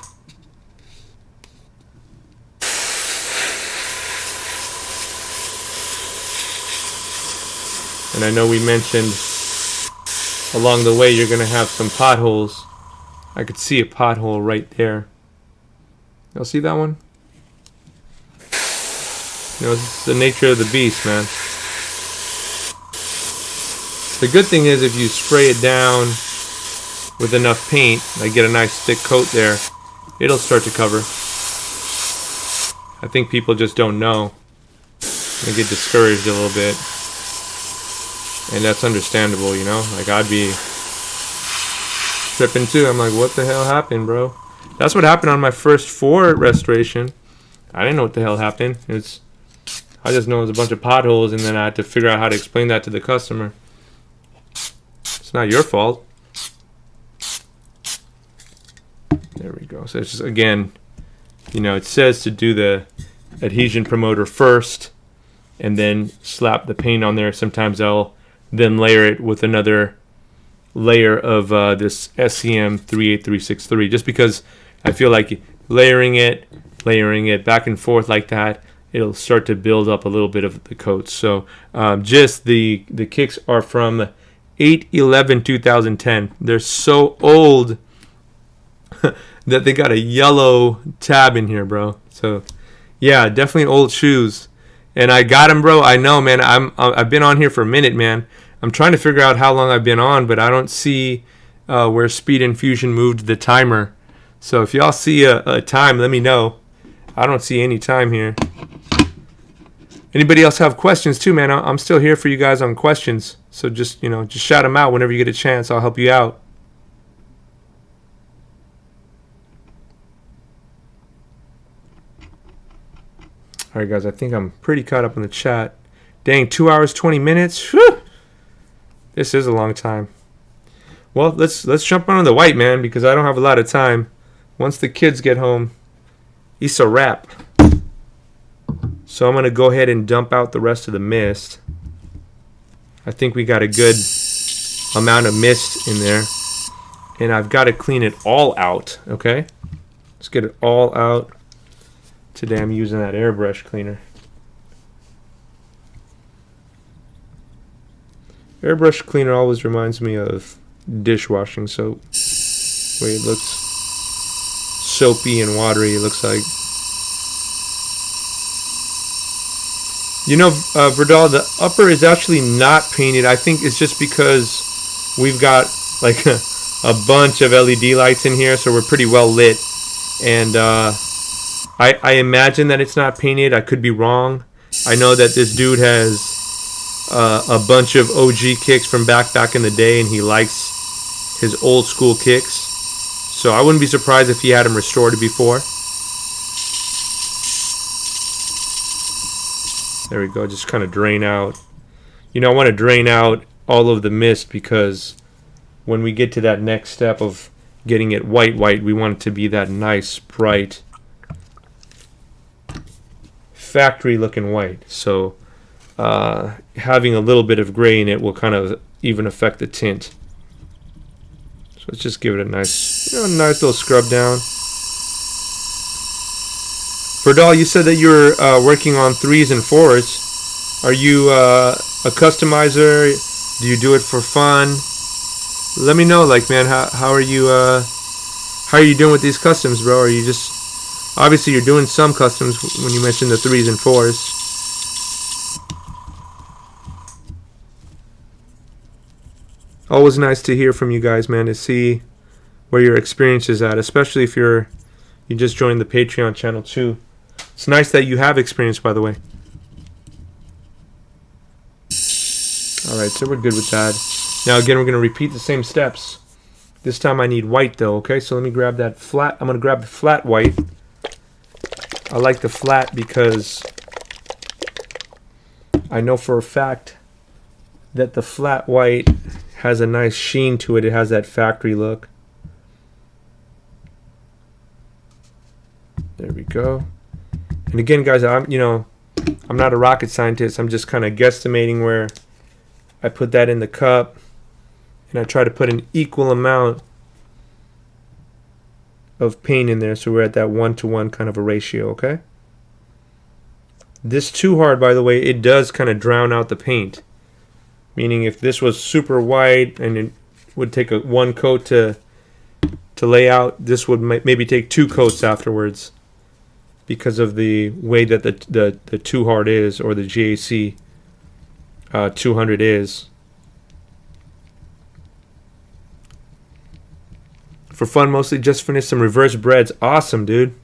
Speaker 1: And I know we mentioned along the way you're going to have some potholes. I could see a pothole right there. Y'all see that one? You know, it's the nature of the beast, man. The good thing is if you spray it down with enough paint, like get a nice thick coat there, it'll start to cover. I think people just don't know. They get discouraged a little bit. And that's understandable, you know? Like, I'd be tripping too. I'm like, what the hell happened, bro? That's what happened on my first Ford restoration. I didn't know what the hell happened. I just know it was a bunch of potholes, and then I had to figure out how to explain that to the customer. It's not your fault. There we go. So it's just, again, you know, it says to do the adhesion promoter first and then slap the paint on there. Sometimes I'll then layer it with another layer of this SCM 38363, just because I feel like layering it back and forth like that, it'll start to build up a little bit of the coat. So just the kicks are from 8/11/2010. They're so old that they got a yellow tab in here, bro. So yeah, definitely old shoes. And I got them, bro. I know, man. I've been on here for a minute, man. I'm trying to figure out how long I've been on, but I don't see where Speed Infusion moved the timer. So if y'all see a time, let me know. I don't see any time here. Anybody else have questions too, man? I'm still here for you guys on questions. So just shout them out whenever you get a chance. I'll help you out. All right, guys, I think I'm pretty caught up in the chat. Dang, 2 hours, 20 minutes. Whew. This is a long time. Well, let's jump on the white, man, because I don't have a lot of time. Once the kids get home, it's a wrap. So I'm going to go ahead and dump out the rest of the mist. I think we got a good amount of mist in there. And I've got to clean it all out, okay? Let's get it all out. Today I'm using that airbrush cleaner. Airbrush cleaner always reminds me of dishwashing soap. The way it looks soapy and watery, it looks like. Verdal, the upper is actually not painted. I think it's just because we've got like a bunch of LED lights in here, so we're pretty well lit. And I imagine that it's not painted. I could be wrong. I know that this dude has a bunch of OG kicks from back in the day, and he likes his old school kicks. So I wouldn't be surprised if he had them restored before. There we go. Just kind of drain out. I want to drain out all of the mist because when we get to that next step of getting it white, we want it to be that nice, bright, factory looking white. So having a little bit of gray in it will kind of even affect the tint. So let's just give it a nice little scrub down. Verdal, you said that you're working on 3s and 4s. Are you a customizer? Do you do it for fun? Let me know, man, how are you doing with these customs, bro? Are you just, obviously you're doing some customs when you mentioned the 3s and 4s. Always nice to hear from you guys, man, to see where your experience is at, especially if you just joined the Patreon channel too. It's nice that you have experience, by the way. Alright, so we're good with that. Now again, we're going to repeat the same steps. This time I need white though, okay? So let me grab that flat. I'm going to grab the flat white. I like the flat because I know for a fact that the flat white has a nice sheen to it. It has that factory look. There we go. And again, guys, I'm not a rocket scientist. I'm just kind of guesstimating where I put that in the cup, and I try to put an equal amount of paint in there, so we're at that 1-to-1 kind of a ratio, okay? This too hard, by the way, it does kind of drown out the paint. Meaning if this was super white and it would take one coat to lay out, this would maybe take 2 coats afterwards, because of the way that the too hard is, or the GAC 200 is. For fun, mostly just finished some reverse breads. Awesome, dude.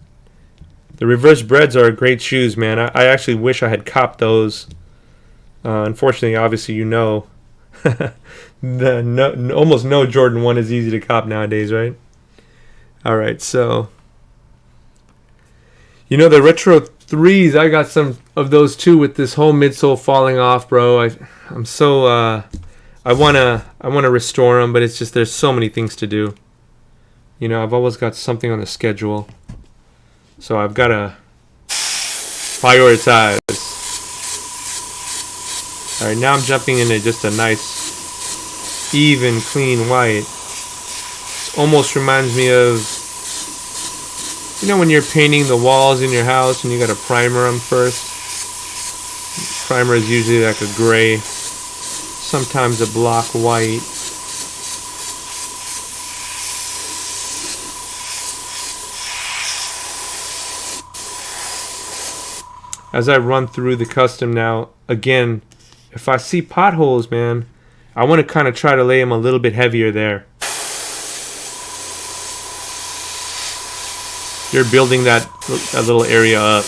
Speaker 1: The reverse breads are great shoes, man. I actually wish I had copped those. Unfortunately, obviously, almost no Jordan 1 is easy to cop nowadays, right? Alright, so the Retro 3s, I got some of those too with this whole midsole falling off, bro. I'm so I wanna restore them, but it's just there's so many things to do. I've always got something on the schedule, so I've gotta Prioritize. Alright, now I'm jumping into just a nice, even, clean white. This almost reminds me of, you know, when you're painting the walls in your house and you gotta primer them first. Primer is usually like a gray, sometimes a block white. As I run through the custom now, again, if I see potholes, man, I want to kind of try to lay them a little bit heavier there. You're building that little area up.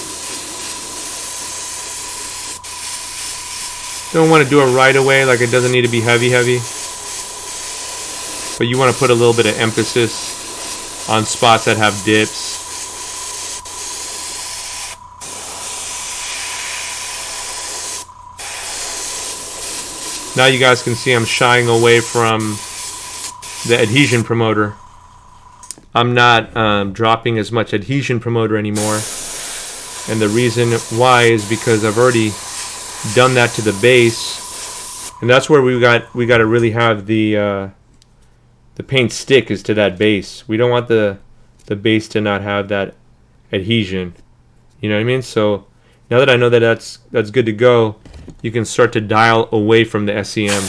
Speaker 1: Don't want to do it right away, like it doesn't need to be heavy. But you want to put a little bit of emphasis on spots that have dips. Now you guys can see I'm shying away from the adhesion promoter. I'm not dropping as much adhesion promoter anymore. And the reason why is because I've already done that to the base. And that's where we got to really have the paint stick is to that base. We don't want the base to not have that adhesion. You know what I mean? So now that I know that that's good to go, you can start to dial away from the SEM.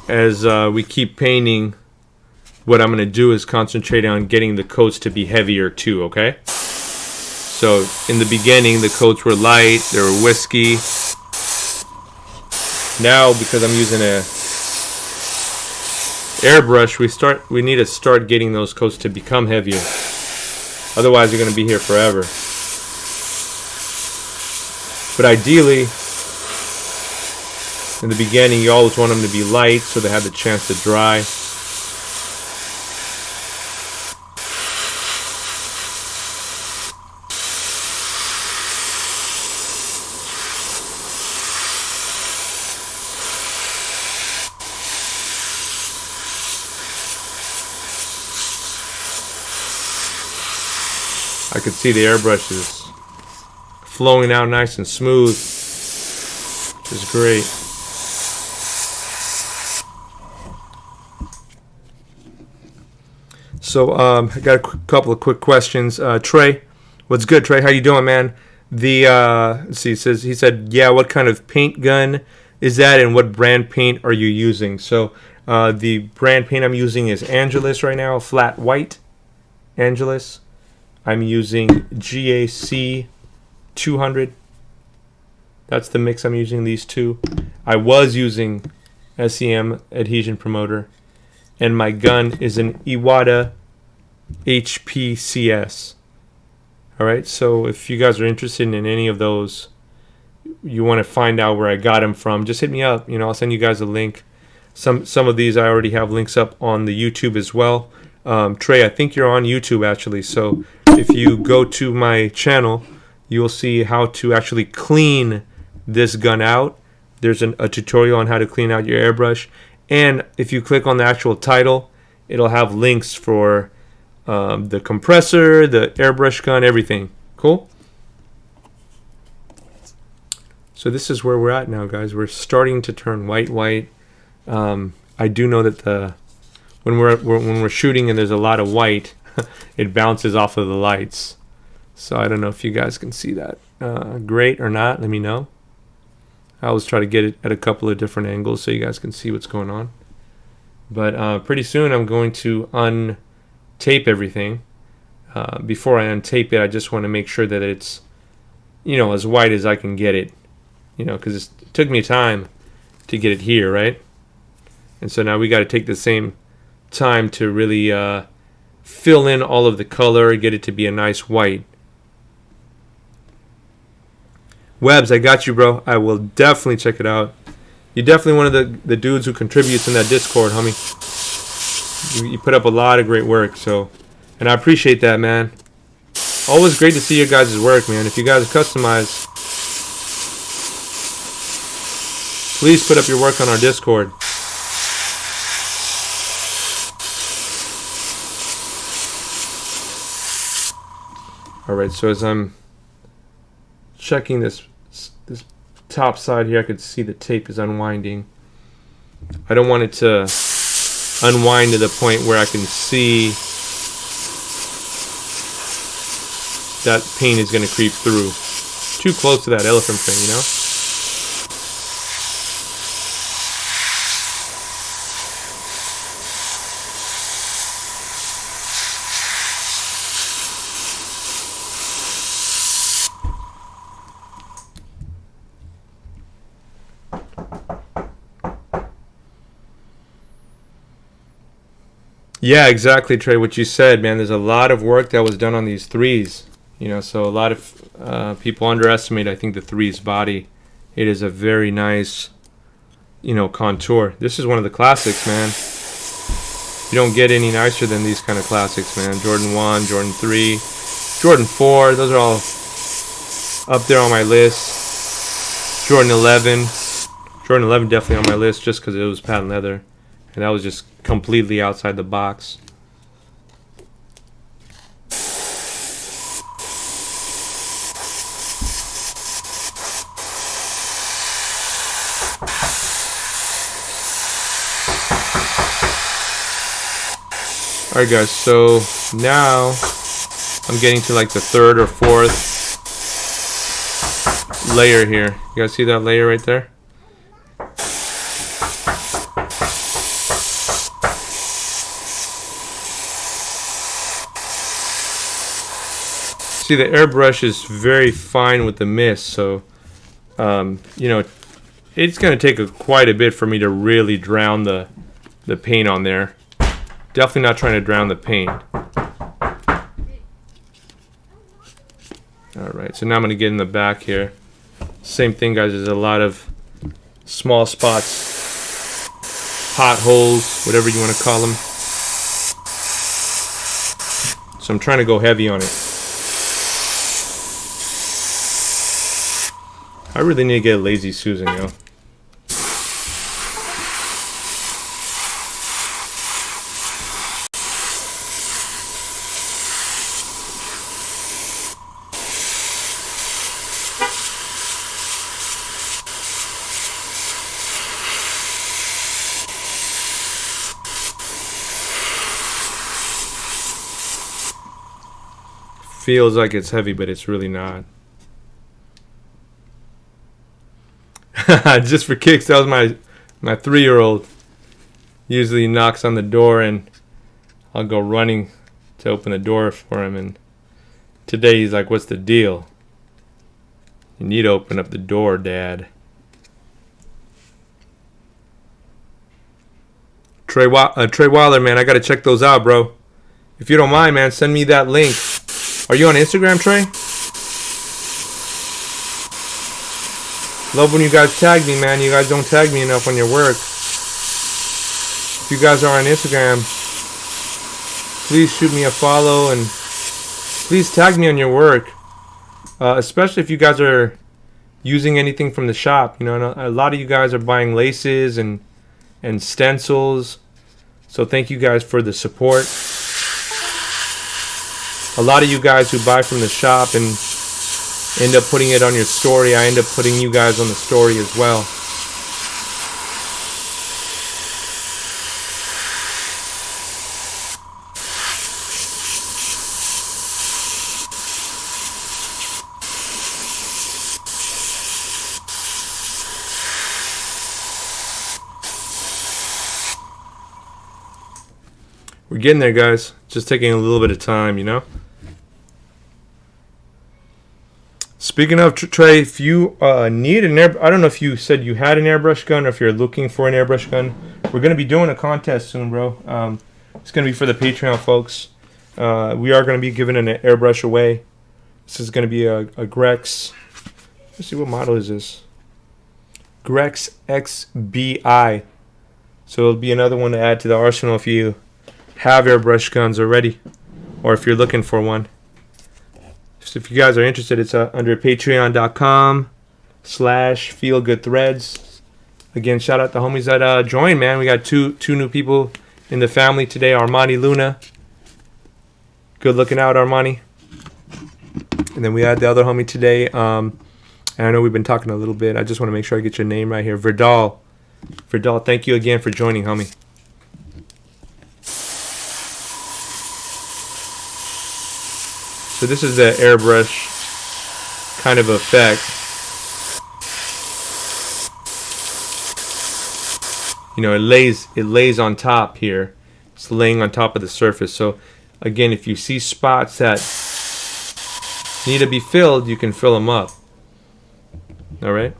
Speaker 1: As we keep painting, what I'm going to do is concentrate on getting the coats to be heavier too, okay? So in the beginning, the coats were light, they were whiskey. Now, because I'm using a airbrush, we need to start getting those coats to become heavier. Otherwise, you're going to be here forever. But ideally, in the beginning, you always want them to be light so they have the chance to dry. I can see the airbrush is flowing out nice and smooth, which is great. So I got a couple of quick questions. Trey, what's good, Trey? How you doing, man? Let's see. He said, yeah. What kind of paint gun is that, and what brand paint are you using? So the brand paint I'm using is Angelus right now, flat white. Angelus. I'm using GAC 200. That's the mix I'm using, these two. I was using SEM adhesion promoter, and my gun is an Iwata HPCS. Alright, so if you guys are interested in any of those, you want to find out where I got them from, just hit me up. You know, I'll send you guys a link. Some of these I already have links up on the YouTube as well. Trey, I think you're on YouTube actually, so if you go to my channel, you'll see how to actually clean this gun out. There's a tutorial on how to clean out your airbrush, and if you click on the actual title, it'll have links for the compressor, the airbrush gun, everything. Cool? So this is where we're at now, guys. We're starting to turn white. I do know that when we're shooting and there's a lot of white, it bounces off of the lights. So I don't know if you guys can see that great or not. Let me know. I always try to get it at a couple of different angles so you guys can see what's going on. But pretty soon I'm going to untape everything. Before I untape it, I just want to make sure that it's, you know, as white as I can get it. You know, because it took me time to get it here, right? And so now we got to take the same time to really fill in all of the color, get it to be a nice white. Webbs, I got you, bro. I will definitely check it out. You're definitely one of the dudes who contributes in that Discord, homie. You put up a lot of great work, so, and I appreciate that, man. Always great to see your guys' work, man. If you guys customize, please put up your work on our Discord. Alright, so as I'm checking this top side here, I could see the tape is unwinding. I don't want it to unwind to the point where I can see that paint is going to creep through. Too close to that elephant print, you know? Yeah, exactly, Trey. What you said, man. There's a lot of work that was done on these threes. You know, so a lot of people underestimate, I think, the threes body. It is a very nice, you know, contour. This is one of the classics, man. You don't get any nicer than these kind of classics, man. Jordan 1, Jordan 3, Jordan 4. Those are all up there on my list. Jordan 11. Jordan 11 definitely on my list just because it was patent leather. And that was just completely outside the box. Alright guys, so now I'm getting to like the third or fourth layer here. You guys see that layer right there? See, the airbrush is very fine with the mist, so you know, it's going to take quite a bit for me to really drown the paint on there. Definitely not trying to drown the paint. Alright, so now I'm going to get in the back here. Same thing, guys. There's a lot of small spots, potholes, whatever you want to call them. So I'm trying to go heavy on it. I really need to get a Lazy Susan, yo. Feels like it's heavy, but it's really not. Just for kicks, that was my 3-year-old. Usually knocks on the door and I'll go running to open the door for him, and today he's like, "What's the deal? You need to open up the door, Dad." Trey Wilder, man, I gotta check those out, bro. If you don't mind, man, send me that link. Are you on Instagram, Trey? Love when you guys tag me, man. You guys don't tag me enough on your work. If you guys are on Instagram, please shoot me a follow and please tag me on your work. Especially if you guys are using anything from the shop. You know, a lot of you guys are buying laces and stencils. So thank you guys for the support. A lot of you guys who buy from the shop and end up putting it on your story, I end up putting you guys on the story as well. We're getting there, guys. Just taking a little bit of time, you know? Speaking of, Trey, if you need an I don't know if you said you had an airbrush gun or if you're looking for an airbrush gun. We're going to be doing a contest soon, bro. It's going to be for the Patreon folks. We are going to be giving an airbrush away. This is going to be a Grex. Let's see, what model is this? Grex XBI. So it'll be another one to add to the arsenal if you have airbrush guns already, or if you're looking for one. So if you guys are interested, it's under patreon.com/feelgoodthreads. Again, shout out the homies that joined, man. We got two new people in the family today. Armani Luna. Good looking out, Armani. And then we had the other homie today. And I know we've been talking a little bit. I just want to make sure I get your name right here. Verdal. Verdal, thank you again for joining, homie. So this is the airbrush kind of effect. You know, it lays on top here. It's laying on top of the surface. So again, if you see spots that need to be filled, you can fill them up. All right.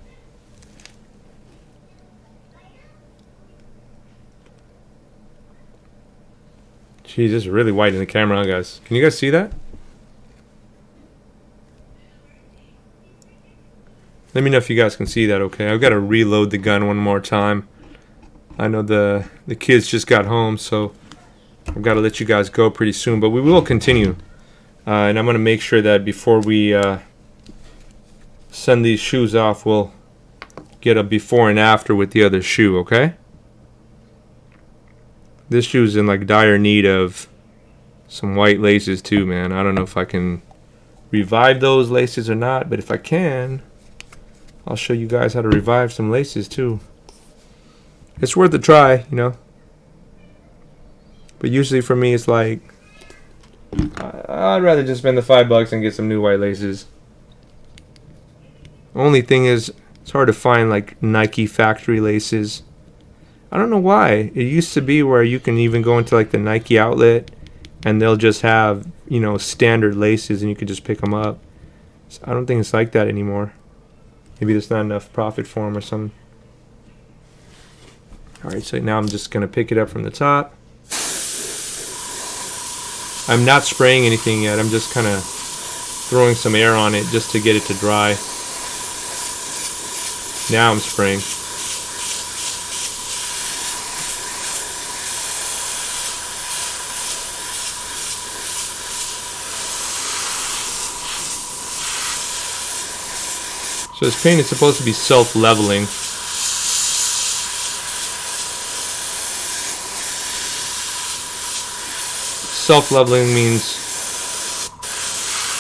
Speaker 1: Jeez, this is really white in the camera, huh, guys? Can you guys see that? Let me know if you guys can see that, okay? I've got to reload the gun one more time. I know the kids just got home, so I've got to let you guys go pretty soon. But we will continue. And I'm going to make sure that before we send these shoes off, we'll get a before and after with the other shoe, okay? This shoe's in like dire need of some white laces too, man. I don't know if I can revive those laces or not, but if I can, I'll show you guys how to revive some laces too. It's worth a try, you know. But usually for me, it's like I'd rather just spend the $5 and get some new white laces. Only thing is, it's hard to find like Nike factory laces. I don't know why. It used to be where you can even go into like the Nike outlet and they'll just have, you know, standard laces and you can just pick them up. So I don't think it's like that anymore. Maybe there's not enough profit for them or something. Alright, so now I'm just going to pick it up from the top. I'm not spraying anything yet. I'm just kind of throwing some air on it just to get it to dry. Now I'm spraying. So this paint is supposed to be self-leveling. Self-leveling means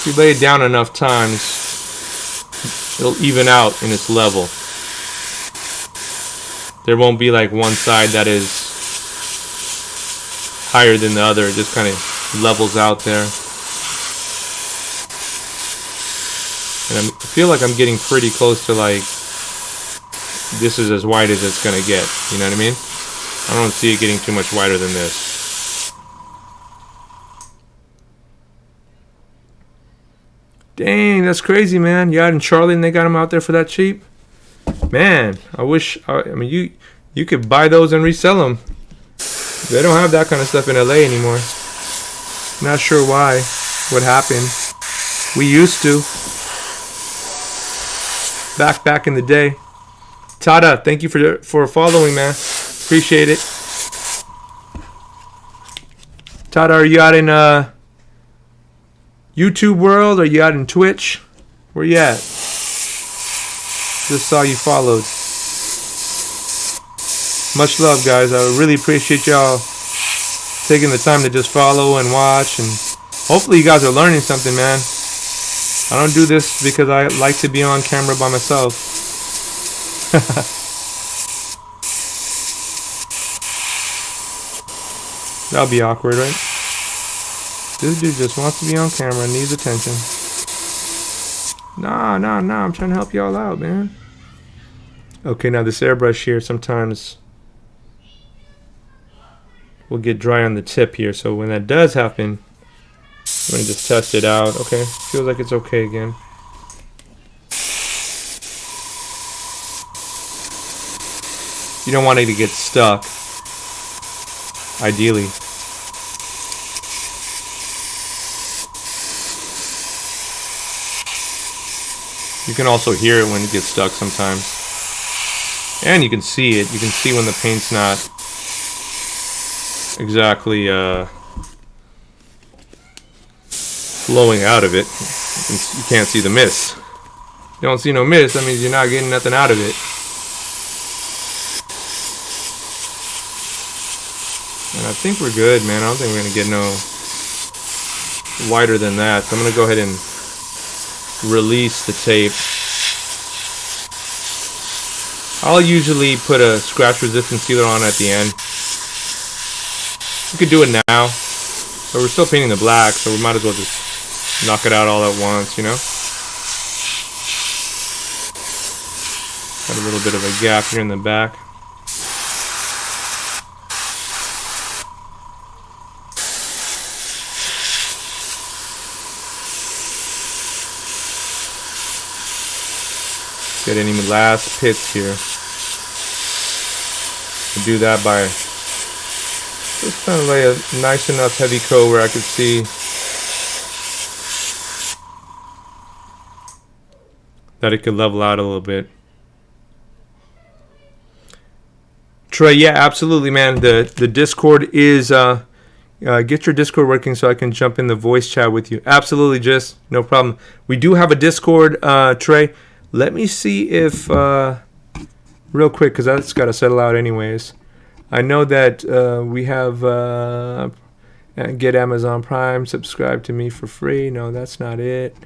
Speaker 1: if you lay it down enough times, it'll even out in its level. There won't be like one side that is higher than the other. It just kind of levels out there. And I feel like I'm getting pretty close to like, this is as white as it's going to get. You know what I mean? I don't see it getting too much whiter than this. Dang, that's crazy, man. You out in Charlotte and they got them out there for that cheap? Man, I wish, I mean, you could buy those and resell them. They don't have that kind of stuff in LA anymore. Not sure why. What happened? We used to. Back in the day. Tada, thank you for following, man. Appreciate it. Tada, are you out in YouTube world? Or are you out in Twitch? Where you at? Just saw you followed. Much love, guys. I really appreciate y'all taking the time to just follow and watch, and hopefully you guys are learning something, man. I don't do this because I like to be on camera by myself. That'll be awkward, right? This dude just wants to be on camera and needs attention. Nah, I'm trying to help y'all out, man. Okay, now this airbrush here sometimes will get dry on the tip here. So when that does happen, I'm going to just test it out. Okay, feels like it's okay again. You don't want it to get stuck, ideally. You can also hear it when it gets stuck sometimes. And you can see it. You can see when the paint's not exactly flowing out of it. You can't see the mist. You don't see no mist, that means you're not getting nothing out of it. And I think we're good, man. I don't think we're going to get no wider than that. So I'm going to go ahead and release the tape. I'll usually put a scratch resistant sealer on at the end. We could do it now, but we're still painting the black, so we might as well just knock it out all at once, you know? Got a little bit of a gap here in the back. Get any last pits here. I'll do that by just kind of lay a nice enough heavy coat where I could see that it could level out a little bit. Trey, yeah, absolutely, man. The Discord is get your Discord working so I can jump in the voice chat with you. Absolutely, just no problem. We do have a Discord, Trey. Let me see if real quick, because that's got to settle out anyways. I know that we have get Amazon Prime, subscribe to me for free. No, that's not it.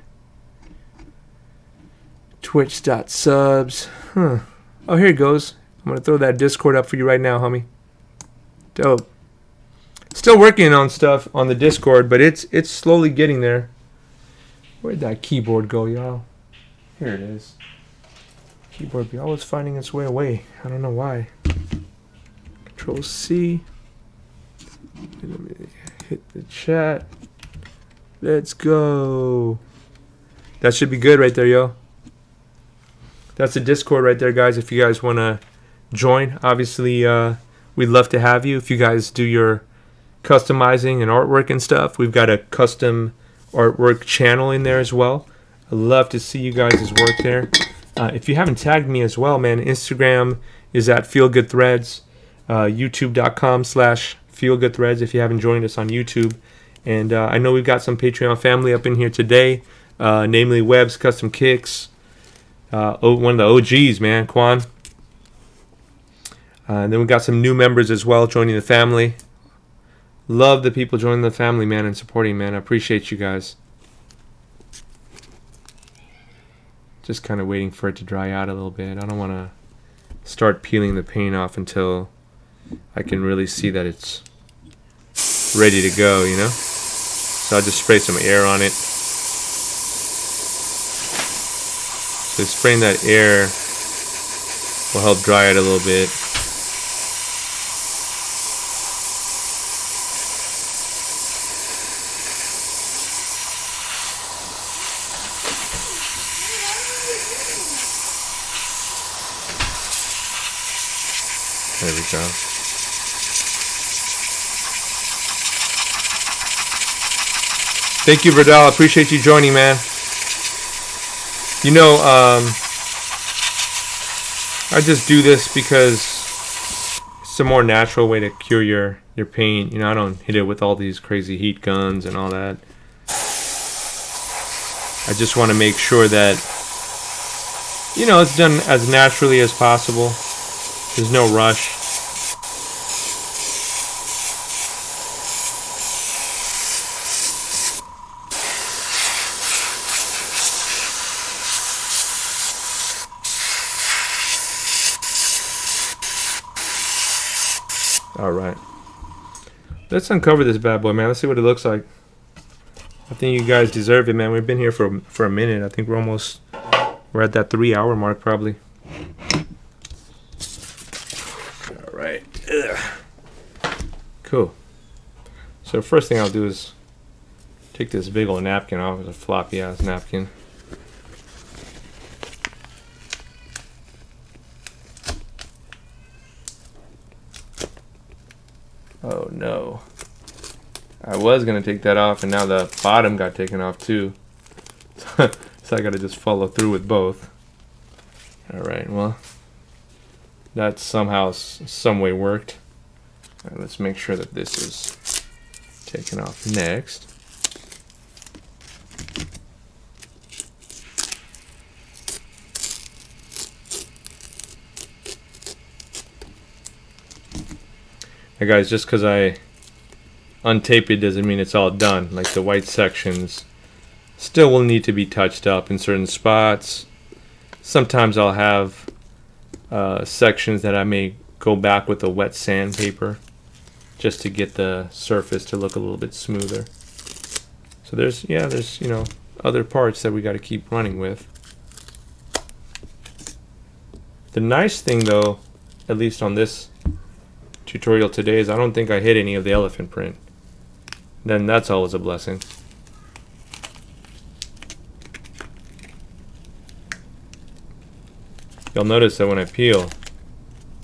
Speaker 1: Twitch.subs. Oh, here it goes. I'm going to throw that Discord up for you right now, homie. Dope. Still working on stuff on the Discord, but it's slowly getting there. Where'd that keyboard go, y'all? Here it is. Keyboard be always finding its way away. I don't know why. Control C. Let me hit the chat. Let's go. That should be good right there, yo. That's the Discord right there, guys. If you guys want to join, obviously, we'd love to have you. If you guys do your customizing and artwork and stuff, we've got a custom artwork channel in there as well. I'd love to see you guys' work there. If you haven't tagged me as well, man, Instagram is at feelgoodthreads, youtube.com/feelgoodthreads if you haven't joined us on YouTube. And I know we've got some Patreon family up in here today, namely Webb's Custom Kicks, one of the OGs, man, Quan. And then we've got some new members as well joining the family. Love the people joining the family, man, and supporting, man. I appreciate you guys. Just kind of waiting for it to dry out a little bit. I don't want to start peeling the paint off until I can really see that it's ready to go, you know? So I'll just spray some air on it. So spraying that air will help dry it a little bit. There we go. Thank you, Verdal. Appreciate you joining, man. You know, I just do this because it's a more natural way to cure your paint. You know, I don't hit it with all these crazy heat guns and all that. I just want to make sure that, you know, it's done as naturally as possible. There's no rush. All right. Let's uncover this bad boy, man. Let's see what it looks like. I think you guys deserve it, man. We've been here for a minute. I think we're at that 3-hour mark, probably. All right. Ugh. Cool. So first thing I'll do is take this big old napkin off. It's a floppy ass napkin. Oh no. I was going to take that off and now the bottom got taken off too. So I got to just follow through with both. Alright, well. That somehow, some way worked. All right, let's make sure that this is taken off next. Now guys, just because I untape it doesn't mean it's all done. Like the white sections still will need to be touched up in certain spots. Sometimes I'll have sections that I may go back with a wet sandpaper just to get the surface to look a little bit smoother. So there's you know, other parts that we got to keep running with. The nice thing though, at least on this tutorial today, is I don't think I hit any of the elephant print. Then that's always a blessing. You'll notice that when I peel,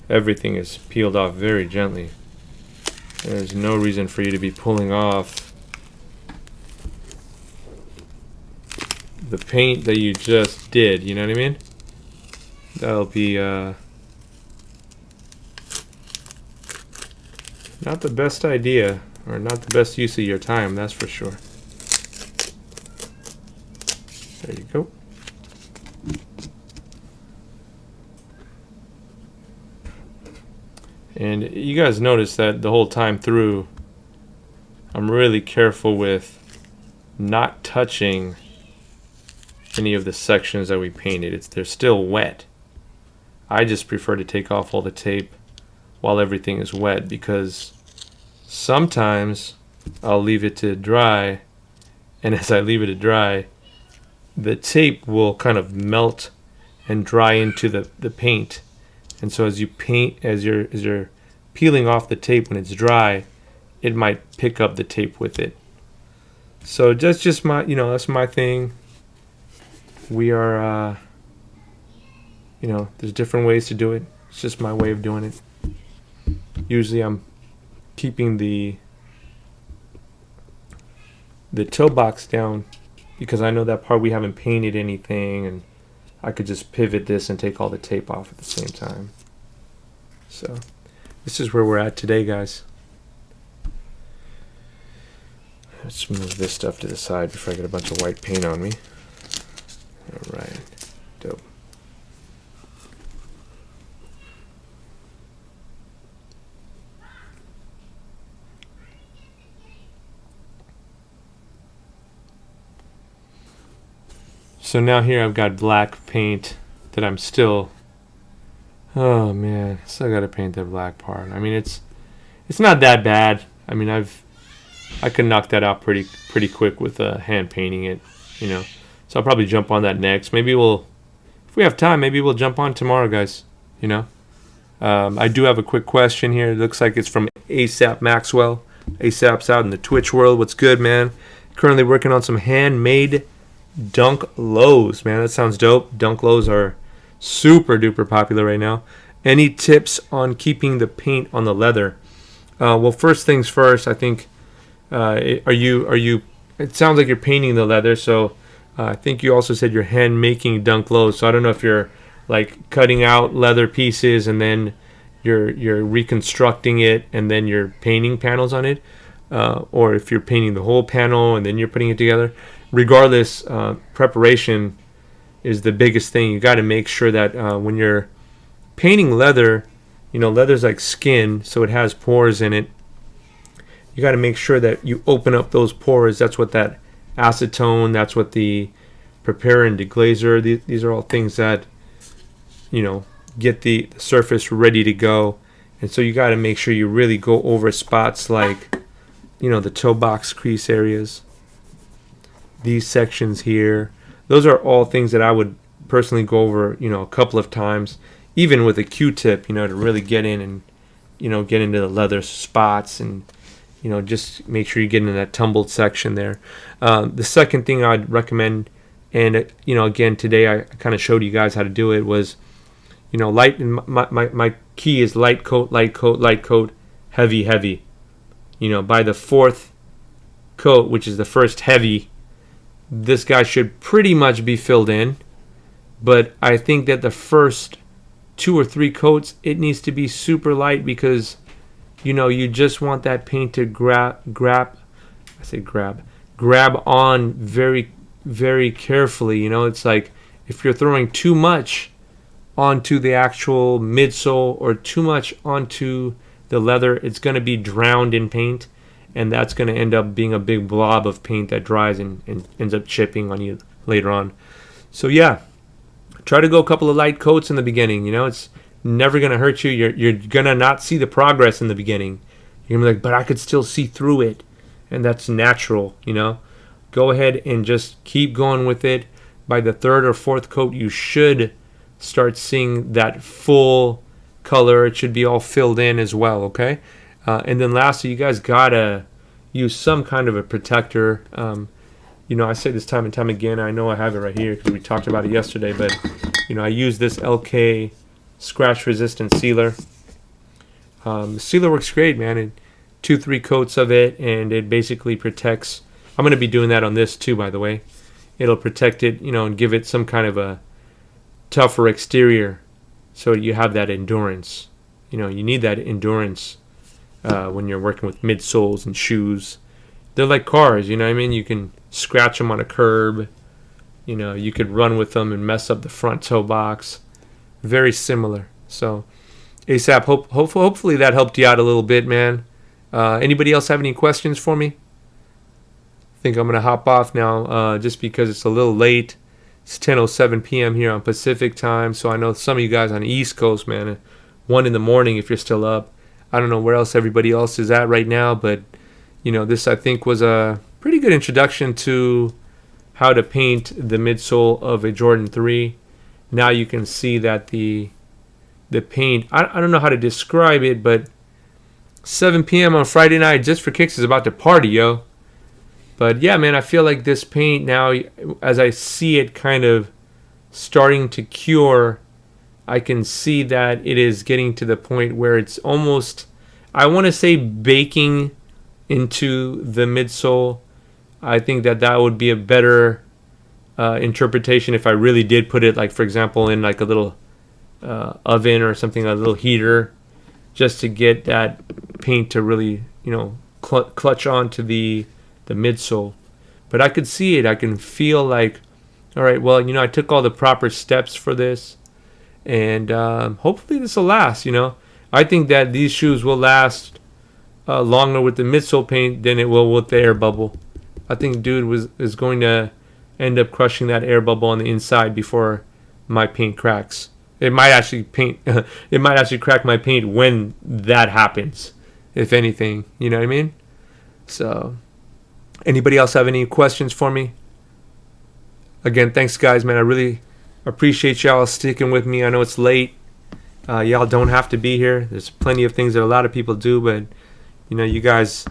Speaker 1: everything is peeled off very gently. There's no reason for you to be pulling off the paint that you just did, you know what I mean? That'll be not the best idea, or not the best use of your time, that's for sure. There you go. And you guys notice that the whole time through, I'm really careful with not touching any of the sections that we painted. They're still wet. I just prefer to take off all the tape while everything is wet, because sometimes I'll leave it to dry, and as I leave it to dry, the tape will kind of melt and dry into the paint. And so as you paint, as you're peeling off the tape when it's dry, it might pick up the tape with it. So that's just my, you know, that's my thing. We are, you know, there's different ways to do it. It's just my way of doing it. Usually I'm keeping the toe box down because I know that part we haven't painted anything, and I could just pivot this and take all the tape off at the same time. So this is where we're at today, guys. Let's move this stuff to the side before I get a bunch of white paint on me. All right, dope. So now here I've got black paint that I'm still, oh man, still got to paint the black part. I mean, it's not that bad. I mean, I can knock that out pretty quick with hand painting it, you know. So I'll probably jump on that next. Maybe if we have time, maybe we'll jump on tomorrow, guys. You know. I do have a quick question here. It looks like it's from ASAP Maxwell. ASAP's out in the Twitch world. What's good, man? Currently working on some handmade dunk lows, man. That sounds dope. Dunk lows are super duper popular right now. Any tips on keeping the paint on the leather? Well, first things first, I think are you it sounds like you're painting the leather, so I think you also said you're hand making dunk lows. So I don't know if you're like cutting out leather pieces and then you're reconstructing it and then you're painting panels on it, or if you're painting the whole panel and then you're putting it together. Regardless, preparation is the biggest thing. You got to make sure that when you're painting leather, you know, leather's like skin, so it has pores in it. You got to make sure that you open up those pores. That's what that acetone, that's what the prepare and deglazer, these are all things that, you know, get the surface ready to go. And so you got to make sure you really go over spots like, you know, the toe box crease areas, these sections here. Those are all things that I would personally go over, you know, a couple of times, even with a Q-tip, you know, to really get in and, you know, get into the leather spots and, you know, just make sure you get into that tumbled section there. The second thing I'd recommend, and, you know, again, today I kind of showed you guys how to do it, was, you know, light, and my key is light coat, light coat, light coat, heavy, heavy. You know, by the fourth coat, which is the first heavy, this guy should pretty much be filled in. But I think that the first 2 or 3 coats, it needs to be super light, because you just want that paint to grab on very, very carefully. It's like if you're throwing too much onto the actual midsole or too much onto the leather, it's going to be drowned in paint, and that's going to end up being a big blob of paint that dries and ends up chipping on you later on. So yeah, try to go a couple of light coats in the beginning. It's never going to hurt you. You're going to not see the progress in the beginning. You're going to be like, but I could still see through it. And that's natural, Go ahead and just keep going with it. By the third or fourth coat, you should start seeing that full color. It should be all filled in as well, okay? And then lastly, you guys gotta use some kind of a protector. I say this time and time again. I know I have it right here because we talked about it yesterday, but I use this LK scratch resistant sealer. The sealer works great, man. And 2-3 coats of it, and it basically protects. I'm going to be doing that on this too, by the way. It'll protect it, and give it some kind of a tougher exterior, so you have that endurance. You need that endurance when you're working with midsoles and shoes. They're like cars, you know what I mean? You can scratch them on a curb. You could run with them and mess up the front toe box. Very similar. So, ASAP, hopefully that helped you out a little bit, man. Anybody else have any questions for me? I think I'm going to hop off now just because it's a little late. It's 10:07 p.m. here on Pacific time, so I know some of you guys on the East Coast, man, 1 in the morning if you're still up. I don't know where else everybody else is at right now, but, this I think was a pretty good introduction to how to paint the midsole of a Jordan 3. Now you can see that the paint, I don't know how to describe it, but 7 p.m. on Friday night, just for kicks, is about to party, yo. But yeah, man, I feel like this paint now, as I see it kind of starting to cure, I can see that it is getting to the point where it's almost, I want to say, baking into the midsole. I think that would be a better interpretation if I really did put it, like, for example, in like a little oven or something, a little heater, just to get that paint to really, clutch onto the midsole. But I could see it. I can feel like, all right, well, I took all the proper steps for this, and hopefully this will last. I think that these shoes will last longer with the midsole paint than it will with the air bubble. I think dude is going to end up crushing that air bubble on the inside before my paint cracks. It might actually crack my paint when that happens, if anything. You know what I mean? So, anybody else have any questions for me? Again, thanks, guys, man. I really appreciate y'all sticking with me. I know it's late. Y'all don't have to be here. There's plenty of things that a lot of people do, but, you guys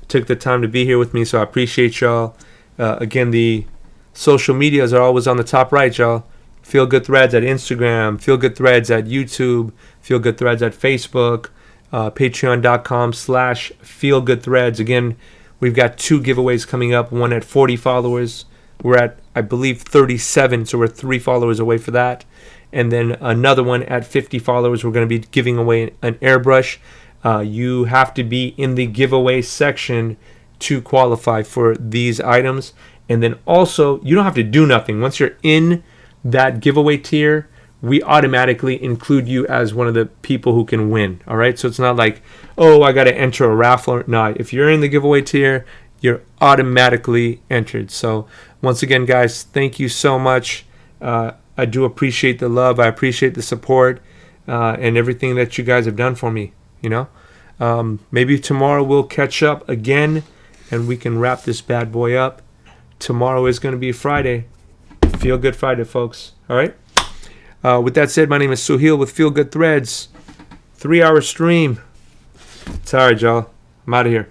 Speaker 1: took the time to be here with me, so I appreciate y'all. Again, the social medias are always on the top right, y'all. Feel Good Threads at Instagram, Feel Good Threads at YouTube, Feel Good Threads at Facebook, patreon.com/feelgoodthreads. Again, we've got 2 giveaways coming up, one at 40 followers. We're at, I believe, 37, so we're 3 followers away for that. And then another one at 50 followers, we're going to be giving away an airbrush. You have to be in the giveaway section to qualify for these items. And then also, you don't have to do nothing. Once you're in that giveaway tier, we automatically include you as one of the people who can win. All right, so it's not like, oh, I got to enter a raffle. No, if you're in the giveaway tier, you're automatically entered. So once again, guys, thank you so much. I do appreciate the love. I appreciate the support and everything that you guys have done for me. Maybe tomorrow we'll catch up again and we can wrap this bad boy up. Tomorrow is going to be Friday. Feel Good Friday, folks. All right. With that said, my name is Suhail with Feel Good Threads. 3-hour stream. It's all right, y'all. I'm out of here.